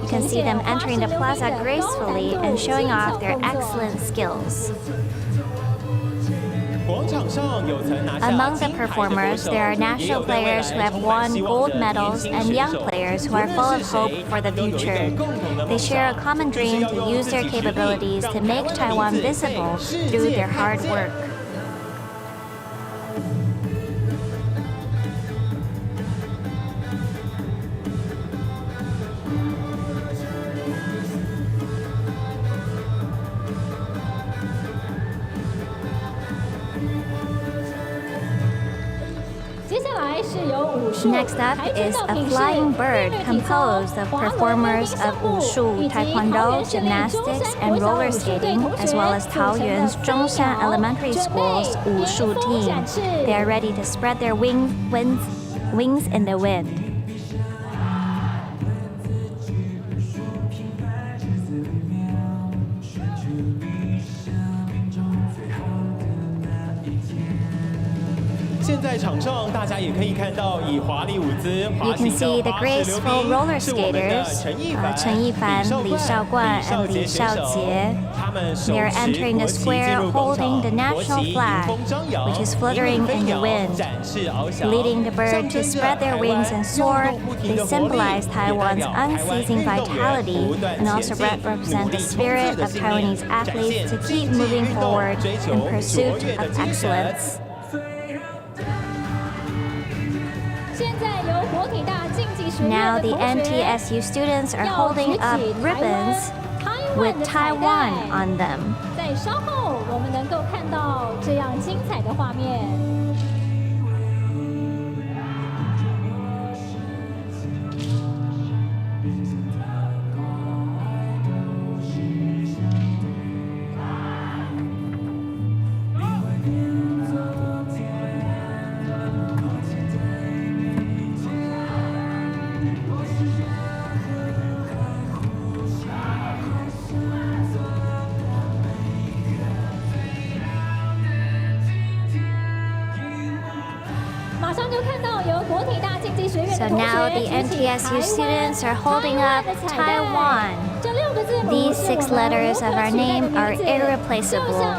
You can see them entering the plaza gracefully and showing off their excellent skills. Among the performers, there are national players who have won gold medals and young players who are full of hope for the future. They share a common dream to use their capabilities to make Taiwan visible through their hard work. Next up is a flying bird composed of performers of Wushu, Taekwondo, gymnastics, and roller skating, as well as Taoyuan's Zhongshan Elementary School's Wushu team. They are ready to spread their wings in the wind.现在场上大家也可以看到，以华丽舞姿滑 You can 行 see 的 the 花式溜 graceful 冰 roller 是我们的 skaters, 陈一凡、李少冠 and 李少杰. They are entering the square holding the national flag, which is fluttering in the wind. Leading the bird to spread their wings and soar, they symbolize Taiwan's unceasing vitality and also represent the spirit of Taiwanese athletes to keep moving forward in pursuit of excellence. Now the NTSU students are holding up ribbons with Taiwan on them. 在稍后我们能够看到这样精彩的画面。So now the NTSU students are holding up Taiwan. These 6 letters of our name are irreplaceable.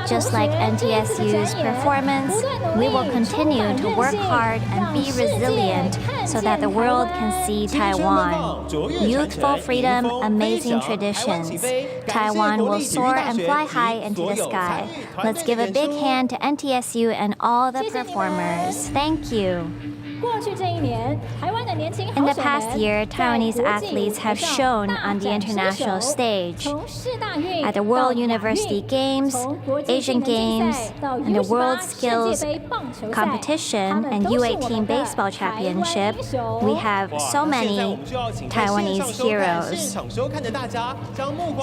Just like NTSU's performance, we will continue to work hard and be resilient so that the world can see Taiwan. Youthful freedom, amazing traditions. Taiwan will soar and fly high into the sky. Let's give a big hand to NTSU and all the performers. Thank you. In the past year, Taiwanese athletes have shown on the international stage. At the World University Games, Asian Games, and the World Skills Competition and U18 Baseball Championship, we have so many Taiwanese heroes.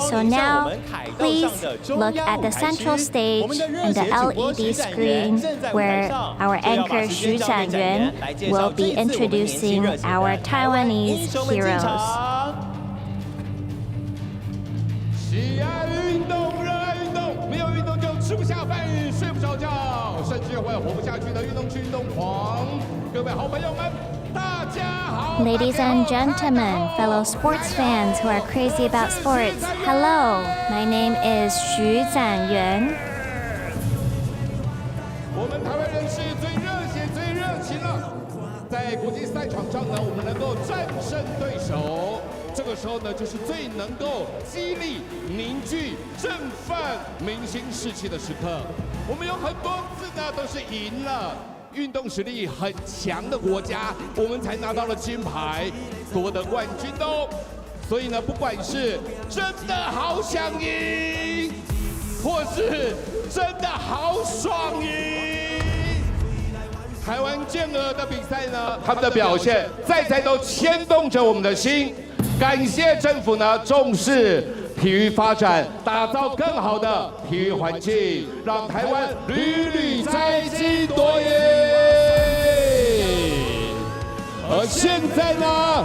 So now, please look at the central stage and the LED screen where our anchor Xu Zanyuan will be introducing our Taiwanese heroes. 喜爱运动，热爱运动，没有运动就吃不下饭，睡不着觉，甚至会活不下去的运动区运动狂。各位好朋友们，大家好。Ladies and gentlemen, fellow sports fans who are crazy about sports, hello. My name is Xu Zanyuan. 我们台湾人是最热血、最热情了。在国际赛场上呢，我们能够战胜对手，这个时候呢，就是最能够激励、凝聚、振奋民心士气的时刻。我们有很多次呢都是赢了运动实力很强的国家，我们才拿到了金牌，夺得冠军哦。所以呢，不管是真的好想赢，或是真的好爽赢。 台湾健儿的比赛呢，他们的表现再都牵动着我们的心。感谢政府呢重视体育发展，打造更好的体育环境，让台湾屡屡摘金夺银。而现在呢，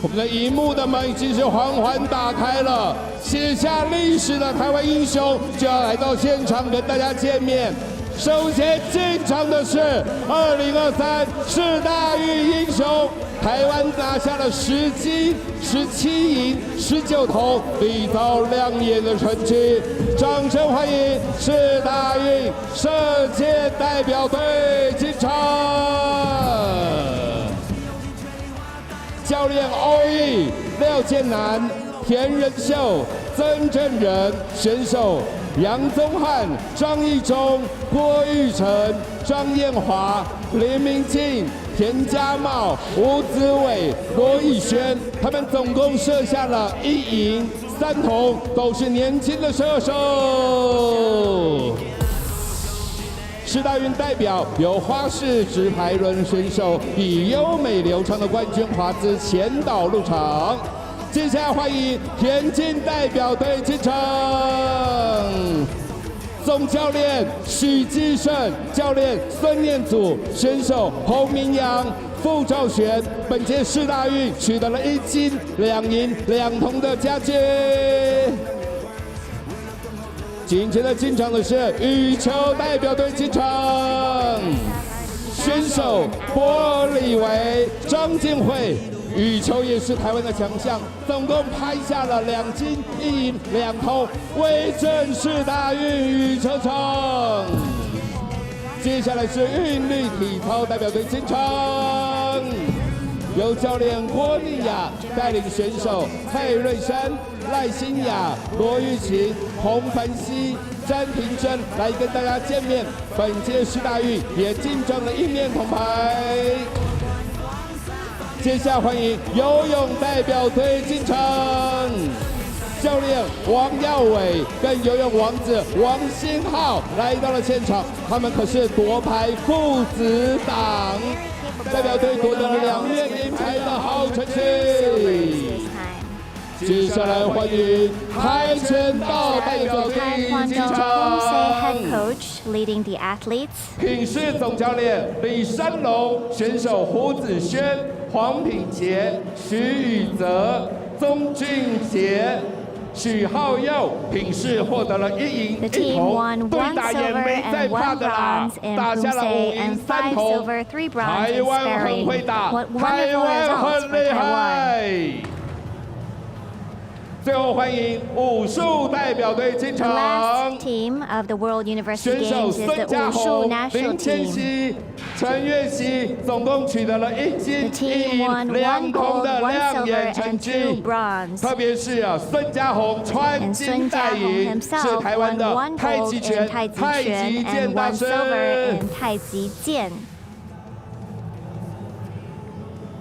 我们的荧幕的门已经是缓缓打开了，写下历史的台湾英雄就要来到现场跟大家见面。 首先进场的是2023世大运英雄，台湾拿下了10金、17银、19铜，缔造亮眼的成绩。掌声欢迎世大运射箭代表队进场。教练欧毅、廖建南、田仁秀、曾正仁选手。 杨宗翰、张义忠、郭玉成、张燕华、林明静、田家茂、吴子伟、罗义轩，他们总共射下了1银3铜，都是年轻的射手。世大运代表由花式直排轮选手以优美流畅的冠军华姿前导入场。接下来欢迎田径代表队进场。总教练许基胜，教练孙念祖，选手洪明阳、傅兆璇，本届世大运取得了1金2银2铜的佳绩。紧接着进场的是羽球代表队进场，选手柏李维、张建慧。羽球也是台湾的强项，总共拍下了2金1银2铜，威震世大运羽球场。接下来是韵律体操代表队进场，由教练郭丽雅带领选手蔡瑞珊、赖欣雅、罗玉琴、洪凡熙、詹婷珍来跟大家见面。本届世大运也竞争了1面铜牌。接下来欢迎游泳代表队进场，教练王耀伟跟游泳王子王新浩来到了现场，他们可是夺牌父子档，代表队夺得了2面银牌的好成绩。接下来欢迎跆拳道代表队进场，品势总教练李山龙，选手胡子轩、黄品杰、徐宇泽、宗俊杰、许浩佑，品势获得了1银1铜，对打也没再怕的啦，打下了5银3铜。台湾很会打，台湾很厉害。最后欢迎武术代表队进场，选手孙家宏、林千熙、陈月熙，总共取得了1金1银2铜的亮眼成绩。特别是孙家宏穿金戴银，是台湾的太极拳、太极剑大师。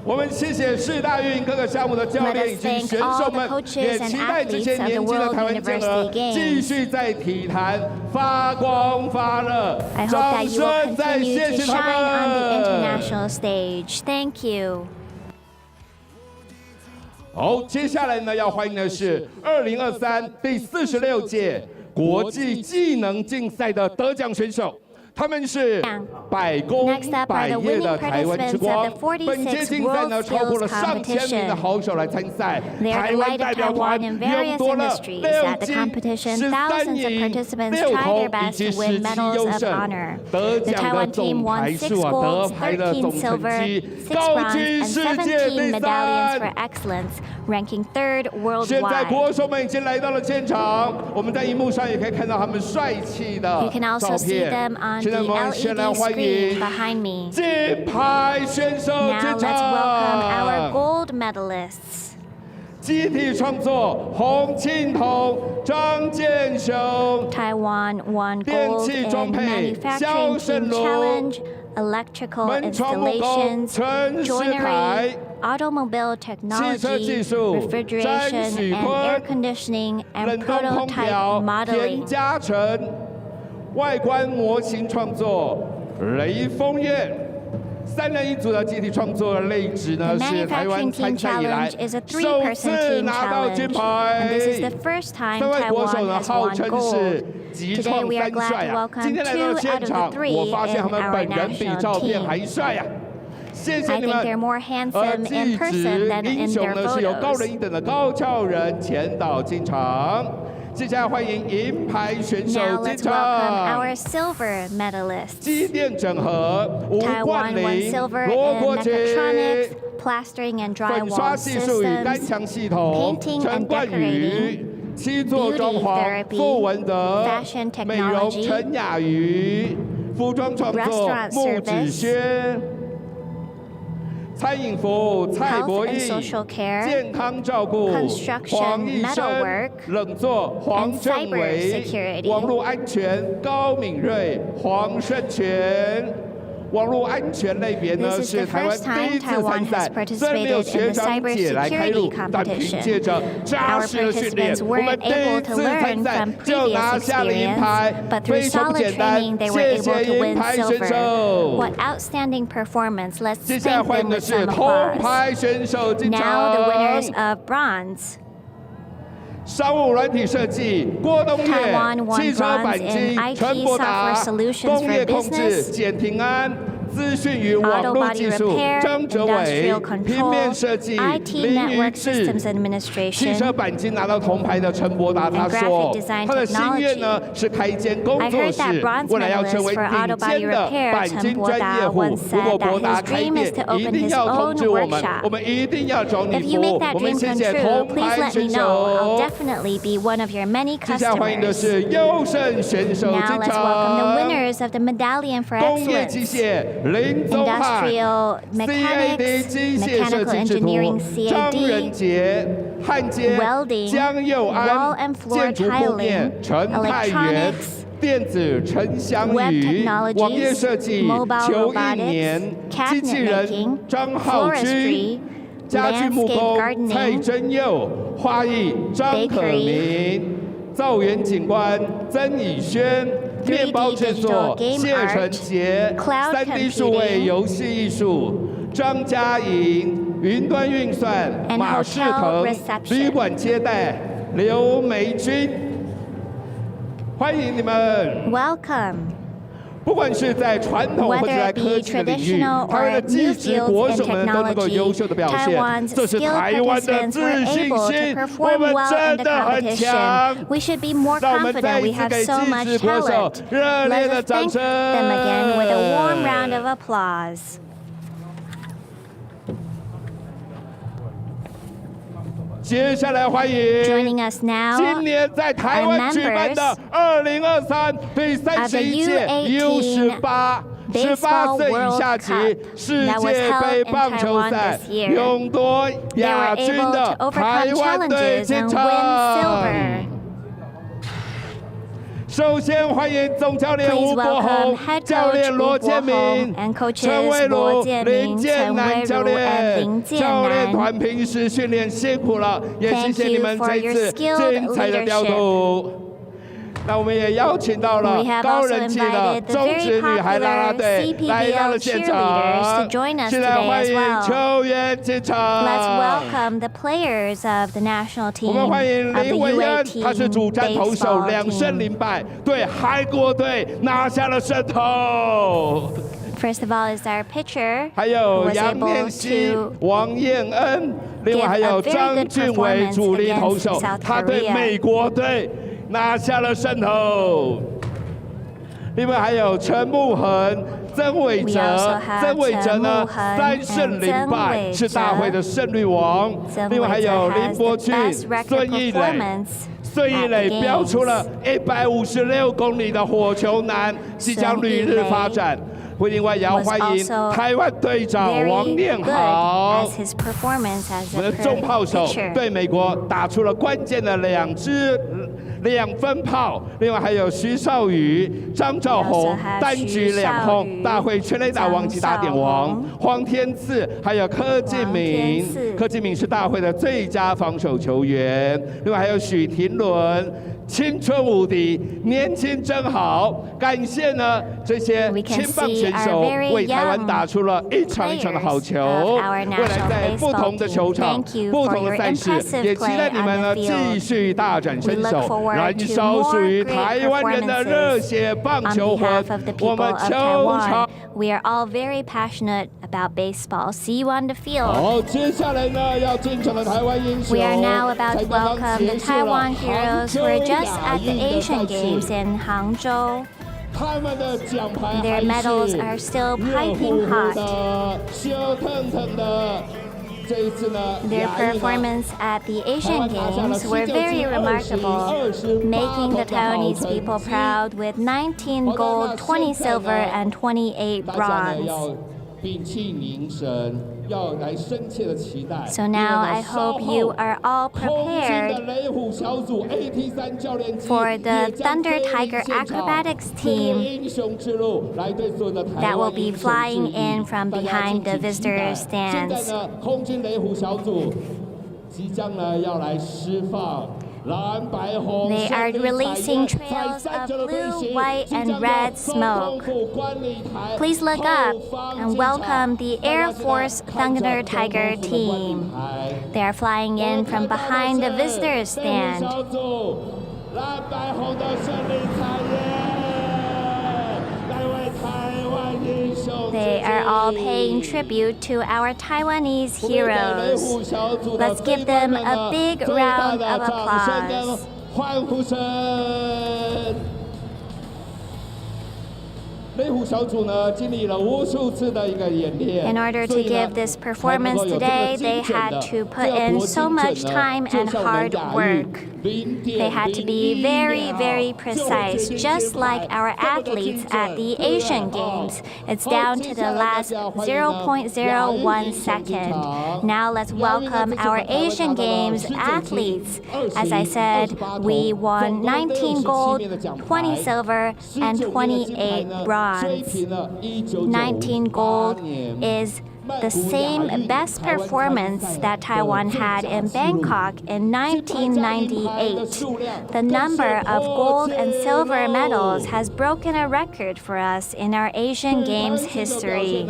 我们谢谢世大运各个项目的教练以及选手们，也期待这些年轻的台湾健儿继续在体坛发光发热。掌声再谢谢他们。好，接下来呢要欢迎的是2023第46届国际技能竞赛的得奖选手。他们是百工百业的台湾之光。本届竞赛呢，超过了上千名的好手来参赛。台湾代表团勇夺了6金、13银、6铜以及17优胜，得奖的总牌数得牌的总成绩高居世界第3。现在国手们已经来到了现场，我们在荧幕上也可以看到他们帅气的照片。现在我们先来欢迎金牌选手进场。集体创作洪庆彤、张建雄，电器装配肖胜罗，门窗木工陈世凯。Automobile technology, refrigeration and air conditioning, and prototype modeling. 田嘉诚，外观模型创作雷锋燕，3人1组的集体创作类值呢是台湾参赛以来首次拿到金牌。3位国手呢号称是极创3帅啊，今天来到现场，我发现他们本人比照片还帅啊！谢谢你们。技职英雄呢是由高人一等的高翘人前导进场。接下来欢迎银牌选手进场。机电整合吴冠霖、罗国杰。粉刷技术与单墙系统陈冠宇。7座装潢傅文德。美容陈雅瑜。服装创作穆子轩。餐饮服务蔡博义，健康照顾黄义生，冷作黄正伟，网络安全高敏瑞、黄胜全，网络安全类别呢 This is 是 the 台湾 first 第 time 一次 Taiwan 参 has 赛，虽然没有 participated in 学 the 长姐来开入 cybersecurity， 但凭借 competition. 着扎 Our 实的训练， participants 我们 weren't 第一 able to 次参 learn 赛 from 就 previous 拿下了银牌 experience, but， through 非常不 solid 简单。 training, they were 谢 able 谢 to 银 win 牌选 silver. 手。 What outstanding performance! Let's 接下来 thank 欢 them 迎的 with 是 some 铜 applause. 牌选手进 Now the 场。 winners of bronze. 商务软体设计郭东岳， Taiwan won 汽车钣 bronze in 金 IT 陈伯达， software solutions 工业 for 控制 business, 简廷安。 资讯与网 auto 络 body 技术 repair, 张哲伟 industrial， 平面 control, 设计 IT 林于 network 志 systems 汽车 administration, 钣金拿到铜牌的陈伯达他 and 说 graphic design 他的心愿呢 technology. 是开一间工 I 作 heard 室 that bronze 未来要成 medalist 为 for 顶 auto 尖 body 的 repair 钣 Chen 金专业 Boda 户 once 如 said 果伯 that 达 his 开 dream 店 is to 一 open 定 his 要通 own 知我们 workshop. 我们一定要找你 If 服 you 务 make that 我们 dream 谢 come 谢 true, 铜 please 牌 let me 选 know. I'll 手 definitely be one of your many 接下来欢迎的 customers. 是优胜选手 Now 进 let's welcome the 场 winners of the Medallion for 工业机 Excellence. 械林宗翰 Industrial CAD mechanics, 机械设 mechanical 计制图 engineering 张仁 CAD, 杰焊接 welding, 江佑 wall 安 and floor 建筑铺面 tiling, 陈泰元 electronics, 电子陈祥 web 宇 technologies, 网页设计 mobile 邱一 robotics, 年机器 cabinet 人 making, 张浩君 floristry, 家具木 landscape 工蔡 gardening, 真佑花艺张可 bakery, 明造园景观曾以轩 面包制作 digital game 谢承 art, 杰 cloud 3D 数位 computing, 游戏艺术张嘉莹云端运算 and 马世 hotel 腾 reception. 旅馆接待刘梅君，欢迎你们！ Welcome. 不管是在传统或者 Whether 在 it be 科技的领域， traditional 台湾的 or 技 new 职 fields 国 in 手们都能够 technology, 优秀的表现， Taiwan's 这是 skilled 台湾的 participants 自 were 信 able 心 to， 我 perform 们 well 真 in the 的很 competition. 强。 We should be more 让我们再 confident. 一 We 次 have 给 so 技 much 职国手 talent. 热烈 Let 的 us 掌 thank 声。 them again with a warm round of applause. 接下来欢迎 Joining us now 今年在台湾举办的2023第31届 U18 18岁以下级世界杯棒球赛，勇夺亚军的台湾队进场。首先欢迎总教练吴伯宏、教练罗建明、陈伟如、林建南教练，教练团平时训练辛苦了，也谢谢你们这一次精彩的调度。那我们也邀请到了高人气的中职女孩啦啦队来到了现场，现在欢迎球员进场。Let's welcome the players of the national team 我们欢迎 of the 林维恩， UAT 他是主战投手，2胜 baseball team. 0败，对韩国队拿下了胜投。 First of all is our pitcher 还 who 有 was 杨 able 念希 to、王彦恩，另外还有张俊伟主力投手，他对美国队拿下了胜投。另外还有陈慕恒、曾伟哲，曾伟哲呢3胜0败，是大会的胜率王。另外还有林柏俊、孙艺磊。 孙艺磊飙出了156公里的火球男，即将旅日发展。另外也要欢迎台湾队长王念豪，我们的重炮手对美国打出了关键的2分炮。另外还有徐少宇、张兆宏单局2轰，大会全垒打王及打点王。黄天赐还有柯敬明，柯敬明是大会的最佳防守球员。另外还有许廷伦。 青春无敌，年轻真好！感谢呢这些青棒选手为台湾打出了一场一场的好球。未来在不同的球场、不同的赛事，也期待你们呢继续大展身手，燃烧属于台湾人的热血棒球魂。我们球场。 We are all very passionate about baseball. See you on the field. 好，接下来呢要进场的台湾英雄。 We are now about to welcome the Taiwan heroes who are just at the Asian Games in Hangzhou. 他们的奖牌 Their medals are still piping hot. 热腾腾的。 Their performance at the Asian Games were very remarkable, making the Taiwanese people proud with 19 gold, 20 silver, and 28 bronze. So now I hope you are all prepared for the Thunder Tiger acrobatics team that will be flying in from behind the visitor stands. They are releasing trails of blue, white, and red smoke. Please look up and welcome the Air Force Thunder Tiger team. They are flying in from behind the visitor stand. They are all paying tribute to our Taiwanese heroes. Let's give them a big round of applause. In order to give this performance today, they had to put in so much time and hard work. They had to be very, very precise, just like our athletes at the Asian Games. It's down to the last 0.01 second. Now let's welcome our Asian Games athletes. As I said, we won 19 gold, 20 silver, and 28 bronze. 19 gold is the same best performance that Taiwan had in Bangkok in 1998. The number of gold and silver medals has broken a record for us in our Asian Games history.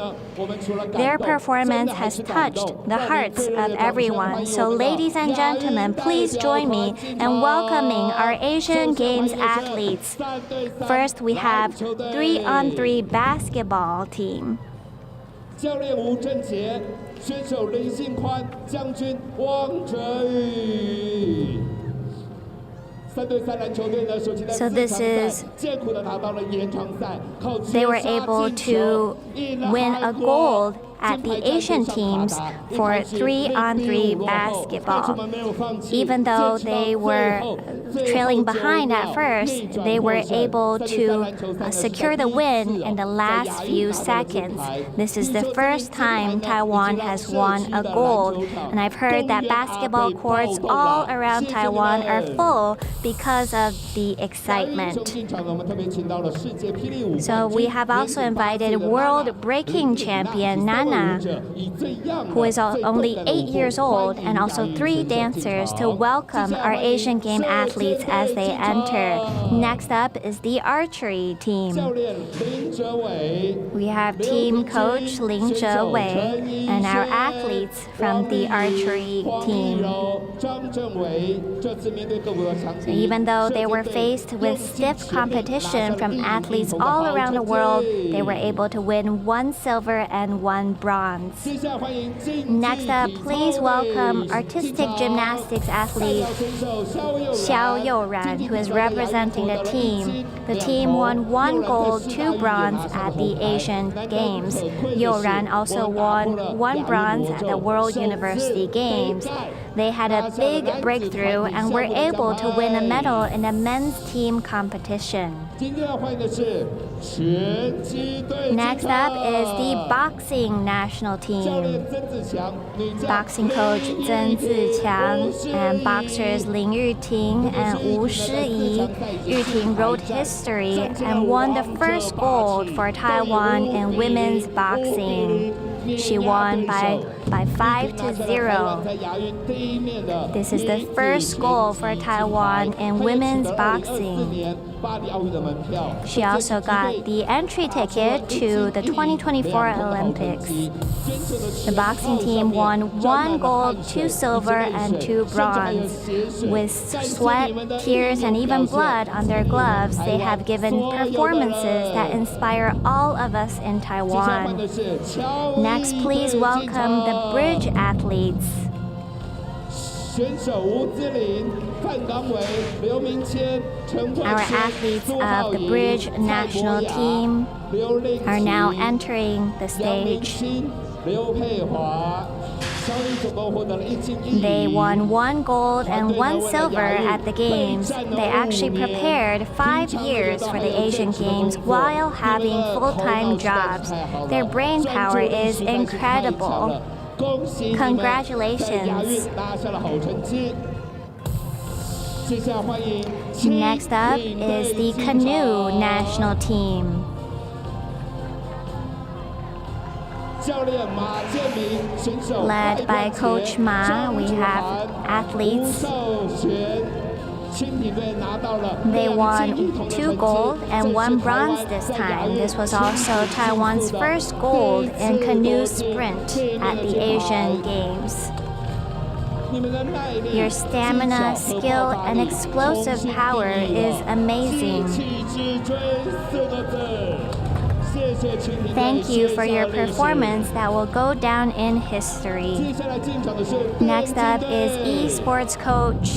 Their performance has touched the hearts of everyone. So ladies and gentlemen, please join me in welcoming our Asian Games athletes. First, we have 3-on-3 basketball team. 教练吴正杰，选手林信宽，将军汪哲宇。So this is, they were able to win a gold at the Asian teams for 3-on-3 basketball. Even though they were trailing behind at first, they were able to secure the win in the last few seconds. This is the first time Taiwan has won a gold, and I've heard that basketball courts all around Taiwan are full because of the excitement. So we have also invited world breaking champion Nana, who is only 8 years old, and also 3 dancers to welcome our Asian Game athletes as they enter. Next up is the archery team. We have team coach Ling Zhewei and our athletes from the archery team. So even though they were faced with stiff competition from athletes all around the world, they were able to win 1 silver and 1 bronze. Next up, please welcome artistic gymnastics athlete Xiao Youran, who is representing the team. The team won 1 gold, 2 bronze at the Asian Games. Youran also won 1 bronze at the World University Games. They had a big breakthrough and were able to win a medal in the men's team competition. Next up is the boxing national team. Boxing coach Zhen Ziqiang and boxers Lin Yuting and Wu Shiyi. Yuting wrote history and won the first gold for Taiwan in women's boxing. She won by 5-0. This is the first goal for Taiwan in women's boxing. She also got the entry ticket to the 2024 Olympics. The boxing team won 1 gold, 2 silver, and 2 bronze. With sweat, tears, and even blood on their gloves, they have given performances that inspire all of us in Taiwan. Next, please welcome the bridge athletes. Our athletes of the bridge national team are now entering the stage. They won 1 gold and 1 silver at the Games. They actually prepared 5 years for the Asian Games while having full-time jobs. Their brain power is incredible. Congratulations. Next up is the canoe national team. Led by Coach Ma, we have athletes. They won 2 gold and 1 bronze this time. This was also Taiwan's first gold in canoe sprint at the Asian Games. Your stamina, skill, and explosive power is amazing. Thank you for your performance that will go down in history. Next up is esports coach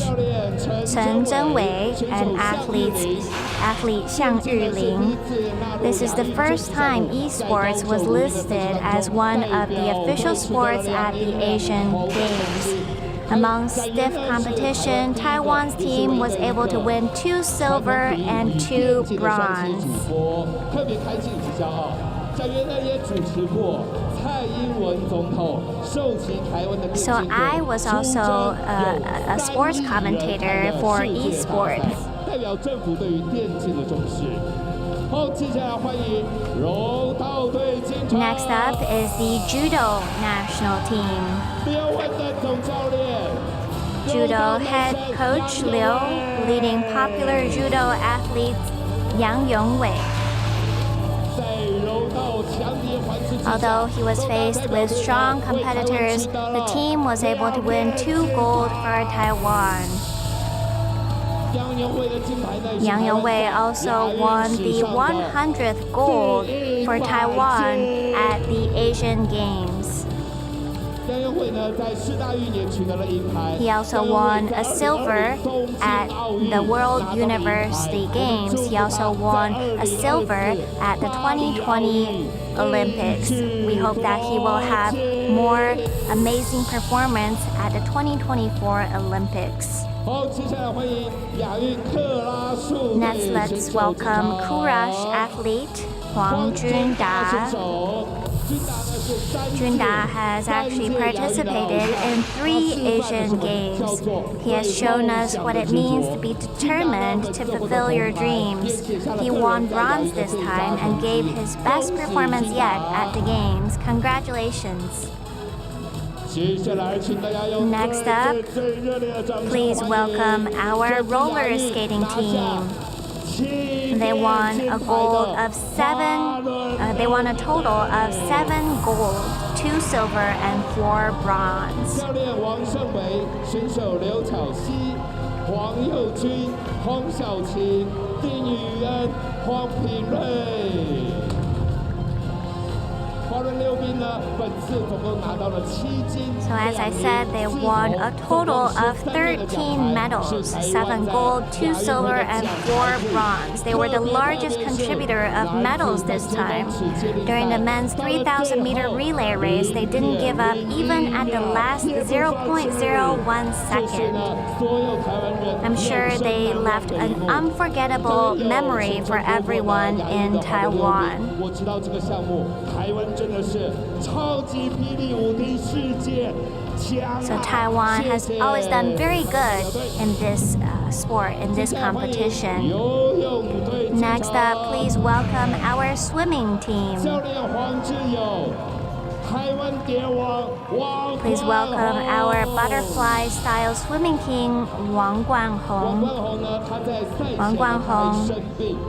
Chen Zhenwei and athlete Xiang Yuling. This is the first time esports was listed as one of the official sports at the Asian Games. Among stiff competition, Taiwan's team was able to win 2 silver and 2 bronze. So I was also a sports commentator for esports. Next up is the judo national team. Judo head coach Liu leading popular judo athlete Yang Yongwei. Although he was faced with strong competitors, the team was able to win 2 gold for Taiwan. Yang Yongwei also won the 100th gold for Taiwan at the Asian Games. He also won a silver at the World University Games. He also won a silver at the 2020 Olympics. We hope that he will have more amazing performance at the 2024 Olympics. Next, let's welcome Courage athlete Huang Junda. Junda has actually participated in 3 Asian Games. He has shown us what it means to be determined to fulfill your dreams. He won bronze this time and gave his best performance yet at the Games. Congratulations. Next up, please welcome our roller skating team. They won a total of 7 gold, 2 silver, and 4 bronze. So as I said, they won a total of 13 medals, 7 gold, 2 silver, and 4 bronze. They were the largest contributor of medals this time. During the men's 3,000-meter relay race, they didn't give up even at the last 0.01 second. I'm sure they left an unforgettable memory for everyone in Taiwan. So Taiwan has always done very good in this sport, in this competition. Next up, please welcome our swimming team. Please welcome our butterfly-style swimming king, Wang Guanhong. Wang Guanhong,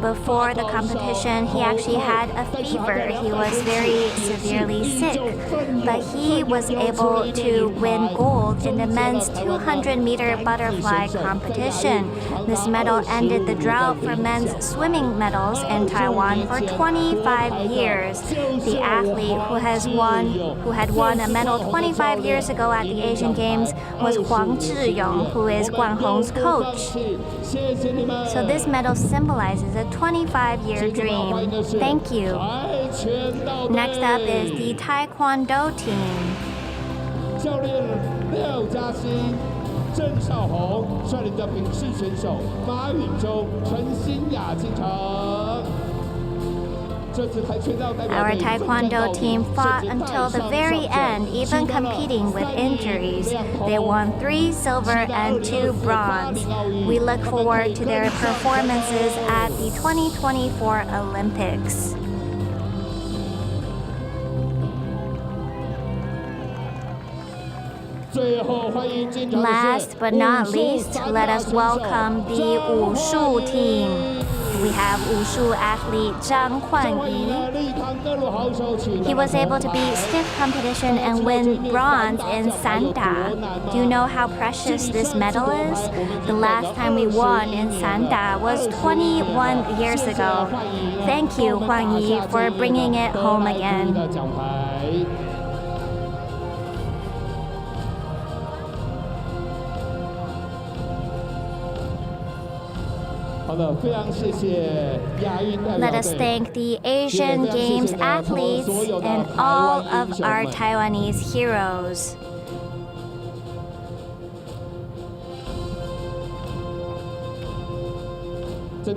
before the competition, he actually had a fever. He was very severely sick, but he was able to win gold in the men's 200-meter butterfly competition. This medal ended the drought for men's swimming medals in Taiwan for 25 years. The athlete who had won a medal 25 years ago at the Asian Games was Huang Zhiyong, who is Guanhong's coach. So this medal symbolizes a 25-year dream. Thank you. Next up is the Taekwondo team. 教练廖嘉欣、郑少红率领着丙式选手马允中、陈新雅进场。 Our Taekwondo team fought until the very end, even competing with injuries. They won 3 silver and 2 bronze. We look forward to their performances at the 2024 Olympics. Last but not least, let us welcome the Wushu team. We have Wushu athlete Zhang Huanyi. He was able to beat stiff competition and win bronze in Sanda. Do you know how precious this medal is? The last time we won in Sanda was 21 years ago. Thank you, Huanyi, for bringing it home again. 好的，非常谢谢亚运代表队。 Let us thank the Asian Games athletes and all of our Taiwanese heroes. In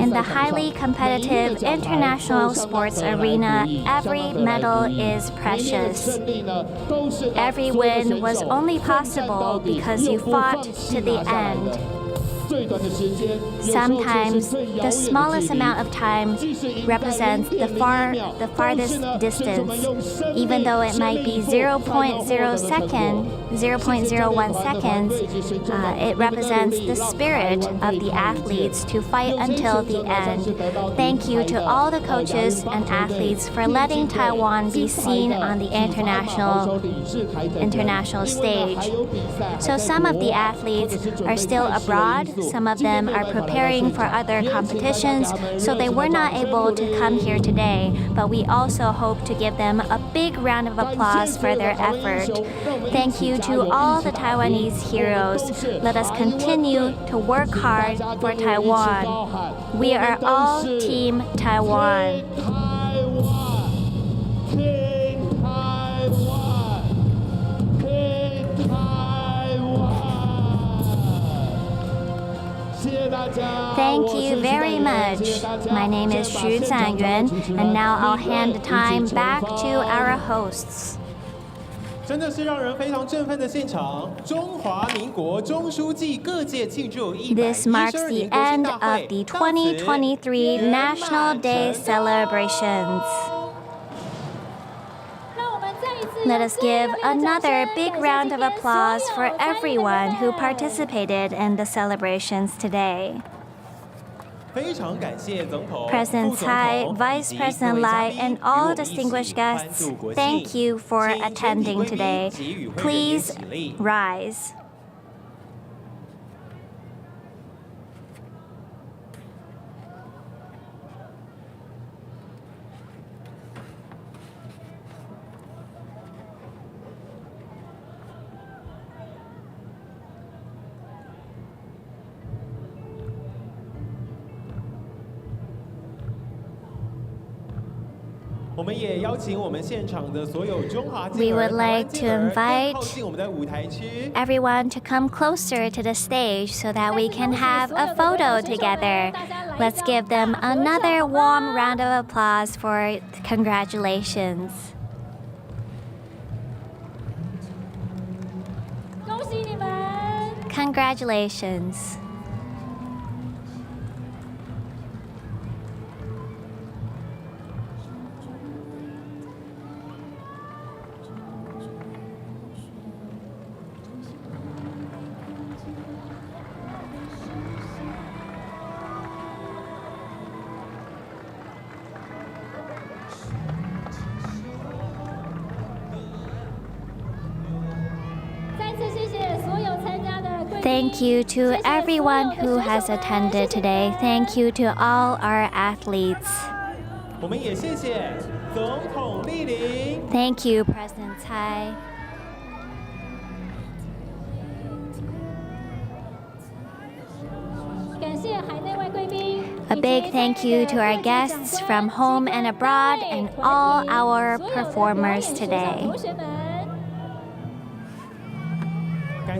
the highly competitive international sports arena, every medal is precious. Every win was only possible because you fought to the end. Sometimes the smallest amount of time represents the farthest distance. Even though it might be 0.01 seconds, it represents the spirit of the athletes to fight until the end. Thank you to all the coaches and athletes for letting Taiwan be seen on the international stage. So some of the athletes are still abroad. Some of them are preparing for other competitions, so they were not able to come here today, but we also hope to give them a big round of applause for their effort. Thank you to all the Taiwanese heroes. Let us continue to work hard for Taiwan. We are all Team Taiwan. Thank you very much. My name is Xu Yuan, and now I'll hand the time back to our hosts. 真的是让人非常振奋的现场！中华民国中书记各界庆祝112 marks the end of the 2023 National Day celebrations. Let us give another big round of applause for everyone who participated in the celebrations today. President Tsai, Vice President Lai, and all distinguished guests, thank you for attending today. Please rise. We would like to invite everyone to come closer to the stage so that we can have a photo together. Let's give them another warm round of applause for congratulations. Congratulations. Thank you to everyone who has attended today. Thank you to all our athletes. Thank you, President Tsai. A big thank you to our guests from home and abroad and all our performers today.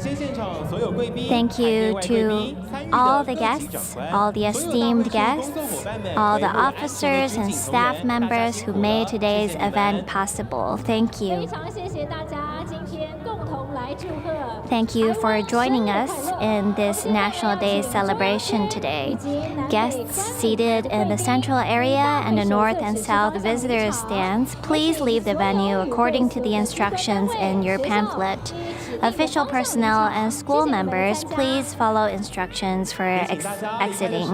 Thank you to all the guests, all the esteemed guests, all the officers and staff members who made today's event possible. Thank you. Thank you for joining us in this National Day celebration today. Guests seated in the central area and the north and south visitors stands, please leave the venue according to the instructions in your pamphlet. Official personnel and school members, please follow instructions for exiting.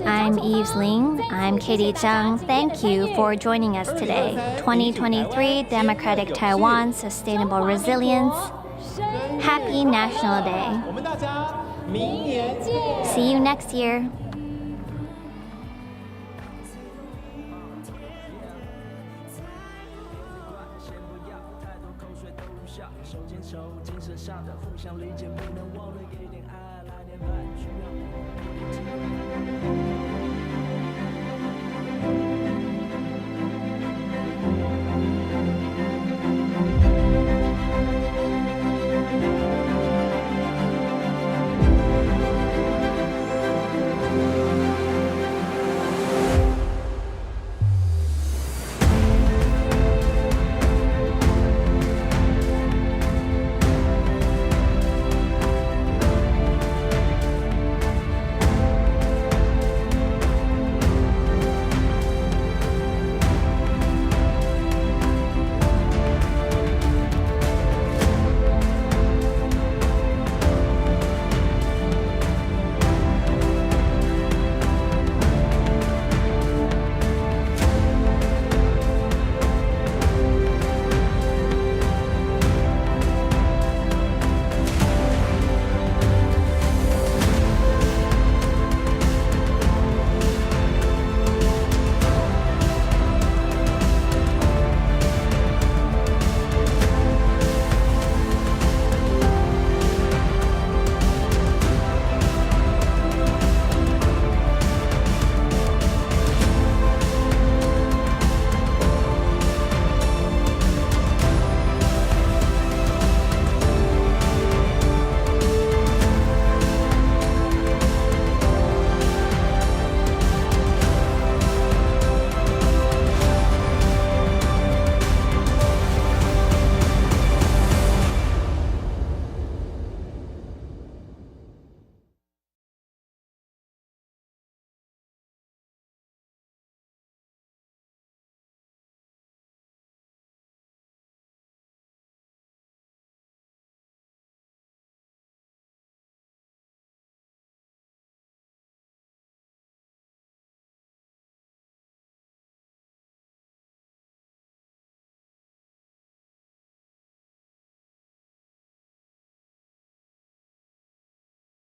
I'm Yves Ling. I'm Katie Zhang. Thank you for joining us today. 2023 Democratic Taiwan Sustainable Resilience. Happy National Day. See you next year.手牵手，精神上的互相理解，不能忘了。